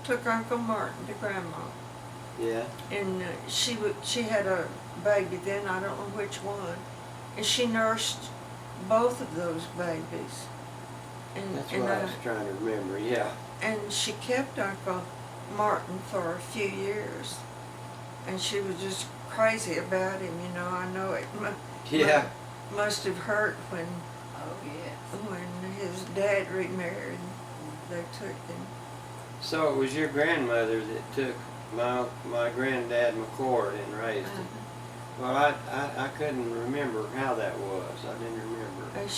S9: Took Uncle Martin to Grandma.
S3: Yeah.
S9: And she had a baby then, I don't know which one. And she nursed both of those babies.
S3: That's what I was trying to remember, yeah.
S9: And she kept Uncle Martin for a few years. And she was just crazy about him, I know it must have hurt when
S2: Oh, yes.
S9: when his dad remarried. they took him.
S3: So it was your grandmother that took my granddad McCord and raised him. Well, I couldn't remember how that was. I didn't remember.
S9: And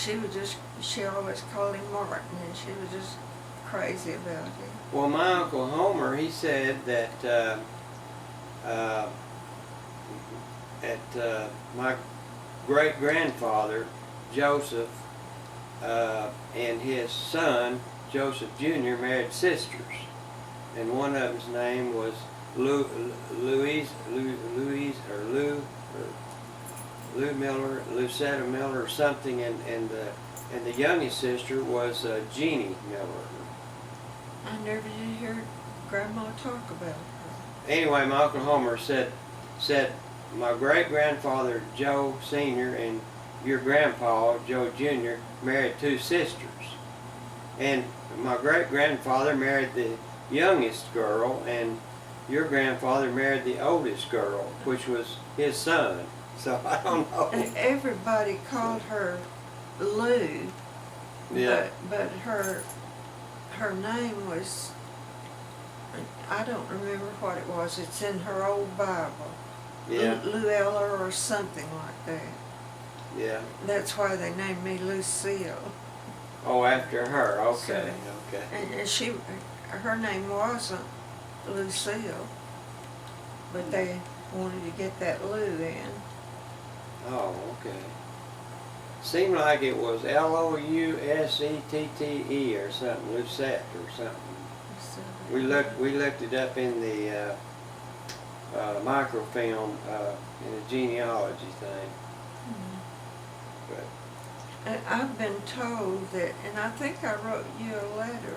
S9: she always called him Martin, and she was just crazy about him.
S3: Well, my Uncle Homer, he said that my great-grandfather, Joseph, and his son, Joseph Jr., married sisters. And one of them's name was Lou Miller, Lucetta Miller, or something, and the youngest sister was Jeannie Miller.
S9: I never did hear Grandma talk about her.
S3: Anyway, my Uncle Homer said my great-grandfather Joe Sr. and your grandpa Joe Jr. married two sisters, and my great-grandfather married the youngest girl, and your grandfather married the oldest girl, which was his son. So I don't know.
S9: And everybody called her Lou.
S3: Yeah.
S9: But her name was, I don't remember what it was. It's in her old Bible.
S3: Yeah.
S9: Luella or something like that.
S3: Yeah.
S9: That's why they named me Lucille.
S3: Oh, after her. Okay. Okay.
S9: And her name wasn't Lucille, but they wanted to get that Lou in.
S3: Oh, okay. Seemed like it was Lousettee or something, Lucette or something.
S9: So
S3: We looked it up in the microfilm in the genealogy thing. But
S9: And I've been told that, and I think I wrote you a letter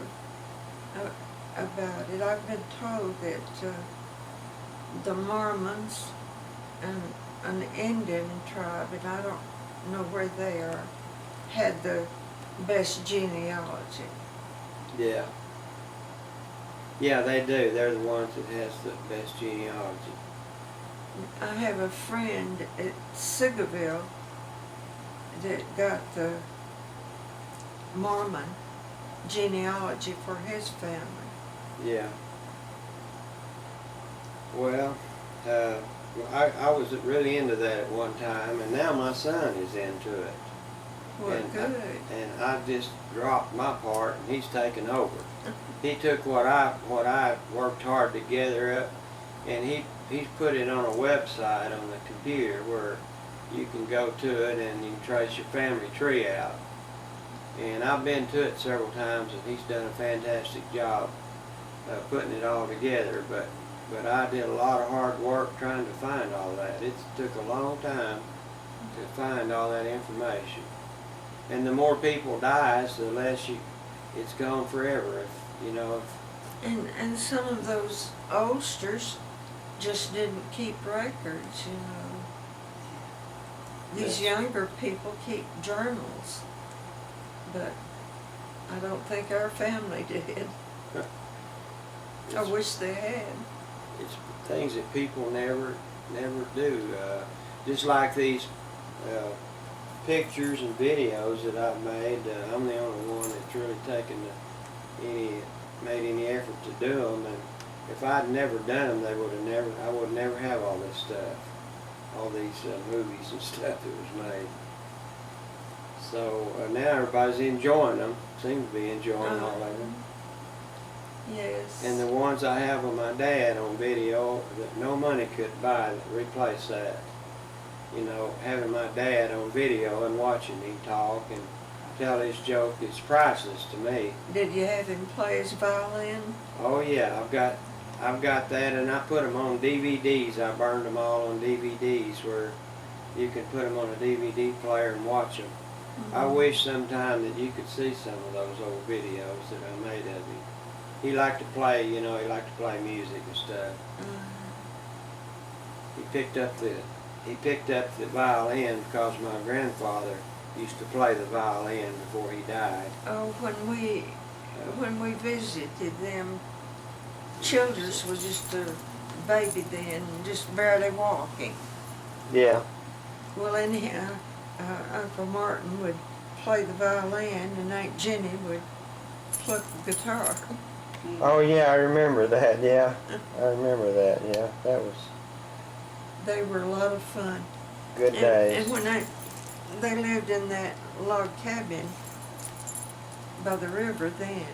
S9: about it. I've been told that the Mormons and an Indian tribe, and I don't know where they are, had the best genealogy.
S3: yeah. Yeah, they do. They're the ones that has the best genealogy.
S9: I have a friend at Sigerville that got the Mormon genealogy for his family.
S3: Yeah. Well, I was really into that at one time, and now my son is into it.
S9: Well,
S3: And
S9: good.
S3: And I just dropped my part, and he's taken over. He took what I worked hard to gather up, and he's put it on a website on the computer where you can go to it and you can trace your family tree out. And I've been to it several times, and he's done a fantastic job putting it all together. But I did a lot of hard work trying to find all that. It took a long time to find all that information. And the more people dies, the less it's gone forever. If you know.
S9: And some of those oldsters just didn't keep records, you know. These younger people keep journals, but I don't think our family did. I wish they had.
S3: It's things that people never do. Just like these pictures and videos that I've made, I'm the only one that's really made any effort to do them. And if I'd never done them, I would never have all this stuff, all these movies and stuff that was made. So now everybody's enjoying them. Seems to be enjoying all of them.
S9: Yes.
S3: And the ones I have of my dad on video that no money could buy replace that. You know, having my dad on video and watching him talk and tell his joke is priceless to me.
S9: Did you have him play his violin?
S3: Oh yeah, I've got that, and I put them on DVDs. I burned them all on DVDs where you can put them on a DVD player and watch them. Mm-hmm. I wish sometime that you could see some of those old videos that I made of him. He liked to play, you know, he liked to play music and stuff. He picked up the violin because my grandfather used to play the violin before he died.
S9: Oh, when we visited them, Childers was just a baby then, just barely walking.
S3: Yeah.
S9: Well, anyhow, Uncle Martin would play the violin, and Aunt Jenny would pluck the guitar.
S3: Oh yeah, I remember that. Yeah, I remember that. Yeah, that was
S9: They were a lot of fun.
S3: good days.
S9: And when they lived in that log cabin by the river then,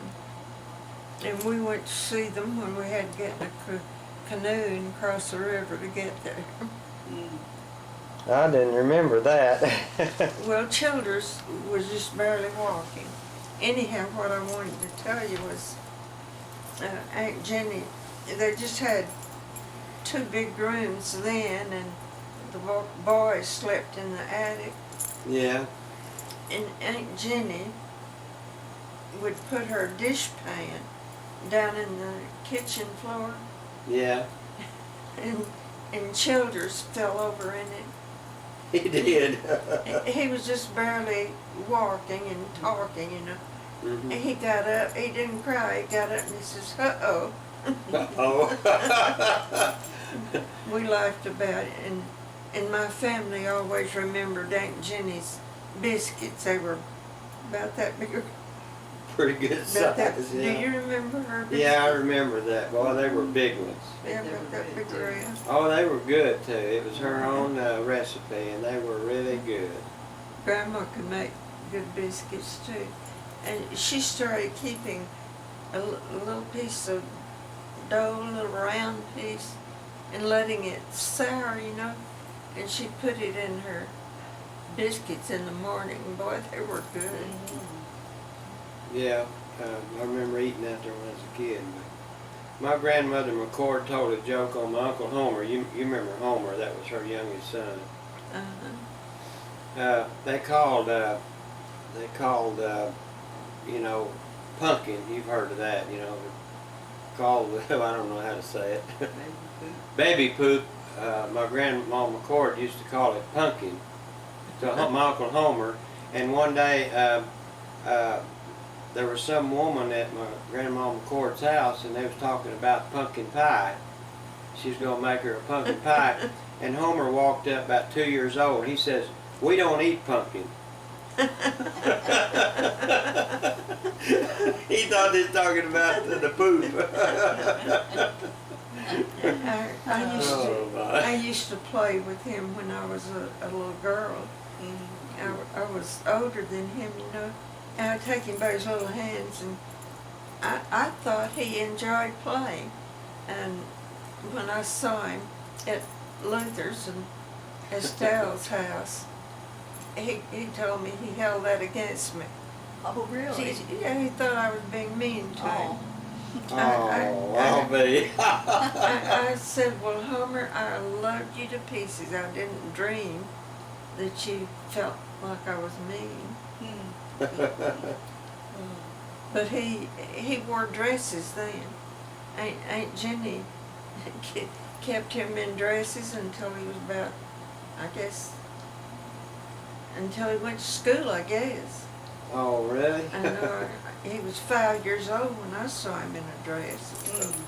S9: and we went to see them when we had to get in a canoe and cross the river to get there.
S3: I didn't remember that.
S9: Well, Childers was just barely walking. Anyhow, what I wanted to tell you was Aunt Jenny, they just had 2 big rooms then, and the boys slept in the attic.
S3: Yeah.
S9: And Aunt Jenny would put her dishpan down in the kitchen floor,
S3: Yeah.
S9: and Childers fell over in it.
S3: He did.
S9: He was just barely walking and talking, you know.
S3: Mhm.
S9: And he got up, he didn't cry, he got up and he says, uh-oh.
S3: Oh.
S9: We laughed about it, and my family always remembered Aunt Jenny's biscuits. They were about that big.
S3: Pretty good
S9: About that.
S3: size.
S9: Do
S3: Yeah.
S9: you remember her biscuits?
S3: Yeah, I remember that. Boy, they were big ones.
S9: Yeah, about that big around.
S3: Oh, they were good too. It was her own recipe, and they were really good.
S9: Grandma could make good biscuits too. And she started keeping a little piece of dough, a little round piece, and letting it sour, you know. And she'd put it in her biscuits in the morning. Boy, they were good.
S3: Yeah, I remember eating that there when I was a kid. But my grandmother McCord told a joke on my Uncle Homer. You remember Homer? That was her youngest son.
S9: Uh-huh.
S3: They called you know, pumpkin. You've heard of that, you know. Called I don't know how to say it. Baby poop. My grandma McCord used to call it pumpkin to my Uncle Homer. And one day there was some woman at my grandma McCord's house, and they was talking about pumpkin pie. She was gonna make her a pumpkin pie, and Homer walked up about 2 years old. He says, "We don't eat pumpkin." He thought they was talking about the poop.
S9: I used to play with him when I was a little girl. I was older than him, you know. And I'd take him by his little hands, and I thought he enjoyed playing. And when I saw him at Luther's and Estelle's house, he told me he held that against me.
S2: Oh, really?
S9: Yeah, he thought I was being mean to him.
S3: Oh, I'll be.
S9: I said, well, Homer, I loved you to pieces. I didn't dream that you felt like I was mean. But he wore dresses then. Aunt Jenny kept him in dresses until he was about, I guess, until he went to school, I guess.
S3: Oh, really?
S9: I know. He was 5 years old when I saw him in a dress.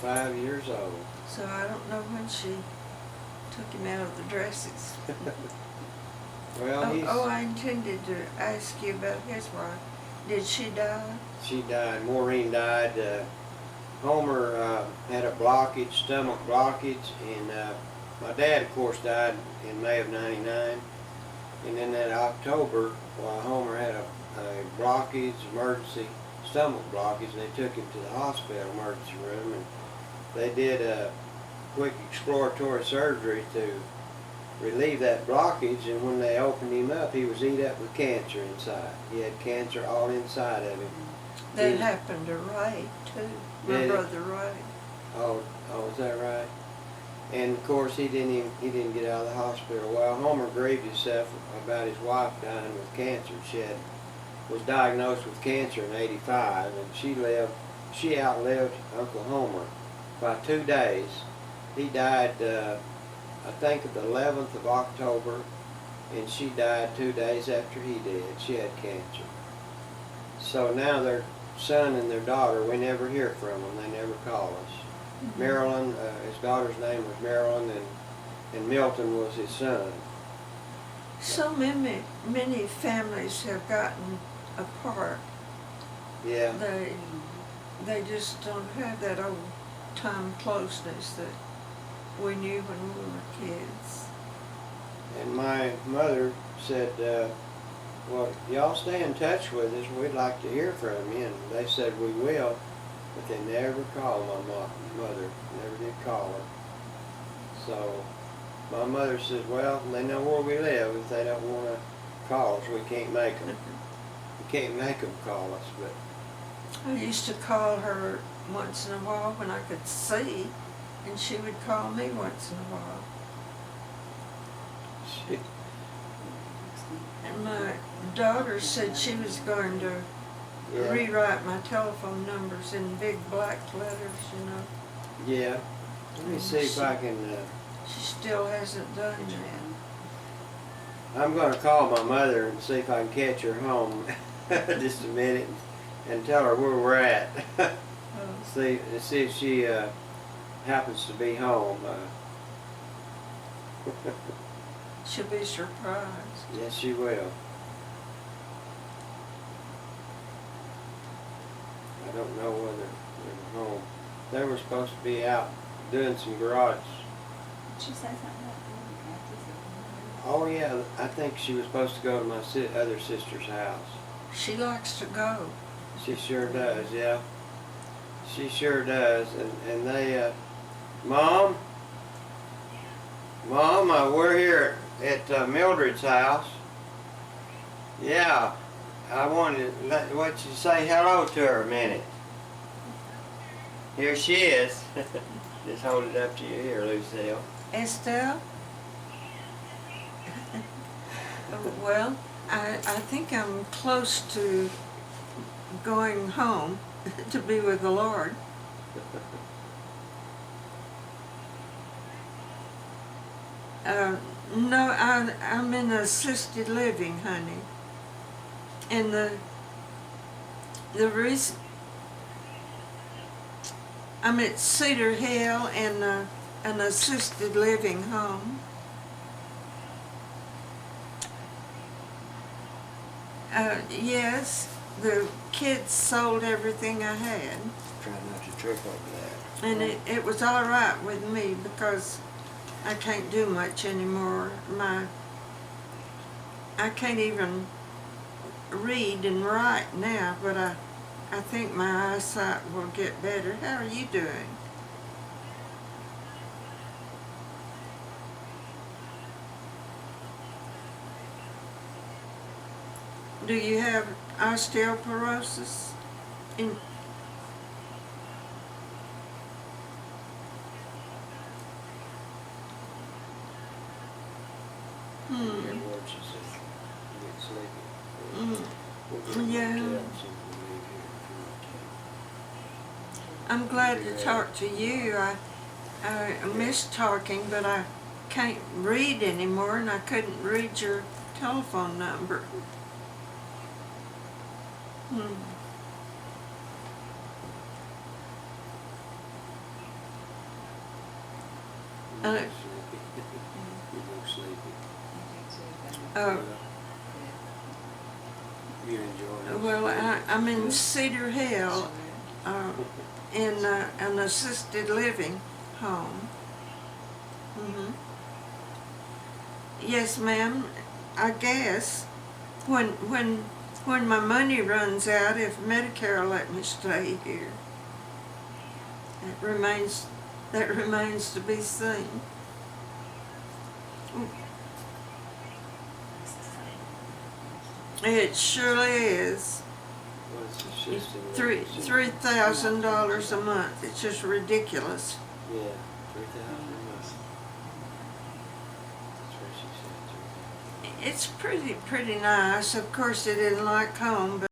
S3: 5 years old.
S9: So I don't know when she took him out of the dresses.
S3: Well, he's...
S9: I intended to ask you about his wife. Did she die?
S3: She died. Maureen died. Homer had a blockage, stomach blockage, and my dad, of course, died in May of '99. And then that October, while Homer had a blockage, emergency stomach blockage, they took him to the hospital emergency room, and they did a quick exploratory surgery to relieve that blockage, and when they opened him up, he was eat up with cancer inside. He had cancer all inside of him.
S9: That happened to Ray, too. My brother Ray.
S3: Oh, is that right? And of course, he didn't get out of the hospital. Well, Homer grieved himself about his wife dying with cancer. Was diagnosed with cancer in '85, and she outlived Uncle Homer by 2 days. He died, I think, the 11th of October, and she died 2 days after he did. She had cancer. So now their son and their daughter, we never hear from them. They never call us. Mm-hmm. Marilyn, his daughter's name was Marilyn, and Milton was his son.
S9: So many families have gotten apart
S3: Yeah.
S9: They just don't have that old time closeness that we knew when we were kids.
S3: And my mother said, well, y'all stay in touch with us. We'd like to hear from you. And they said we will, but they never called my mother. Never did call her. So my mother says, well, they know where we live. If they don't want to call us, we can't make them. We can't make them call us, but
S9: I used to call her once in a while when I could see, and she would call me once in a while.
S3: she,
S9: And my daughter said she was going to
S3: yeah,
S9: rewrite my telephone numbers in big black letters, you know.
S3: yeah. Let me see if I can.
S9: She still hasn't done that.
S3: I'm going to call my mother and see if I can catch her home just a minute and tell her where we're at. see if she happens to be home.
S9: She'll be surprised.
S3: Yes, she will. I don't know whether they're home. They were supposed to be out doing some garage.
S2: She said something about going to practice.
S3: Oh yeah, I think she was supposed to go to my other sister's house.
S9: She likes to go.
S3: She sure does, yeah. She sure does. And they, Mom, we're here at Mildred's house. Yeah, I wanted to let you say hello to her a minute. Here she is. Just hold it up to your ear, Lucille.
S9: Estelle? Well, I think I'm close to going home to be with the Lord. No, I'm in assisted living, honey. And the reason I'm at Cedar Hill in an assisted living home. Yes, the kids sold everything I had.
S3: Try not to trip over that.
S9: And it was all right with me because I can't do much anymore. I can't even read and write now, but I think my eyesight will get better. How are you doing? Do you have osteoporosis?
S3: Yeah, Lord, she said, get sleepy. We'll go to the
S9: Yeah.
S3: hotel and see if we leave here if
S9: I'm glad to talk to you. I miss talking, but I can't read anymore, and I couldn't read your telephone number.
S3: you look sleepy. You look sleepy. You enjoying it?
S9: Well, I'm in Cedar Hill, in an assisted living home. Yes, ma'am. I guess when my money runs out, if Medicare will let me stay here, that remains to be seen. It surely is.
S3: What's the system?
S9: $3,000 a month. It's just ridiculous.
S3: Yeah, 3,000 a month. That's what she said, 3,000.
S9: It's pretty nice. Of course, it isn't like home, but